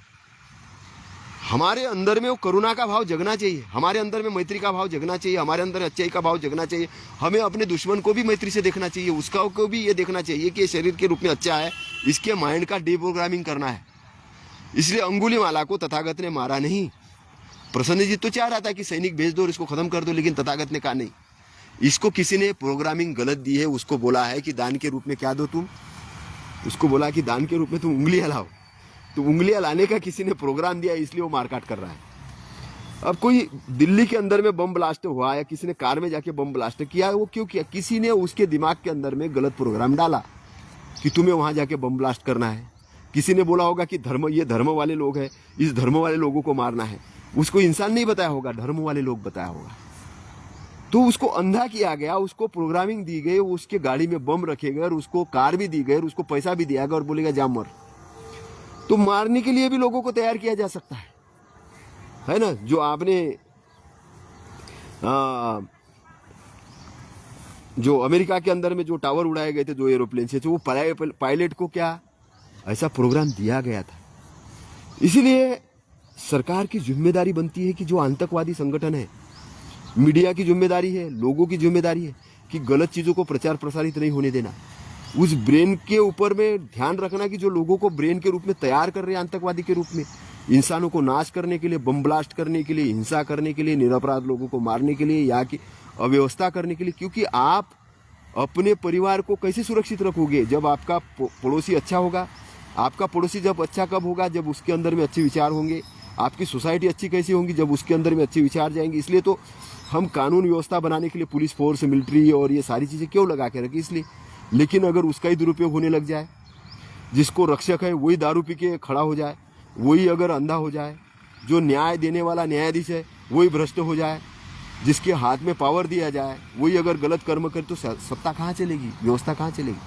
हमारे अंदर में वो करुणा का भाव जगना चाहिए, हमारे अंदर में मैत्री का भाव जगना चाहिए, हमारे अंदर अच्छाई का भाव जगना चाहिए। हमें अपने दुश्मन को भी मैत्री से देखना चाहिए, उसका को भी ये देखना चाहिए कि ये शरीर के रूप में अच्छा है, इसके माइंड का डीप्रोग्रामिंग करना है। इसलिए अंगुलीमाला को तथागत ने मारा नहीं। प्रसन्नजीत तो चाह रहा था कि सैनिक भेज दो और इसको खत्म कर दो, लेकिन तथागत ने कहा नहीं, इसको किसी ने प्रोग्रामिंग गलत दी है। उसको बोला है कि दान के रूप में क्या दो तुम, उसको बोला कि दान के रूप में तुम उंगलियां लाओ, तो उंगलियां लाने का किसी ने प्रोग्राम दिया, इसलिए वो मारकाट कर रहा है। अब कोई दिल्ली के अंदर में बम ब्लास्ट हुआ या किसी ने कार में जाके बम ब्लास्ट किया, वो क्यों किया? किसी ने उसके दिमाग के अंदर में गलत प्रोग्राम डाला कि तुम्हें वहां जाके बम ब्लास्ट करना है। किसी ने बोला होगा कि धर्म, ये धर्म वाले लोग हैं, इस धर्म वाले लोगों को मारना है। उसको इंसान नहीं बताया होगा, धर्म वाले लोग बताया होगा। तो उसको अंधा किया गया, उसको प्रोग्रामिंग दी गई, उसके गाड़ी में बम रखे गए और उसको कार भी दी गई और उसको पैसा भी दिया गया और बोलेगा जा मर। तो मारने के लिए भी लोगों को तैयार किया जा सकता है ना। जो आपने जो अमेरिका के अंदर में जो टावर उड़ाए गए थे 2 एरोप्लेन से, तो वो पायलट को क्या ऐसा प्रोग्राम दिया गया था। इसीलिए सरकार की जिम्मेदारी बनती है कि जो आतंकवादी संगठन है, मीडिया की जिम्मेदारी है, लोगों की जिम्मेदारी है कि गलत चीज़ों को प्रचार प्रसारित नहीं होने देना। उस ब्रेन के ऊपर में ध्यान रखना कि जो लोगों को ब्रेन के रूप में तैयार कर रहे हैं आतंकवादी के रूप में, इंसानों को नाश करने के लिए, बम ब्लास्ट करने के लिए, हिंसा करने के लिए, निरपराध लोगों को मारने के लिए, या कि अव्यवस्था करने के लिए। क्योंकि आप अपने परिवार को कैसे सुरक्षित रखोगे? जब आपका पड़ोसी अच्छा होगा। आपका पड़ोसी जब अच्छा कब होगा? जब उसके अंदर में अच्छे विचार होंगे। आपकी सोसाइटी अच्छी कैसी होगी जब उसके अंदर में अच्छे विचार जाएंगे। इसलिए तो हम कानून व्यवस्था बनाने के लिए पुलिस फोर्स, मिलिट्री और ये सारी चीज़ें क्यों लगा के रखी, इसलिए। लेकिन अगर उसका ही दुरुपयोग होने लग जाए, जिसको रक्षक है वही दारू पी के खड़ा हो जाए, वही अगर अंधा हो जाए, जो न्याय देने वाला न्यायाधीश है वही भ्रष्ट हो जाए, जिसके हाथ में पावर दिया जाए वही अगर गलत कर्म करे, तो सत्ता कहाँ चलेगी, व्यवस्था कहाँ चलेगी।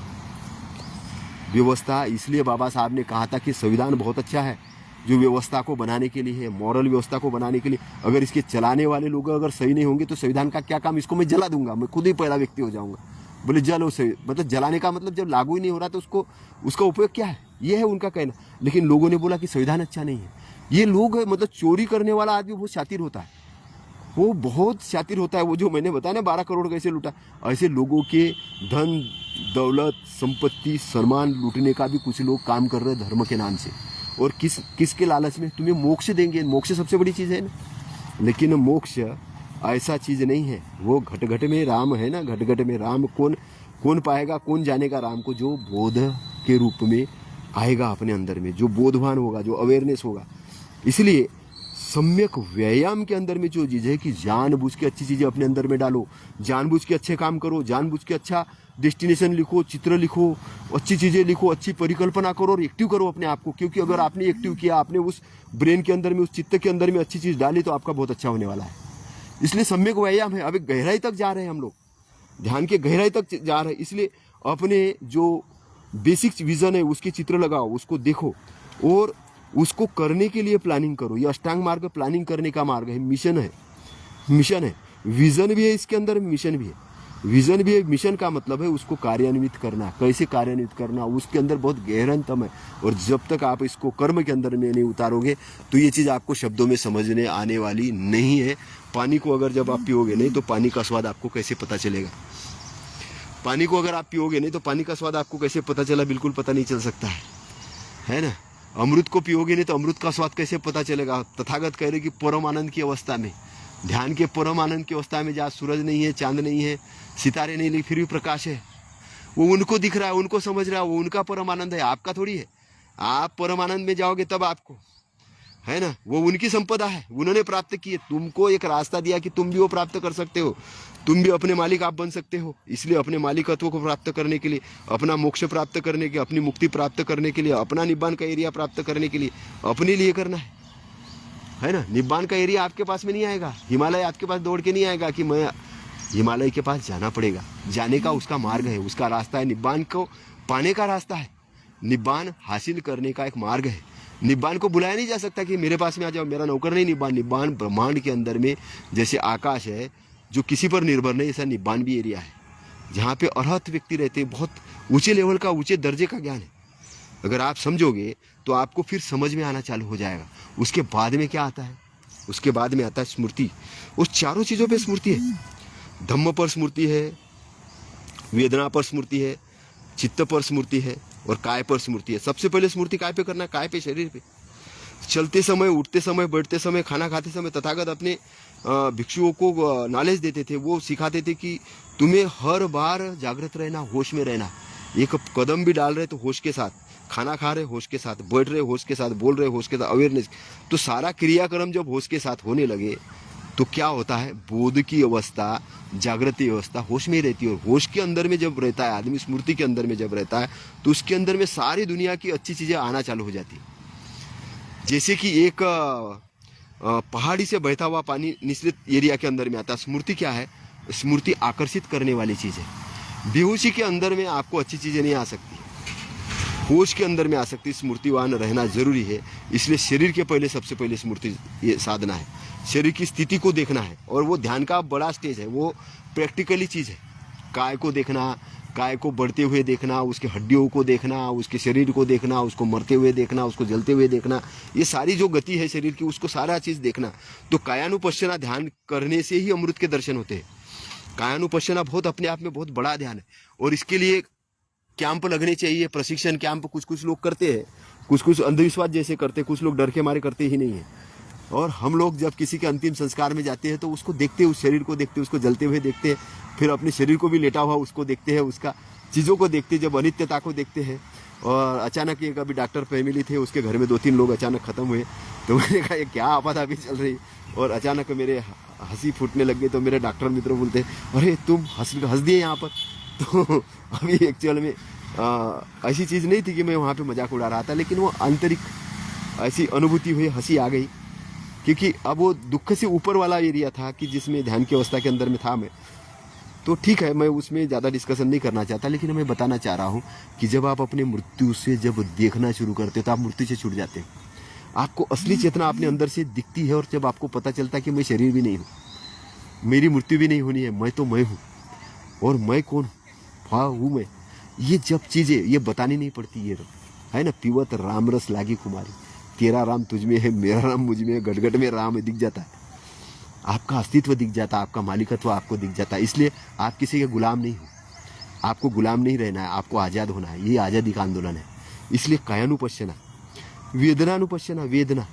व्यवस्था, इसलिए बाबा साहब ने कहा था कि संविधान बहुत अच्छा है जो व्यवस्था को बनाने के लिए है, मॉरल व्यवस्था को बनाने के लिए। अगर इसके चलाने वाले लोग अगर सही नहीं होंगे तो संविधान का क्या काम, इसको मैं जला दूंगा, मैं खुद ही पहला व्यक्ति हो जाऊंगा। बोले जलो से, मतलब जलाने का मतलब जब लागू ही नहीं हो रहा तो उसका उपयोग क्या है, ये है उनका कहना। लेकिन लोगों ने बोला कि संविधान अच्छा नहीं है। ये लोग, मतलब चोरी करने वाला आदमी बहुत शातिर होता है, वो बहुत शातिर होता है। वो जो मैंने बताया ना 12 करोड़ कैसे लूटा, ऐसे लोगों के धन दौलत संपत्ति सम्मान लूटने का भी कुछ लोग काम कर रहे हैं धर्म के नाम से। और किसके लालच में, तुम्हें मोक्ष देंगे, मोक्ष सबसे बड़ी चीज़ है ना। लेकिन मोक्ष ऐसा चीज़ नहीं है, वो घट घट में राम है ना, घट घट में राम। कौन पाएगा, कौन जानेगा राम को, जो बोध के रूप में आएगा अपने अंदर में, जो बोधवान होगा, जो अवेयरनेस होगा। इसलिए सम्यक व्यायाम के अंदर में जो चीज़ है कि जानबूझ के अच्छी चीज़ें अपने अंदर में डालो, जानबूझ के अच्छे काम करो, जानबूझ के अच्छा डेस्टिनेशन लिखो, चित्र लिखो, अच्छी चीज़ें लिखो, अच्छी परिकल्पना करो और एक्टिव करो अपने आप को। क्योंकि अगर आपने एक्टिव किया, आपने उस ब्रेन के अंदर में, उस चित्त के अंदर में अच्छी चीज़ डाली तो आपका बहुत अच्छा होने वाला है। इसलिए सम्यक व्यायाम है। अभी गहराई तक जा रहे हैं हम लोग, ध्यान के गहराई तक जा रहे हैं। इसलिए अपने जो बेसिक विजन है उसके चित्र लगाओ, उसको देखो और उसको करने के लिए प्लानिंग करो। ये अष्टांग मार्ग प्लानिंग करने का मार्ग है, मिशन है। विजन भी है इसके अंदर, मिशन भी है। विजन भी है, मिशन का मतलब है उसको कार्यान्वित करना, कैसे कार्यान्वित करना, उसके अंदर बहुत गहरतम है। और जब तक आप इसको कर्म के अंदर में नहीं उतारोगे तो ये चीज़ आपको शब्दों में समझने आने वाली नहीं है। पानी को अगर जब आप पियोगे नहीं तो पानी का स्वाद आपको कैसे पता चलेगा। पानी को अगर आप पियोगे नहीं तो पानी का स्वाद आपको कैसे पता चला, बिल्कुल पता नहीं चल सकता है ना। अमृत को पियोगे नहीं तो अमृत का स्वाद कैसे पता चलेगा। तथागत कह रहे कि परम आनंद की अवस्था में, ध्यान के परम आनंद की अवस्था में, जहाँ सूरज नहीं है, चांद नहीं है, सितारे नहीं, लेकिन फिर भी प्रकाश है, वो उनको दिख रहा है, उनको समझ रहा है, वो उनका परम आनंद है, आपका थोड़ी है। आप परम आनंद में जाओगे तब आपको, है ना, वो उनकी संपदा है, उन्होंने प्राप्त की है। तुमको एक रास्ता दिया कि तुम भी वो प्राप्त कर सकते हो, तुम भी अपने मालिक आप बन सकते हो। इसलिए अपने मालिकत्व को प्राप्त करने के लिए, अपना मोक्ष प्राप्त करने के, अपनी मुक्ति प्राप्त करने के लिए, अपना निब्बान का एरिया प्राप्त करने के लिए अपने लिए करना है ना। निब्बान का एरिया आपके पास में नहीं आएगा, हिमालय आपके पास दौड़ के नहीं आएगा कि मैं हिमालय के पास जाना पड़ेगा। जाने का उसका मार्ग है, उसका रास्ता है, निब्बान को पाने का रास्ता है, निब्बान हासिल करने का एक मार्ग है। निब्बान को बुलाया नहीं जा सकता कि मेरे पास में आ जाओ, मेरा नौकर नहीं निब्बान। निब्बान ब्रह्मांड के अंदर में जैसे आकाश है जो किसी पर निर्भर नहीं, ऐसा निब्बान भी एरिया है जहाँ पे अरहत व्यक्ति रहते हैं। बहुत ऊंचे लेवल का, ऊंचे दर्जे का ज्ञान है। अगर आप समझोगे तो आपको फिर समझ में आना चालू हो जाएगा। उसके बाद में क्या आता है, उसके बाद में आता है स्मृति। उस चारों चीज़ों पे स्मृति है। धम्म पर स्मृति है, वेदना पर स्मृति है, चित्त पर स्मृति है और काय पर स्मृति है। सबसे पहले स्मृति काय पे करना है, काय पे, शरीर पे। चलते समय, उठते समय, बैठते समय, खाना खाते समय तथागत अपने भिक्षुओं को नॉलेज देते थे। वो सिखाते थे कि तुम्हें हर बार जागृत रहना, होश में रहना। एक कदम भी डाल रहे तो होश के साथ, खाना खा रहे होश के साथ, बैठ रहे होश के साथ, बोल रहे होश के साथ, अवेयरनेस। तो सारा क्रियाक्रम जब होश के साथ होने लगे तो क्या होता है, बोध की अवस्था, जागृति अवस्था होश में ही रहती है। और होश के अंदर में जब रहता है आदमी, स्मृति के अंदर में जब रहता है तो उसके अंदर में सारी दुनिया की अच्छी चीज़ें आना चालू हो जाती है। जैसे कि एक पहाड़ी से बहता हुआ पानी निश्चित एरिया के अंदर में आता है। स्मृति क्या है, स्मृति आकर्षित करने वाली चीज़ है। बेहोशी के अंदर में आपको अच्छी चीज़ें नहीं आ सकती, होश के अंदर में आ सकती। स्मृतिवान रहना जरूरी है। इसलिए शरीर के पहले, सबसे पहले स्मृति ये साधना है। शरीर की स्थिति को देखना है और वो ध्यान का बड़ा स्टेज है, वो प्रैक्टिकली चीज़ है। काय को देखना, काय को बढ़ते हुए देखना, उसके हड्डियों को देखना, उसके शरीर को देखना, उसको मरते हुए देखना, उसको जलते हुए देखना, ये सारी जो गति है शरीर की, उसको सारा चीज़ देखना। तो कायानुपश्यना ध्यान करने से ही अमृत के दर्शन होते हैं। कायानुपश्यना बहुत अपने आप में बहुत बड़ा ध्यान है। और इसके लिए कैंप लगने चाहिए, प्रशिक्षण कैंप। कुछ लोग करते हैं, कुछ अंधविश्वास जैसे करते, कुछ लोग डर के मारे करते ही नहीं है। और हम लोग जब किसी के अंतिम संस्कार में जाते हैं तो उसको देखते हैं, उस शरीर को देखते हैं, उसको जलते हुए देखते हैं, फिर अपने शरीर को भी लेटा हुआ उसको देखते हैं, उसका चीज़ों को देखते हैं, जब अनित्यता को देखते हैं, और अचानक एक अभी डॉक्टर फैमिली थे, उसके घर में 2-3 लोग अचानक ख़त्म हुए। तो मैंने कहा ये क्या आपाधापी चल रही, और अचानक मेरे हंसी फूटने लग गई। तो मेरे डॉक्टर मित्र बोलते अरे तुम हंस दिए यहाँ पर। तो अभी एक्चुअल में ऐसी चीज़ नहीं थी कि मैं वहाँ पे मजाक उड़ा रहा था, लेकिन वो आंतरिक ऐसी अनुभूति हुई, हंसी आ गई, क्योंकि अब वो दुख से ऊपर वाला एरिया था कि जिसमें ध्यान की अवस्था के अंदर में था मैं। तो ठीक है, मैं उसमें ज़्यादा डिस्कशन नहीं करना चाहता, लेकिन मैं बताना चाह रहा हूँ कि जब आप अपने मृत्यु से जब देखना शुरू करते हो तो आप मृत्यु से छूट जाते हो। आपको असली चेतना अपने अंदर से दिखती है, और जब आपको पता चलता है कि मैं शरीर भी नहीं हूँ, मेरी मृत्यु भी नहीं होनी है, मैं तो मैं हूँ, और मैं कौन हूँ मैं, ये जब चीज़ें ये बतानी नहीं पड़ती, ये है ना, पीवत राम रस लागी कुमारी, तेरा राम तुझ में है, मेरा राम मुझ में है, गटगट में राम दिख जाता है, आपका अस्तित्व दिख जाता है, आपका मालिकत्व आपको दिख जाता है। इसलिए आप किसी के गुलाम नहीं हो, आपको गुलाम नहीं रहना है, आपको आज़ाद होना है। ये आज़ादी का आंदोलन है। इसलिए कायानुपश्यना, वेदनानुपश्यना, वेदना,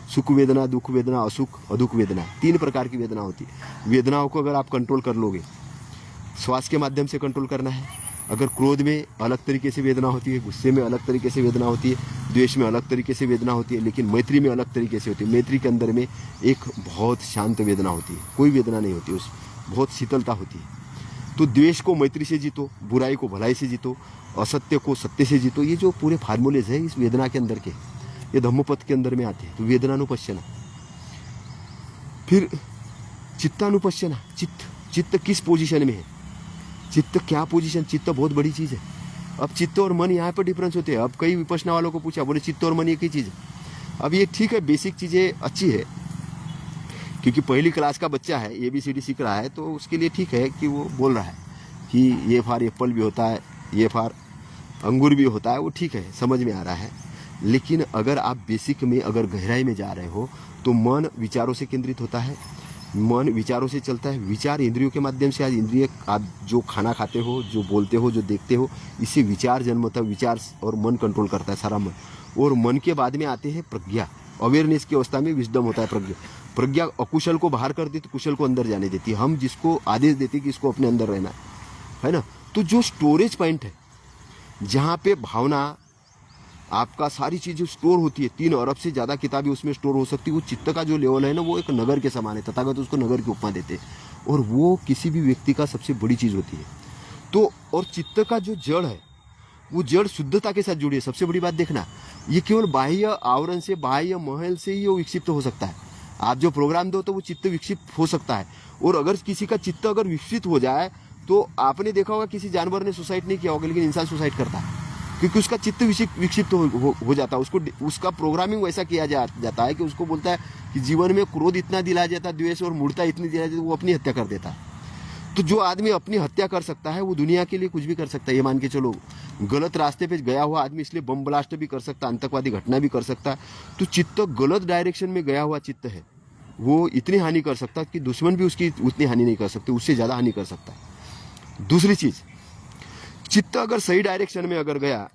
सुख वेदना, दुख वेदना, असुख अदुख वेदना, 3 प्रकार की वेदना होती है। वेदनाओं को अगर आप कंट्रोल कर लोगे, श्वास के माध्यम से कंट्रोल करना है। अगर क्रोध में अलग तरीके से वेदना होती है, गुस्से में अलग तरीके से वेदना होती है, द्वेष में अलग तरीके से वेदना होती है, लेकिन मैत्री में अलग तरीके से होती है। मैत्री के अंदर में एक बहुत शांत वेदना होती है, कोई वेदना नहीं होती, उस बहुत शीतलता होती है। तो द्वेष को मैत्री से जीतो, बुराई को भलाई से जीतो, असत्य को सत्य से जीतो। ये जो पूरे फार्मूलेज है इस वेदना के अंदर के, ये धम्मपद के अंदर में आते हैं। तो वेदनानुपश्यना, फिर चित्तानुपश्यना, चित्त किस पोजीशन में है, चित्त क्या पोजीशन, चित्त बहुत बड़ी चीज़ है। अब चित्त और मन यहाँ पर डिफरेंस होते हैं। अब कई विपश्यना वालों को पूछा, बोले चित्त और मन एक ही चीज़ है। अब ये ठीक है, बेसिक चीज़ें अच्छी है, क्योंकि पहली क्लास का बच्चा है, ABCD सीख रहा है, तो उसके लिए ठीक है कि वो बोल रहा है कि ये फार एप्पल भी होता है, ये फार अंगूर भी होता है, वो ठीक है, समझ में आ रहा है। लेकिन अगर आप बेसिक में अगर गहराई में जा रहे हो, तो मन विचारों से केंद्रित होता है, मन विचारों से चलता है। विचार इंद्रियों के माध्यम से, आज इंद्रिय आप जो खाना खाते हो, जो बोलते हो, जो देखते हो, इससे विचार जन्मता है। विचार और मन कंट्रोल करता है सारा मन। और मन के बाद में आते हैं प्रज्ञा, अवेयरनेस की अवस्था में विजडम होता है प्रज्ञा। प्रज्ञा अकुशल को बाहर कर देती, कुशल को अंदर जाने देती। हम जिसको आदेश देते कि इसको अपने अंदर रहना है ना। तो जो स्टोरेज पॉइंट है, जहाँ पे भावना आपका सारी चीज़ें स्टोर होती है, 3 अरब से ज़्यादा किताबें उसमें स्टोर हो सकती है। वो चित्त का जो लेवल है ना, वो एक नगर के समान है। तथागत उसको नगर की उपमा देते हैं, और वो किसी भी व्यक्ति का सबसे बड़ी चीज़ होती है। तो और चित्त का जो जड़ है, वो जड़ शुद्धता के साथ जुड़ी है। सबसे बड़ी बात देखना, ये केवल बाह्य आवरण से, बाह्य महल से ही वो विक्षिप्त हो सकता है। आप जो प्रोग्राम दो तो वो चित्त विक्षिप्त हो सकता है। और अगर किसी का चित्त अगर विक्षिप्त हो जाए, तो आपने देखा होगा किसी जानवर ने सुसाइड नहीं किया होगा, लेकिन इंसान सुसाइड करता है, क्योंकि उसका चित्त विक्षिप्त हो जाता है। उसको उसका प्रोग्रामिंग वैसा किया जाता है कि उसको बोलता है कि जीवन में क्रोध इतना दिलाया जाता है, द्वेष और मूर्ता इतनी दिलाया जाती है, वो अपनी हत्या कर देता है। तो जो आदमी अपनी हत्या कर सकता है, वो दुनिया के लिए कुछ भी कर सकता है। ये मान के चलो, गलत रास्ते पे गया हुआ आदमी इसलिए बम ब्लास्ट भी कर सकता है, आतंकवादी घटना भी कर सकता है। तो चित्त गलत डायरेक्शन में गया हुआ चित्त है, वो इतनी हानि कर सकता है कि दुश्मन भी उसकी उतनी हानि नहीं कर सकते, उससे ज़्यादा हानि कर सकता है। दूसरी चीज़, चित्त अगर सही डायरेक्शन में अगर गया,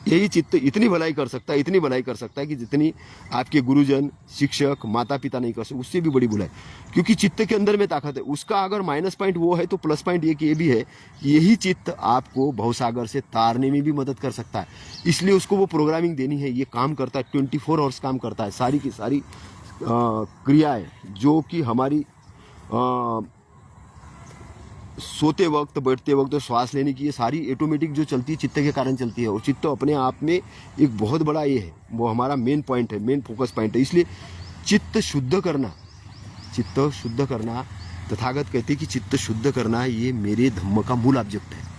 यही चित्त इतनी भलाई कर सकता है, इतनी भलाई कर सकता है कि जितनी आपके गुरुजन, शिक्षक, माता पिता नहीं कर सकते, उससे भी बड़ी भलाई। क्योंकि चित्त के अंदर में ताकत है। उसका अगर माइनस पॉइंट वो है, तो प्लस पॉइंट ये भी है कि यही चित्त आपको भवसागर से तारने में भी मदद कर सकता है। इसलिए उसको वो प्रोग्रामिंग देनी है। ये काम करता है, 24 आवर्स काम करता है। सारी की सारी क्रियाएँ जो कि हमारी सोते वक्त, बैठते वक्त, श्वास लेने की, ये सारी ऑटोमेटिक जो चलती है, चित्त के कारण चलती है। और चित्त अपने आप में एक बहुत बड़ा ये है, वो हमारा मेन पॉइंट है, मेन फोकस पॉइंट है। इसलिए चित्त शुद्ध करना, चित्त शुद्ध करना, तथागत कहते हैं कि चित्त शुद्ध करना ये मेरे धम्म का मूल ऑब्जेक्ट है।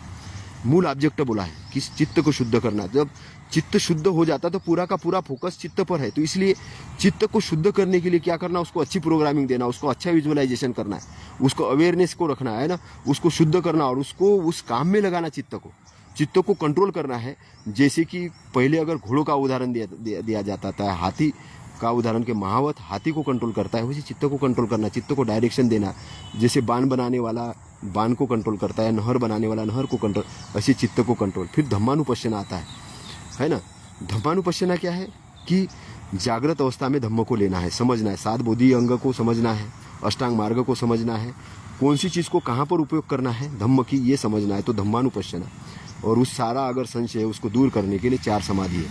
मूल ऑब्जेक्ट बोला है कि चित्त को शुद्ध करना। जब चित्त शुद्ध हो जाता तो पूरा का पूरा फोकस चित्त पर है। तो इसलिए चित्त को शुद्ध करने के लिए क्या करना, उसको अच्छी प्रोग्रामिंग देना, उसको अच्छा विजुअलाइजेशन करना है, उसको अवेयरनेस को रखना है ना, उसको शुद्ध करना और उसको उस काम में लगाना। चित्त को कंट्रोल करना है। जैसे कि पहले अगर घोड़ों का उदाहरण दिया जाता था, हाथी का उदाहरण के महावत हाथी को कंट्रोल करता है, वैसे चित्त को कंट्रोल करना, चित्त को डायरेक्शन देना। जैसे बाण बनाने वाला बाण को कंट्रोल करता है, नहर बनाने वाला नहर को कंट्रोल, ऐसे चित्त को कंट्रोल। फिर धम्मानुपश्यना आता है ना। धम्मानुपश्यना क्या है कि जागृत अवस्था में धम्म को लेना है, समझना है, 7 बोधि अंग को समझना है, अष्टांग मार्ग को समझना है, कौन सी चीज़ को कहाँ पर उपयोग करना है धम्म की, ये समझना है। तो धम्मानुपश्यना। और उस सारा अगर संशय है उसको दूर करने के लिए 4 समाधि है।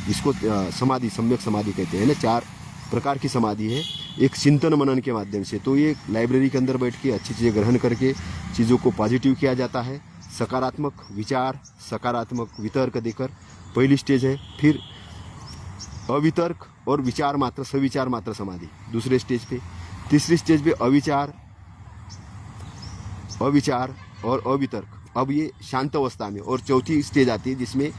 इसको समाधि, सम्यक समाधि कहते हैं ना। 4 प्रकार की समाधि है, एक चिंतन मनन के माध्यम से। तो ये लाइब्रेरी के अंदर बैठ के अच्छी चीज़ें ग्रहण करके चीज़ों को पॉजिटिव किया जाता है, सकारात्मक विचार, सकारात्मक वितर्क देकर पहली स्टेज है। फिर अवितर्क और विचार मात्र, सविचार मात्र समाधि दूसरे स्टेज पे। तीसरी स्टेज पे अविचार और अवितर्क, अब ये शांत अवस्था में। और चौथी स्टेज आती है जिसमें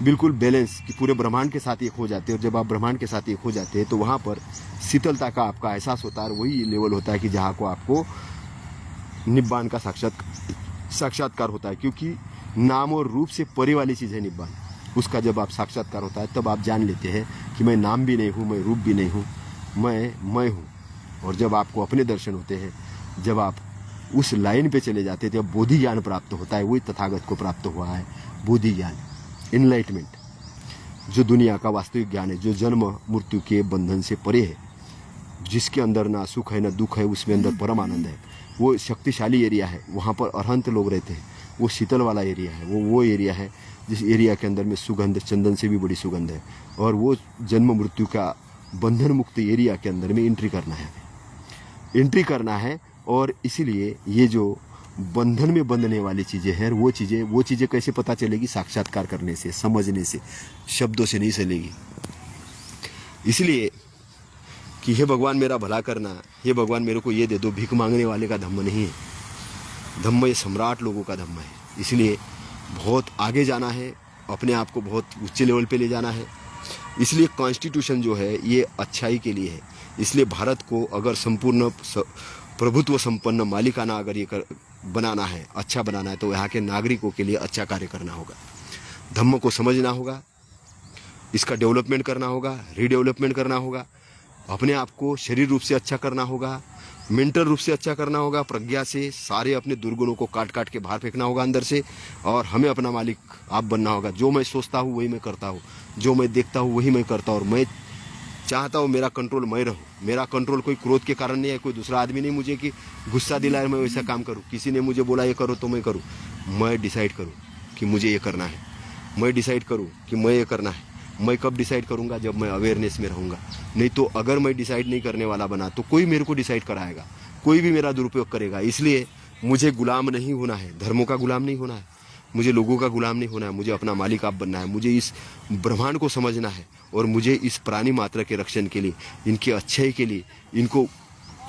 बिल्कुल बैलेंस, कि पूरे ब्रह्मांड के साथ एक हो जाते हैं। और जब आप ब्रह्मांड के साथ एक हो जाते हैं तो वहाँ पर शीतलता का आपका एहसास होता है। और वही लेवल होता है कि जहाँ को आपको निब्बान का साक्षात्कार होता है। क्योंकि नाम और रूप से परे वाली चीज़ है निब्बान। उसका जब आप साक्षात्कार होता है तब आप जान लेते हैं कि मैं नाम भी नहीं हूँ, मैं रूप भी नहीं हूँ, मैं हूँ। और जब आपको अपने दर्शन होते हैं, जब आप उस लाइन पे चले जाते हैं, जब बोधि ज्ञान प्राप्त होता है, वही तथागत को प्राप्त हुआ है। बोधि ज्ञान, इनलाइटमेंट, जो दुनिया का वास्तविक ज्ञान है, जो जन्म मृत्यु के बंधन से परे है, जिसके अंदर ना सुख है ना दुख है, उसमें अंदर परम आनंद है। वो शक्तिशाली एरिया है, वहाँ पर अरहंत लोग रहते हैं। वो शीतल वाला एरिया है, वो एरिया है जिस एरिया के अंदर में सुगंध चंदन से भी बड़ी सुगंध है। और वो जन्म मृत्यु का बंधन मुक्त एरिया के अंदर में एंट्री करना है। और इसीलिए ये जो बंधन में बंधने वाली चीज़ें हैं, वो चीज़ें कैसे पता चलेगी? साक्षात्कार करने से, समझने से, शब्दों से नहीं चलेगी। इसलिए कि हे भगवान मेरा भला करना, हे भगवान मेरे को ये दे दो, भीख मांगने वाले का धम्म नहीं है। धम्म ये सम्राट लोगों का धम्म है। इसलिए बहुत आगे जाना है, अपने आप को बहुत उच्च लेवल पे ले जाना है। इसलिए कॉन्स्टिट्यूशन जो है ये अच्छाई के लिए है। इसलिए भारत को अगर संपूर्ण प्रभुत्व संपन्न मालिकाना अगर ये बनाना है, अच्छा बनाना है, तो यहाँ के नागरिकों के लिए अच्छा कार्य करना होगा। धम्म को समझना होगा, इसका डेवलपमेंट करना होगा, रीडेवलपमेंट करना होगा, अपने आप को शरीर रूप से अच्छा करना होगा, मेंटल रूप से अच्छा करना होगा, प्रज्ञा से सारे अपने दुर्गुणों को काट काट के बाहर फेंकना होगा अंदर से। और हमें अपना मालिक आप बनना होगा। जो मैं सोचता हूँ वही मैं करता हूँ, जो मैं देखता हूँ वही मैं करता हूँ। और मैं चाहता हूँ मेरा कंट्रोल मैं रहूँ। मेरा कंट्रोल कोई क्रोध के कारण नहीं है, कोई दूसरा आदमी नहीं मुझे कि गुस्सा दिलाए मैं वैसा काम करूँ। किसी ने मुझे बोला ये करो तो मैं करूँ। मैं डिसाइड करूँ कि मुझे ये करना है, मैं डिसाइड करूँ कि मैं ये करना है। मैं कब डिसाइड करूँगा? जब मैं अवेयरनेस में रहूँगा। नहीं तो अगर मैं डिसाइड नहीं करने वाला बना तो कोई मेरे को डिसाइड कराएगा, कोई भी मेरा दुरुपयोग करेगा। इसलिए मुझे गुलाम नहीं होना है, धर्मों का गुलाम नहीं होना है, मुझे लोगों का गुलाम नहीं होना है। मुझे अपना मालिक आप बनना है। मुझे इस ब्रह्मांड को समझना है और मुझे इस प्राणी मात्र के रक्षण के लिए, इनके अच्छाई के लिए, इनको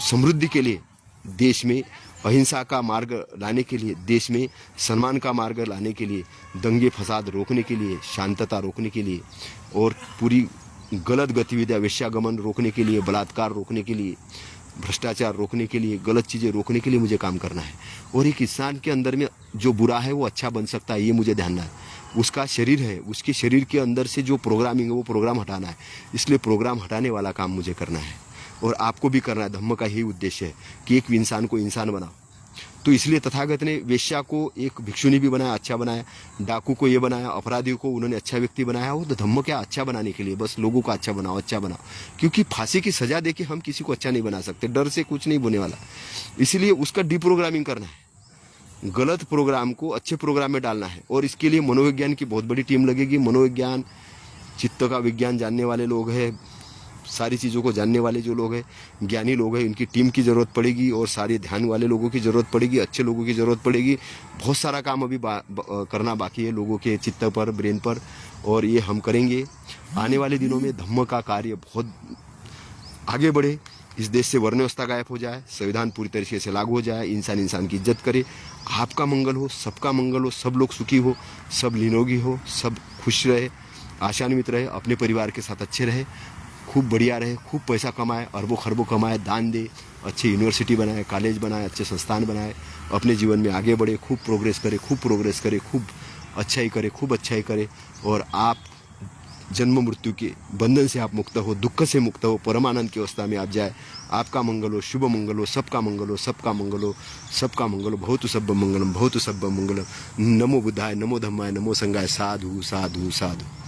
समृद्धि के लिए, देश में अहिंसा का मार्ग लाने के लिए, देश में सम्मान का मार्ग लाने के लिए, दंगे फसाद रोकने के लिए, शांतता रोकने के लिए, और पूरी गलत गतिविधियाँ, वेश्यागमन रोकने के लिए, बलात्कार रोकने के लिए, भ्रष्टाचार रोकने के लिए, गलत चीज़ें रोकने के लिए मुझे काम करना है। और एक इंसान के अंदर में जो बुरा है वो अच्छा बन सकता है, ये मुझे ध्यान है। उसका शरीर है, उसके शरीर के अंदर से जो प्रोग्रामिंग है वो प्रोग्राम हटाना है। इसलिए प्रोग्राम हटाने वाला काम मुझे करना है और आपको भी करना है। धम्म का यही उद्देश्य है कि एक इंसान को इंसान बनाओ। तो इसलिए तथागत ने वेश्या को एक भिक्षुणी भी बनाया, अच्छा बनाया, डाकू को ये बनाया, अपराधी को उन्होंने अच्छा व्यक्ति बनाया। वो तो धम्म क्या, अच्छा बनाने के लिए, बस लोगों को अच्छा बनाओ, अच्छा बनाओ। क्योंकि फांसी की सजा देके हम किसी को अच्छा नहीं बना सकते, डर से कुछ नहीं होने वाला। इसीलिए उसका डिप्रोग्रामिंग करना है, गलत प्रोग्राम को अच्छे प्रोग्राम में डालना है। और इसके लिए मनोविज्ञान की बहुत बड़ी टीम लगेगी। मनोविज्ञान, चित्त का विज्ञान जानने वाले लोग हैं, सारी चीज़ों को जानने वाले जो लोग हैं, ज्ञानी लोग हैं, इनकी टीम की ज़रूरत पड़ेगी। और सारे ध्यान वाले लोगों की ज़रूरत पड़ेगी, अच्छे लोगों की ज़रूरत पड़ेगी। बहुत सारा काम अभी करना बाकी है लोगों के चित्त पर, ब्रेन पर, और ये हम करेंगे। आने वाले दिनों में धम्म का कार्य बहुत आगे बढ़े, इस देश से वर्ण व्यवस्था गायब हो जाए, संविधान पूरी तरीके से लागू हो जाए, इंसान इंसान की इज्जत करे, आपका मंगल हो, सबका मंगल हो, सब लोग सुखी हो, सब निरोगी हो, सब खुश रहे, आशान्वित रहे, अपने परिवार के साथ अच्छे रहे, खूब बढ़िया रहे, खूब पैसा कमाए, अरबों खरबों कमाए, दान दे, अच्छी यूनिवर्सिटी बनाए, कॉलेज बनाए, अच्छे संस्थान बनाए, अपने जीवन में आगे बढ़े, खूब प्रोग्रेस करे, खूब अच्छाई करे, खूब अच्छाई करे। और आप जन्म मृत्यु के बंधन से आप मुक्त हो, दुख से मुक्त हो, परमानंद की अवस्था में आप जाए। आपका मंगल हो, शुभ मंगल हो, सबका मंगल हो, सबका मंगल हो, सबका मंगल हो। भवतु सब्ब मंगलम, भवतु सब्ब मंगलम। नमो बुद्धाय, नमो धम्माय, नमो संघाय। साधु साधु साधु।